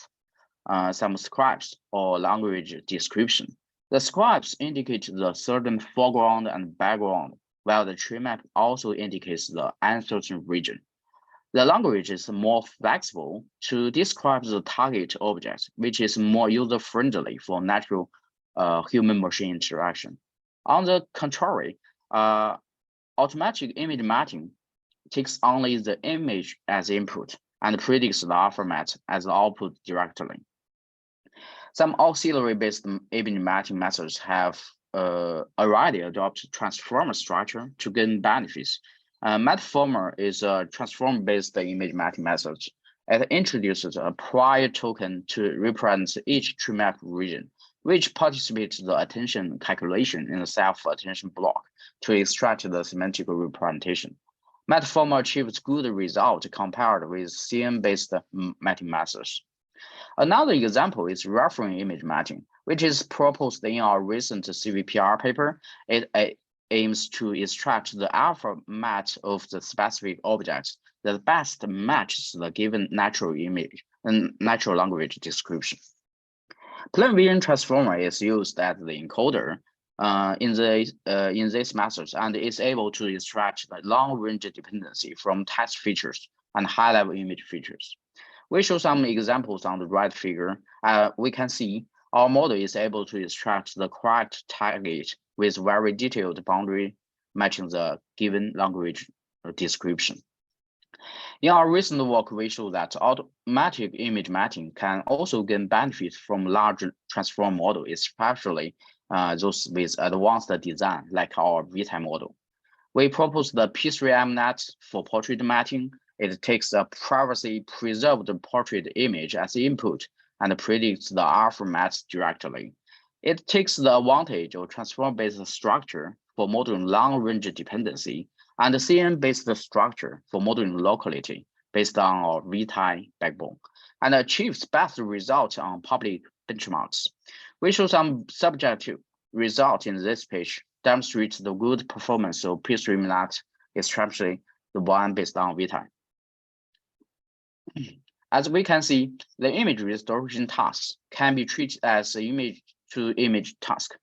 some scripts, or language description. The scripts indicate the certain foreground and background, while the tree map also indicates the uncertain region. The language is more flexible to describe the target object, which is more user-friendly for natural human-machine interaction. On the contrary, automatic image matching takes only the image as input and predicts the format as the output directly. Some auxiliary-based image matching methods have already adopted transformer structure to gain benefits. Metformer is a transform-based image matching method. It introduces a prior token to represent each tree map region, which participates in the attention calculation in the self-attention block to extract the semantic representation. Metformer achieves good results compared with CM-based matching methods. Another example is reference image matching, which is proposed in our recent CVPR paper. It aims to extract the alpha match of the specific objects that best matches the given natural image and natural language description. Plain vision transformer is used as the encoder in this method and is able to extract the long-range dependency from text features and high-level image features. We show some examples on the right figure. We can see our model is able to extract the correct target with very detailed boundary matching the given language description. In our recent work, we show that automatic image matching can also gain benefits from large transform model, especially those with advanced design, like our VTI model. We propose the P3MNet for portrait matching. It takes a privacy-preserved portrait image as input and predicts the alpha match directly. It takes the advantage of transform-based structure for modeling long-range dependency and the CNN-based structure for modeling locality based on our VTI backbone, and achieves best results on public benchmarks. We show some subjective results in this page demonstrates the good performance of P3MNet, especially the one based on VTI. As we can see, the image restoration tasks can be treated as an image-to-image task,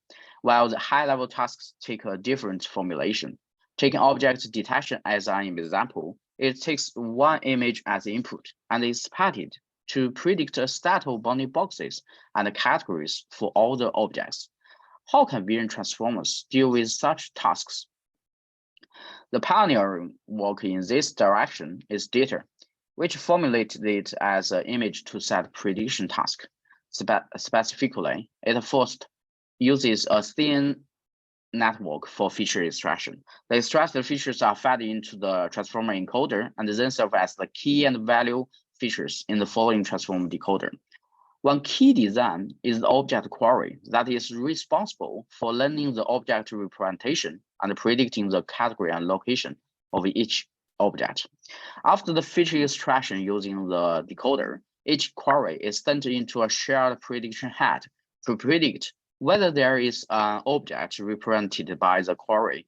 while the high-level tasks take a different formulation. Taking object detection as an example, it takes one image as input and is expected to predict a set of bounding boxes and categories for all the objects. How can vision transformers deal with such tasks? The pioneering work in this direction is Data, which formulated it as an image-to-set prediction task. Specifically, it first uses a thin network for feature extraction. The extracted features are fed into the transformer encoder and then serve as the key and value features in the following transformer decoder. One key design is the object query that is responsible for learning the object representation and predicting the category and location of each object. After the feature extraction using the decoder, each query is sent into a shared prediction head to predict whether there is an object represented by the query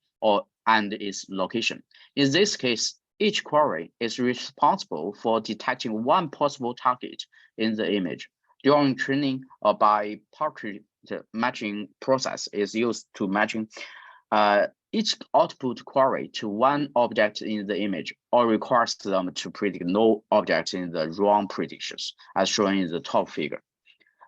and its location. In this case, each query is responsible for detecting one possible target in the image. During training, a bi-portrait matching process is used to matching each output query to one object in the image, or requires them to predict no objects in the wrong predictions, as shown in the top figure.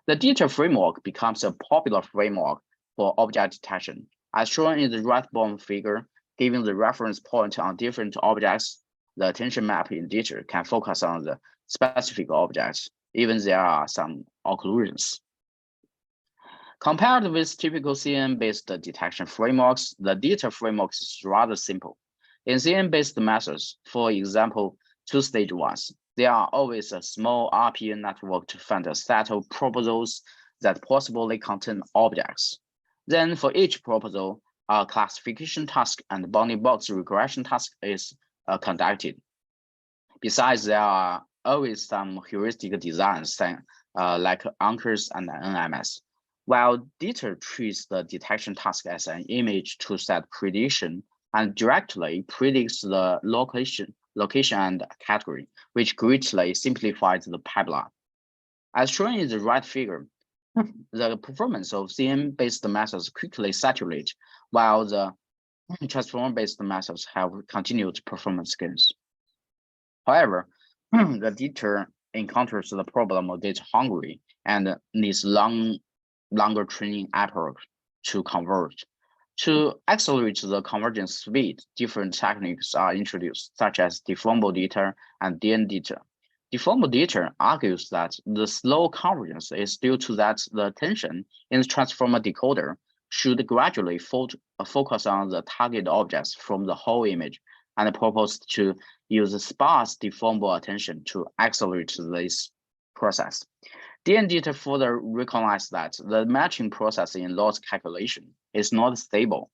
The data framework becomes a popular framework for object detection, as shown in the right bottom figure. Given the reference point on different objects, the attention map in data can focus on the specific objects, even there are some occlusions. Compared with typical CNN-based detection frameworks, the data framework is rather simple. In CNN-based methods, for example, two-stage ones, there are always a small RPN network to find a set of proposals that possibly contain objects. Then for each proposal, a classification task and bounding box regression task is conducted. Besides, there are always some heuristic designs like anchors and NMS. While data treats the detection task as an image-to-set prediction and directly predicts the location and category, which greatly simplifies the pipeline. As shown in the right figure, the performance of CNN-based methods quickly saturate, while the transformer-based methods have continued performance gains. However, the data encounters the problem of data hungry and needs longer training effort to converge. To accelerate the convergence speed, different techniques are introduced, such as deformable data and DN data. Deformable data argues that the slow convergence is due to that the attention in the transformer decoder should gradually focus on the target objects from the whole image, and proposed to use sparse deformable attention to accelerate this process. DN data further recognized that the matching process in loss calculation is not stable,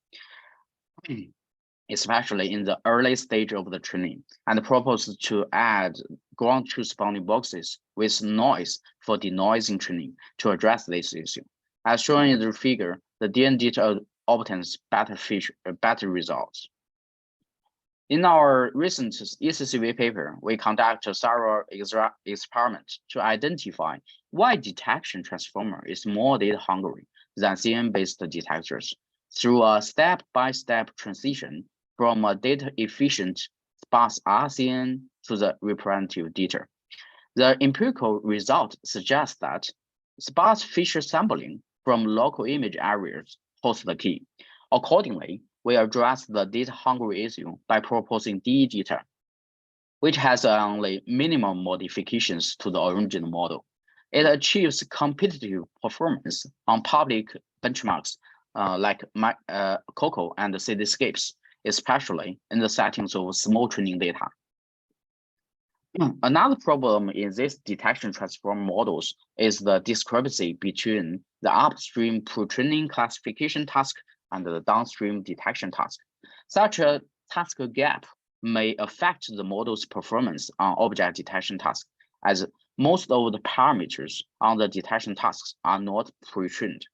especially in the early stage of the training, and proposed to add ground truth bounding boxes with noise for denoising training to address this issue. As shown in the figure, the DN data obtains better results. In our recent ECCV paper, we conduct several experiments to identify why detection transformer is more data hungry than CNN-based detectors through a step-by-step transition from a data-efficient sparse RCN to the representative data. The empirical result suggests that sparse feature sampling from local image areas holds the key. Accordingly, we address the data hungry issue by proposing DE data. which has only minimum modifications to the original model. It achieves competitive performance on public benchmarks like COCO and Cityscapes, especially in the settings of small training data. Another problem in these detection transform models is the discrepancy between the upstream pre-training classification task and the downstream detection task. Such a task gap may affect the model's performance on object detection tasks, as most of the parameters on the detection tasks are not pre-trained.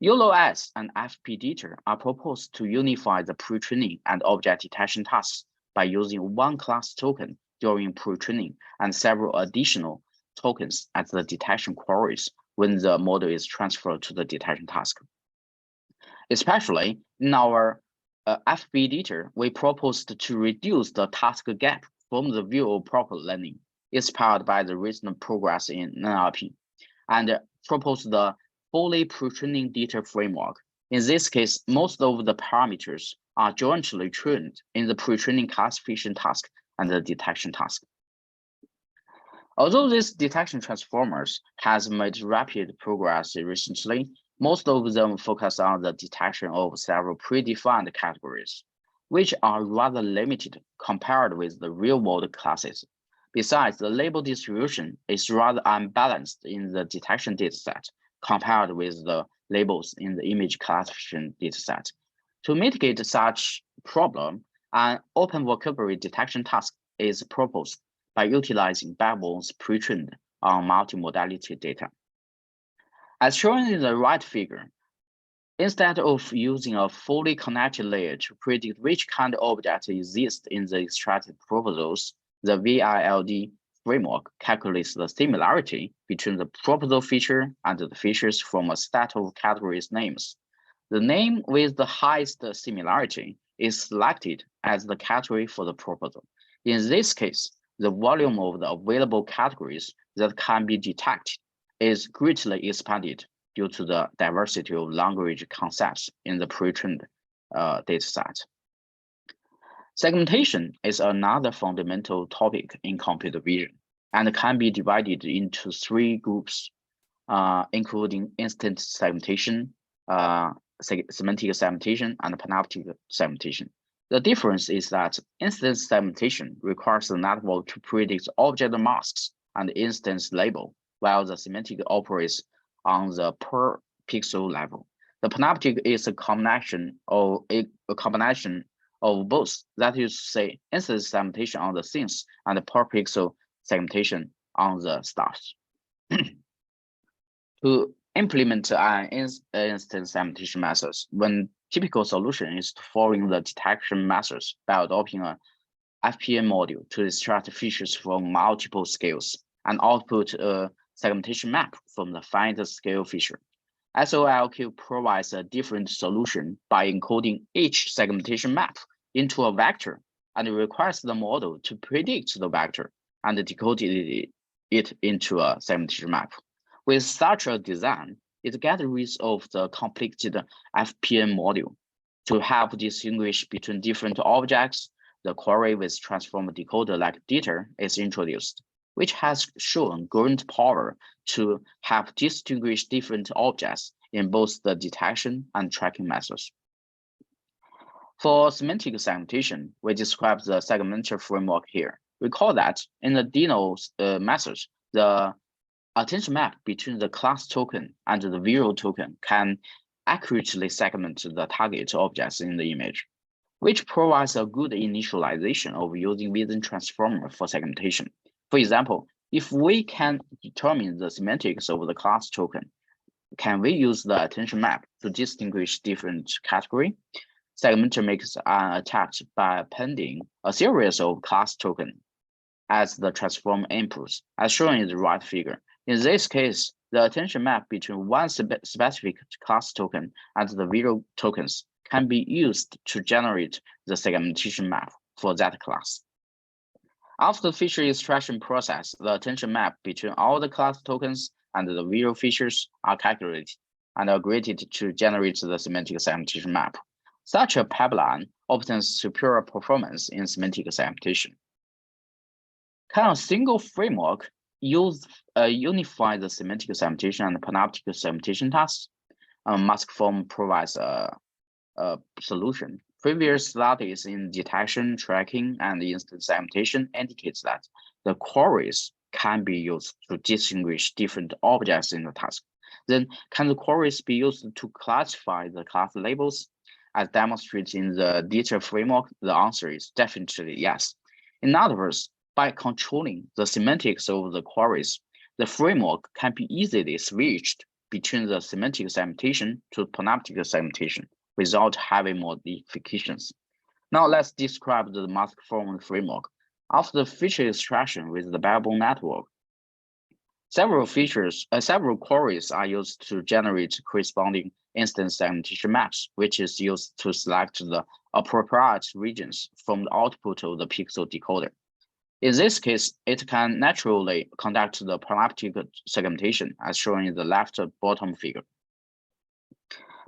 YOLO-S and FP-DITER are proposed to unify the pre-training and object detection tasks by using one class token during pre-training and several additional tokens at the detection queries when the model is transferred to the detection task. Especially in our FP-DITER, we proposed to reduce the task gap from the view of proper learning, inspired by the recent progress in NLP, and proposed the fully pre-training DITER framework. In this case, most of the parameters are jointly trained in the pre-training classification task and the detection task. Although these detection transformers has made rapid progress recently, most of them focus on the detection of several predefined categories, which are rather limited compared with the real-world classes. Besides, the label distribution is rather unbalanced in the detection dataset compared with the labels in the image classification dataset. To mitigate such problem, an open vocabulary detection task is proposed by utilizing backbones pre-trained on multimodality data. As shown in the right figure, instead of using a fully connected layer to predict which kind of object exists in the extracted proposals, the VILD framework calculates the similarity between the proposal feature and the features from a set of categories names. The name with the highest similarity is selected as the category for the proposal. In this case, the volume of the available categories that can be detected is greatly expanded due to the diversity of language concepts in the pre-trained dataset. Segmentation is another fundamental topic in computer vision and can be divided into three groups, including instant segmentation, semantic segmentation, and panoptic segmentation. The difference is that instance segmentation requires the network to predict object masks and instance label, while the semantic operates on the per pixel level. The panoptic is a combination of both, that is to say, instance segmentation on the things and per pixel segmentation on the stars. To implement an instance segmentation methods, one typical solution is to follow the detection methods by adopting a FPM module to extract features from multiple scales and output a segmentation map from the find scale feature. SOLQ provides a different solution by encoding each segmentation map into a vector and requires the model to predict the vector and decode it into a segmentation map. With such a design, it gets rid of the complicated FPM module. To help distinguish between different objects, the query with transform decoder like DITER is introduced, which has shown great power to help distinguish different objects in both the detection and tracking methods. For semantic segmentation, we describe the segmentation framework here. Recall that in the Dino method, the attention map between the class token and the visual token can accurately segment the target objects in the image, which provides a good initialization of using vision transformer for segmentation. For example, if we can determine the semantics of the class token, can we use the attention map to distinguish different categories? Segmenter makes an attempt by appending a series of class tokens as the transform inputs, as shown in the right figure. In this case, the attention map between one specific class token and the visual tokens can be used to generate the segmentation map for that class. After the feature extraction process, the attention map between all the class tokens and the visual features are calculated and aggregated to generate the semantic segmentation map. Such a pipeline obtains superior performance in semantic segmentation. Can a single framework unify the semantic segmentation and panoptic segmentation tasks? Mask form provides a solution. Previous studies in detection, tracking, and instance segmentation indicates that the queries can be used to distinguish different objects in the task. Then, can the queries be used to classify the class labels? As demonstrated in the detailed framework, the answer is definitely yes. In other words, by controlling the semantics of the queries, the framework can be easily switched between the semantic segmentation to panoptic segmentation without having modifications. Now let's describe the mask form framework. After the feature extraction with the backbone network, several queries are used to generate corresponding instance segmentation maps, which is used to select the appropriate regions from the output of the pixel decoder. In this case, it can naturally conduct the panoptic segmentation as shown in the left bottom figure.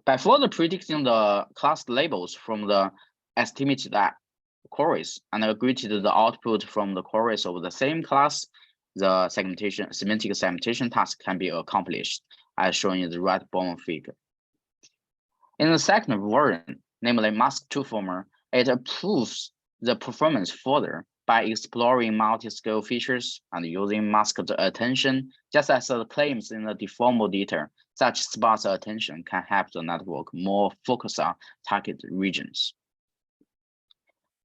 By further predicting the class labels from the estimated queries and aggregated the output from the queries of the same class, the semantic segmentation task can be accomplished, as shown in the right bottom figure. In the second version, namely mask2former, it improves the performance further by exploring multi-scale features and using masked attention, just as the claims in the deformable data. Such sparse attention can help the network more focus on target regions.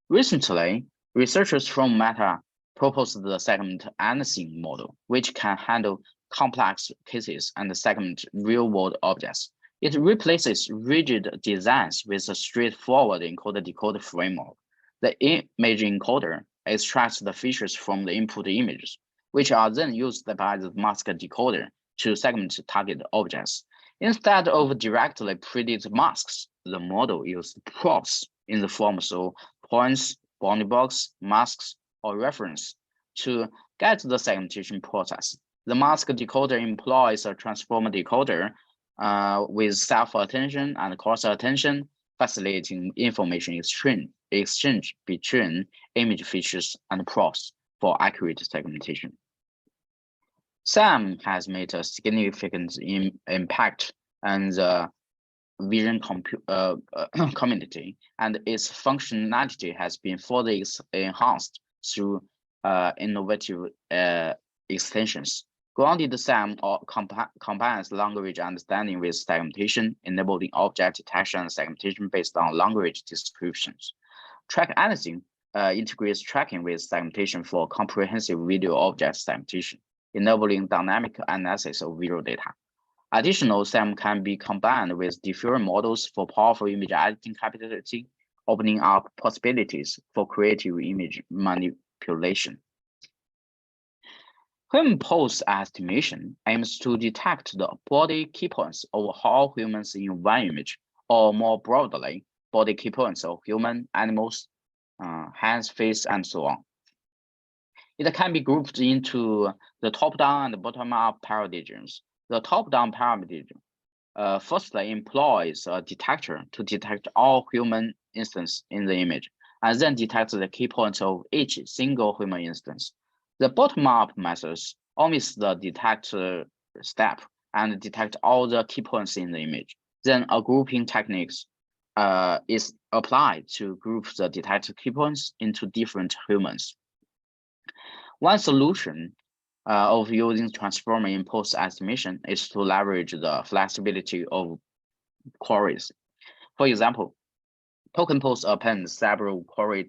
Recently, researchers from Meta proposed the segment anything model, which can handle complex cases and segment real-world objects. It replaces rigid designs with a straightforward encoder-decoder framework. The image encoder extracts the features from the input images, which are then used by the mask decoder to segment target objects. Instead of directly predict masks, the model uses props in the forms of points, bounding box, masks, or reference to guide the segmentation process. The mask decoder employs a transformer decoder with self-attention and cross-attention, facilitating information exchange between image features and props for accurate segmentation. SAM has made a significant impact on the vision community, and its functionality has been further enhanced through innovative extensions. Grounded SAM combines language understanding with segmentation, enabling object detection and segmentation based on language descriptions. Track anything integrates tracking with segmentation for comprehensive video object segmentation, enabling dynamic analysis of visual data. Additional SAM can be combined with different models for powerful image editing capability, opening up possibilities for creative image manipulation. Human pose estimation aims to detect the body key points of all humans in one image, or more broadly, body key points of human, animals, hands, face, and so on. It can be grouped into the top-down and bottom-up paradigms. The top-down paradigm firstly employs a detector to detect all human instances in the image, and then detects the key points of each single human instance. The bottom-up methods omits the detect step and detect all the key points in the image. Then a grouping technique is applied to group the detected key points into different humans. One solution of using transformer in pose estimation is to leverage the flexibility of queries. For example, token pose appends several query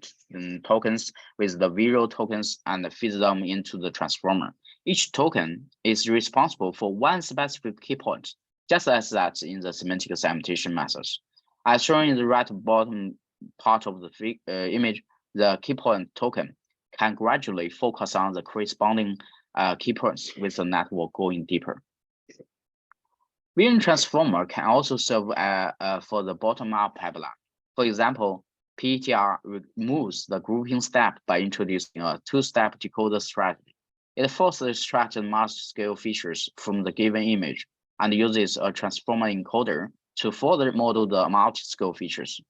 tokens with the visual tokens and feeds them into the transformer. Each token is responsible for one specific key point, just as that in the semantic segmentation methods. As shown in the right bottom part of the image, the key point token can gradually focus on the corresponding key points with the network going deeper. Vision transformer can also serve for the bottom-up pipeline. For example, PTR removes the grouping step by introducing a two-step decoder strategy. It first extracts mass-scale features from the given image and uses a transformer encoder to further model the multi-scale features.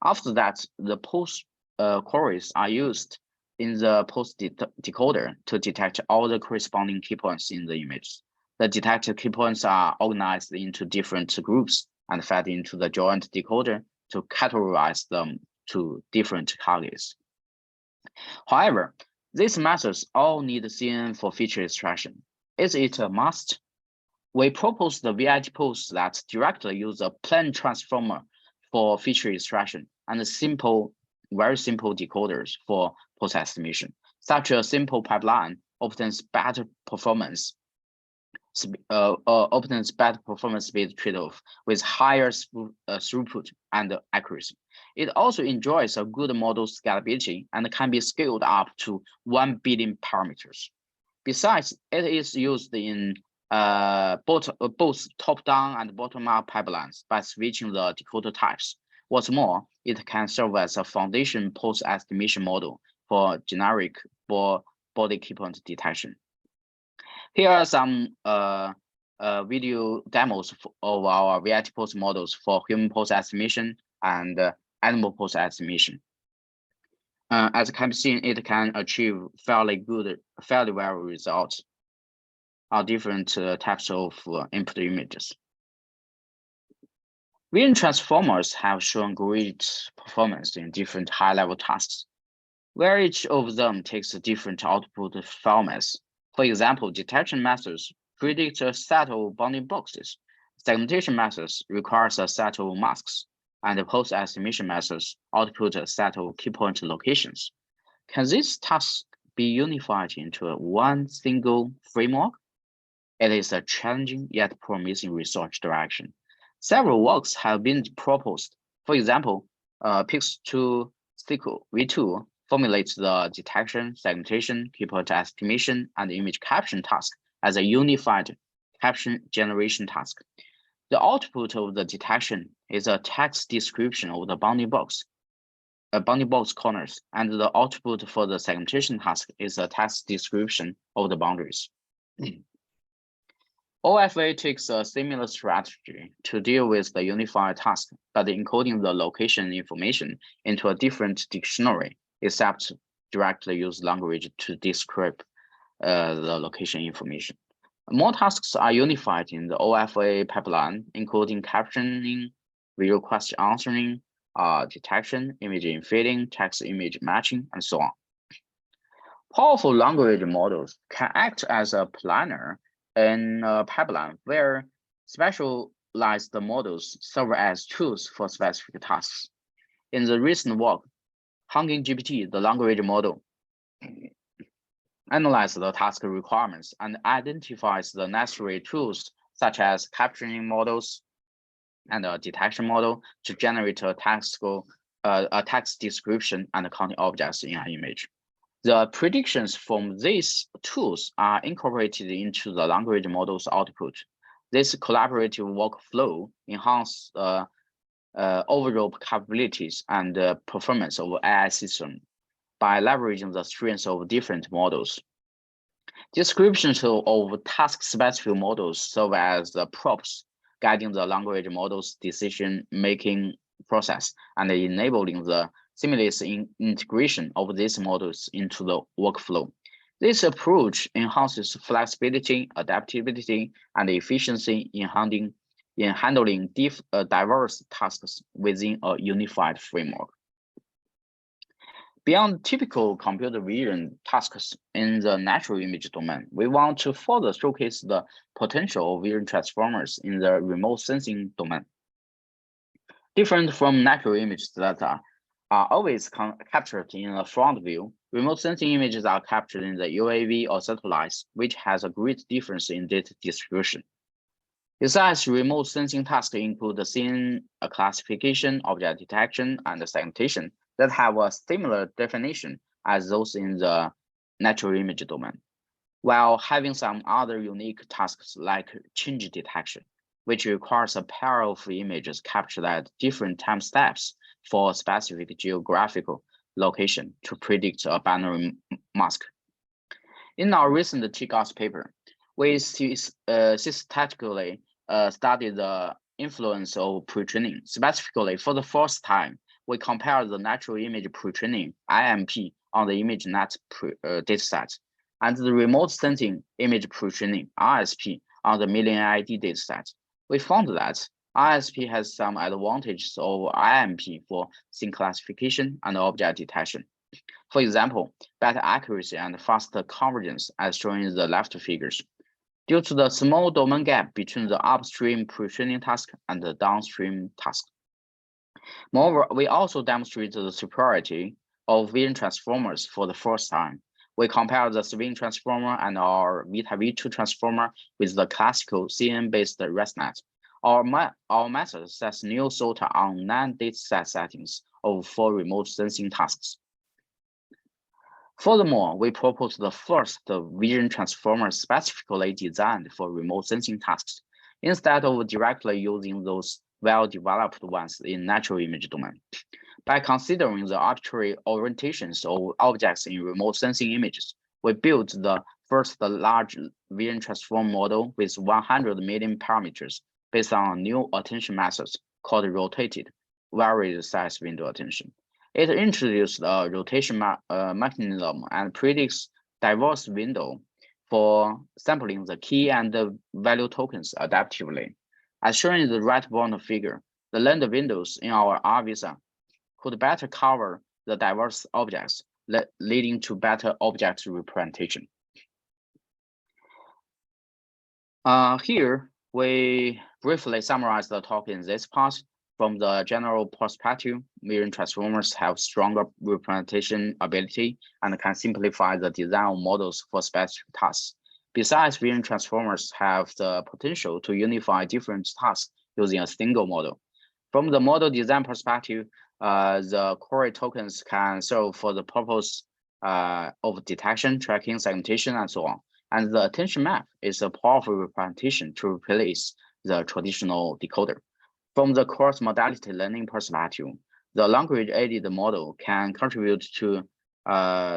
After that, the post queries are used in the post decoder to detect all the corresponding key points in the image. The detected key points are organized into different groups and fed into the joint decoder to categorize them to different targets. However, these methods all need CNN for feature extraction. Is it a must? We propose the VIT posts that directly use a plain transformer for feature extraction and very simple decoders for post estimation. Such a simple pipeline obtains better performance speed trade-off with higher throughput and accuracy. It also enjoys a good model scalability and can be scaled up to 1 billion parameters. Besides, it is used in both top-down and bottom-up pipelines by switching the decoder types. What's more, it can serve as a foundation post-estimation model for generic body key point detection. Here are some video demos of our VIT post models for human post estimation and animal post estimation. As can be seen, it can achieve fairly well results on different types of input images. Vision transformers have shown great performance in different high-level tasks, where each of them takes a different output formats. For example, detection methods predict a set of bounding boxes. Segmentation methods requires a set of masks, and the post-estimation methods output a set of key point locations. Can these tasks be unified into one single framework? It is a challenging yet promising research direction. Several works have been proposed. For example, Pix2 V2 formulates the detection, segmentation, key point estimation, and image caption task as a unified caption generation task. The output of the detection is a text description of the bounding box corners, and the output for the segmentation task is a text description of the boundaries. OFA takes a similar strategy to deal with the unified task, but encoding the location information into a different dictionary, except directly use language to describe the location information. More tasks are unified in the OFA pipeline, including captioning, video question answering, detection, image infilling, text image matching, and so on. Powerful language models can act as a planner in a pipeline where specialized models serve as tools for specific tasks. In the recent work, Hugging GPT, the language model, analyzes the task requirements and identifies the necessary tools such as captioning models and a detection model to generate a text description and counting objects in an image. The predictions from these tools are incorporated into the language model's output. This collaborative workflow enhances overall capabilities and performance of AI system by leveraging the strengths of different models. Descriptions of task-specific models serve as the props, guiding the language model's decision-making process and enabling the seamless integration of these models into the workflow. This approach enhances flexibility, adaptability, and efficiency in handling diverse tasks within a unified framework. Beyond typical computer vision tasks in the natural image domain, we want to further showcase the potential of vision transformers in the remote sensing domain. Different from natural images that are always captured in a front view, remote sensing images are captured in the UAV or satellites, which has a great difference in data distribution. Besides, remote sensing tasks include the scene classification, object detection, and segmentation that have a similar definition as those in the natural image domain, while having some other unique tasks like change detection, which requires a pair of images captured at different time steps for a specific geographical location to predict a binary mask. In our recent TGOS paper, we systematically studied the influence of pre-training. Specifically, for the first time, we compared the natural image pre-training IMP on the ImageNet dataset, and the remote sensing image pre-training (RSP) on the MillionID dataset. We found that RSP has some advantages over IMP for scene classification and object detection. For example, better accuracy and faster convergence, as shown in the left figures, due to the small domain gap between the upstream pre-training task and the downstream task. Moreover, we also demonstrated the superiority of vision transformers for the first time. We compared the swing transformer and our Vita V2 transformer with the classical CNN-based ResNet. Our method sets new SOTA on non-dataset settings of 4 remote sensing tasks. Furthermore, we proposed the first vision transformer specifically designed for remote sensing tasks, instead of directly using those well-developed ones in natural image domain. By considering the arbitrary orientations of objects in remote sensing images, we built the first large vision transform model with 100 million parameters based on a new attention method called rotated varied size window attention. It introduced a rotation mechanism and predicts diverse window for sampling the key and the value tokens adaptively. As shown in the right bottom figure, the lens windows in our RVisa could better cover the diverse objects, leading to better object representation. Here, we briefly summarize the talk in this part. From the general perspective, vision transformers have stronger representation ability and can simplify the design of models for specific tasks. Besides, vision transformers have the potential to unify different tasks using a single model. From the model design perspective, the query tokens can serve for the purpose of detection, tracking, segmentation, and so on. And the attention map is a powerful representation to replace the traditional decoder. From the cross-modality learning perspective, the language-aided model can contribute to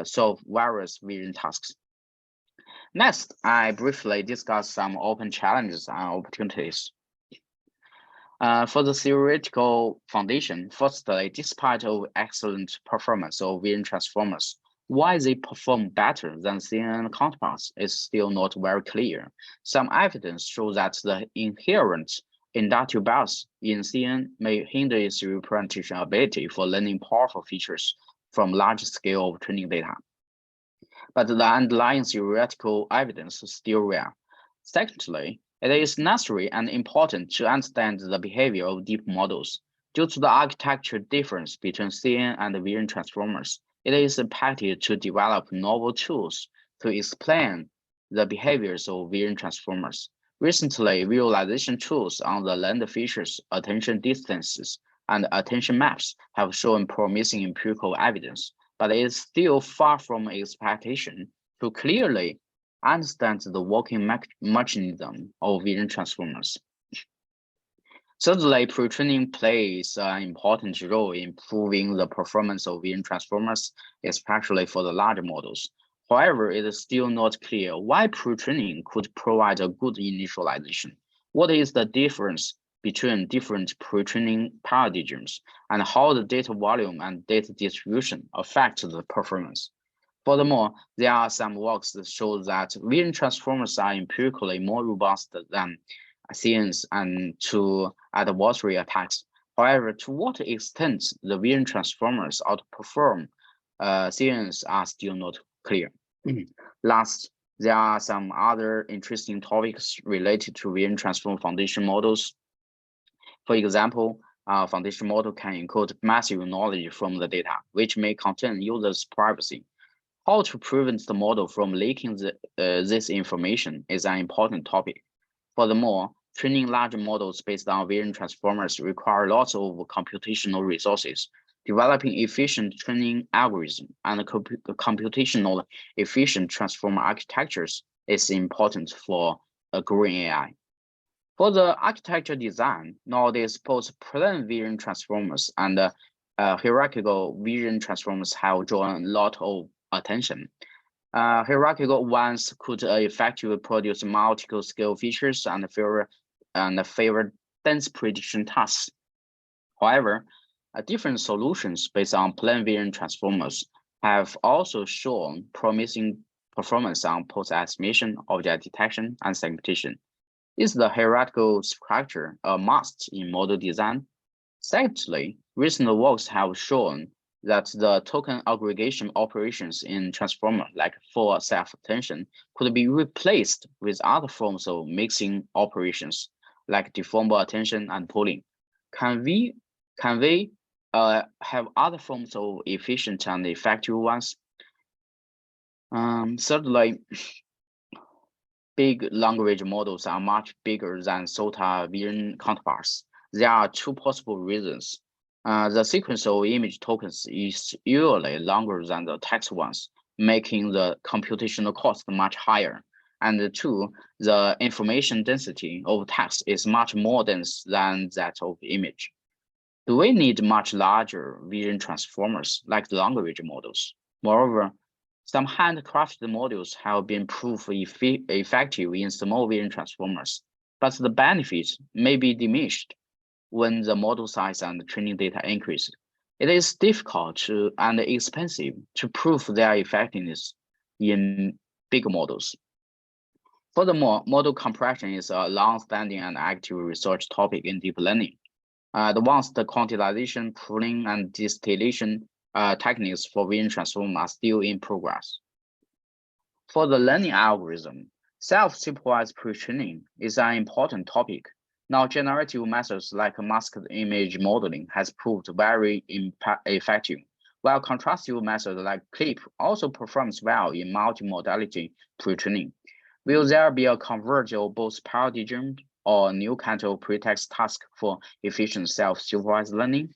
solve various vision tasks. Next, I briefly discuss some open challenges and opportunities. For the theoretical foundation, firstly, despite of excellent performance of vision transformers, why they perform better than CNN counterparts is still not very clear. Some evidence shows that the inherent inductive bias in CNN may hinder its representation ability for learning powerful features from large scale of training data. But the underlying theoretical evidence is still rare. Secondly, it is necessary and important to understand the behavior of deep models. Due to the architecture difference between CNN and vision transformers, it is imperative to develop novel tools to explain the behaviors of vision transformers. Recently, visualization tools on the lens features, attention distances, and attention maps have shown promising empirical evidence, but it is still far from expectation to clearly understand the working mechanism of vision transformers. Thirdly, pre-training plays an important role in improving the performance of vision transformers, especially for the larger models. However, it is still not clear why pre-training could provide a good initialization. What is the difference between different pre-training paradigms, and how the data volume and data distribution affect the performance? Furthermore, there are some works that show that vision transformers are empirically more robust than CNNs and to adversary attacks. However, to what extent the vision transformers outperform CNNs are still not clear. Last, there are some other interesting topics related to vision transform foundation models. For example, a foundation model can encode massive knowledge from the data, which may contain users' privacy. How to prevent the model from leaking this information is an important topic. Furthermore, training large models based on vision transformers require lots of computational resources. Developing efficient training algorithms and computational efficient transformer architectures is important for a growing AI. For the architecture design, nowadays both plain vision transformers and hierarchical vision transformers have drawn a lot of attention. Hierarchical ones could effectively produce multiple scale features and favor dense prediction tasks. However, different solutions based on plain vision transformers have also shown promising performance on pose estimation, object detection, and segmentation. Is the hierarchical structure a must in model design? Secondly, recent works have shown that the token aggregation operations in transformer, like for self-attention, could be replaced with other forms of mixing operations, like deformable attention and pooling. Can we have other forms of efficient and effective ones? Thirdly, big language models are much bigger than SOTA vision counterparts. There are two possible reasons. The sequence of image tokens is usually longer than the text ones, making the computational cost much higher. And two, the information density of text is much more dense than that of image. Do we need much larger vision transformers like the language models? Moreover, some handcrafted models have been proved effective in small vision transformers, but the benefits may be diminished when the model size and training data increase. It is difficult and expensive to prove their effectiveness in big models. Furthermore, model compression is a long-standing and active research topic in deep learning. Advanced quantization, pooling, and distillation techniques for vision transform are still in progress. For the learning algorithm, self-supervised pre-training is an important topic. Now, generative methods like masked image modeling has proved very effective, while contrastive methods like CLIP also performs well in multimodality pre-training. Will there be a convergence of both paradigm or new kind of pretext task for efficient self-supervised learning?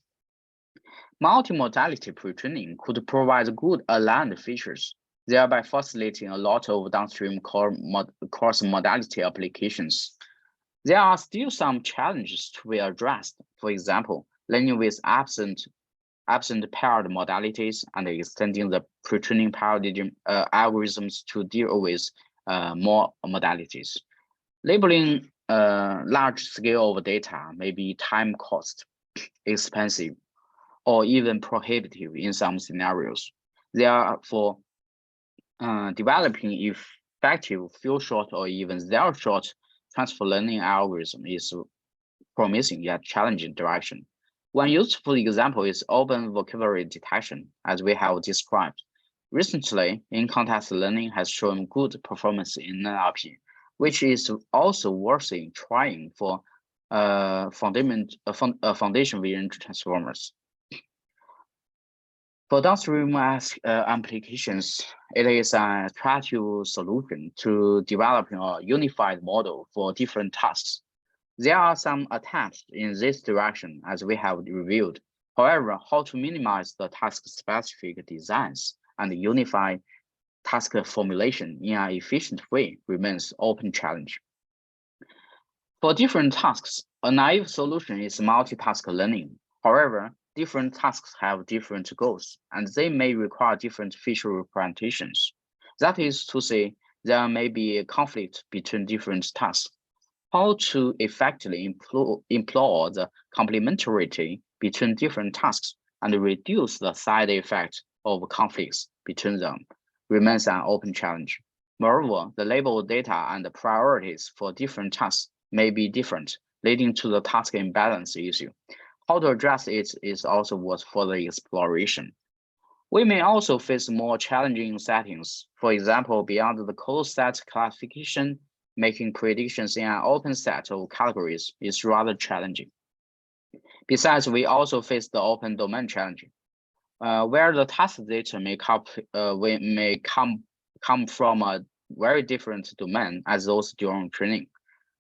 Multimodality pre-training could provide good aligned features, thereby facilitating a lot of downstream cross-modality applications. There are still some challenges to be addressed. For example, learning with absent paired modalities and extending the pre-training paradigm algorithms to deal with more modalities. Labeling large scale of data may be time cost, expensive, or even prohibitive in some scenarios. Therefore, developing effective few short or even zero short transfer learning algorithm is promising yet challenging direction. One useful example is open vocabulary detection, as we have described. Recently, in-context learning has shown good performance in NLP, which is also worth trying for foundation vision transformers. For downstream applications, it is an attractive solution to developing a unified model for different tasks. There are some attempts in this direction, as we have reviewed. However, how to minimize the task-specific designs and unify task formulation in an efficient way remains open challenge. For different tasks, a naive solution is multitask learning. However, different tasks have different goals, and they may require different feature representations. That is to say, there may be a conflict between different tasks. How to effectively employ the complementarity between different tasks and reduce the side effect of conflicts between them remains an open challenge. Moreover, the label data and the priorities for different tasks may be different, leading to the task imbalance issue. How to address it is also worth further exploration. We may also face more challenging settings. For example, beyond the closed set classification, making predictions in an open set of categories is rather challenging. Besides, we also face the open domain challenge, where the task data may come from a very different domain as those during training.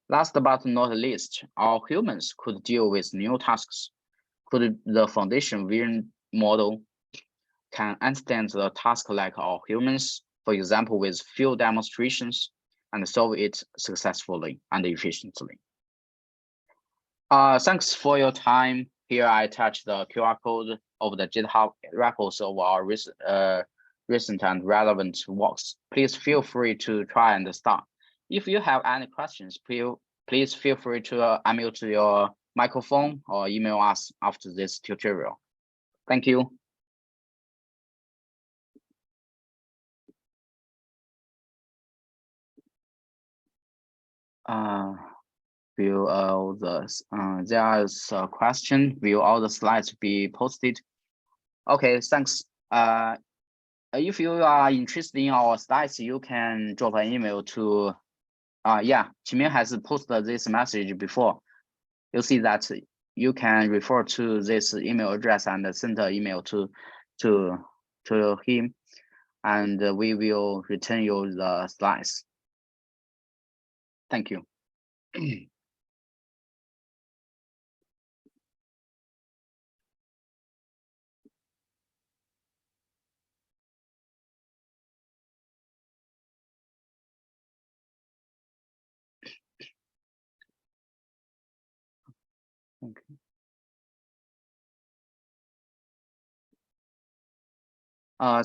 Last but not least, our humans could deal with new tasks. Could the foundation vision model can understand the task like our humans, for example, with few demonstrations, and solve it successfully and efficiently? Thanks for your time. Here I attach the QR code of the GitHub records of our recent and relevant works. Please feel free to try and start. If you have any questions, please feel free to unmute your microphone or email us after this tutorial. Thank you. Will all the there is a question. Will all the slides be posted? Okay, thanks. If you are interested in our slides, you can drop an email to. Yeah, Qiming has posted this message before. You'll see that you can refer to this email address and send an email to him, and we will return you the slides. Thank you. Okay.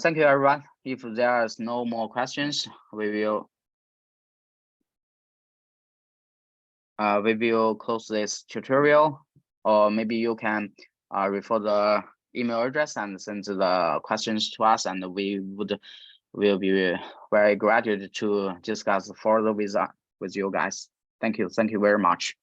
Thank you, everyone. If there is no more questions, we will close this tutorial, or maybe you can refer the email address and send the questions to us, and we will be very glad to discuss further with you guys. Thank you very much.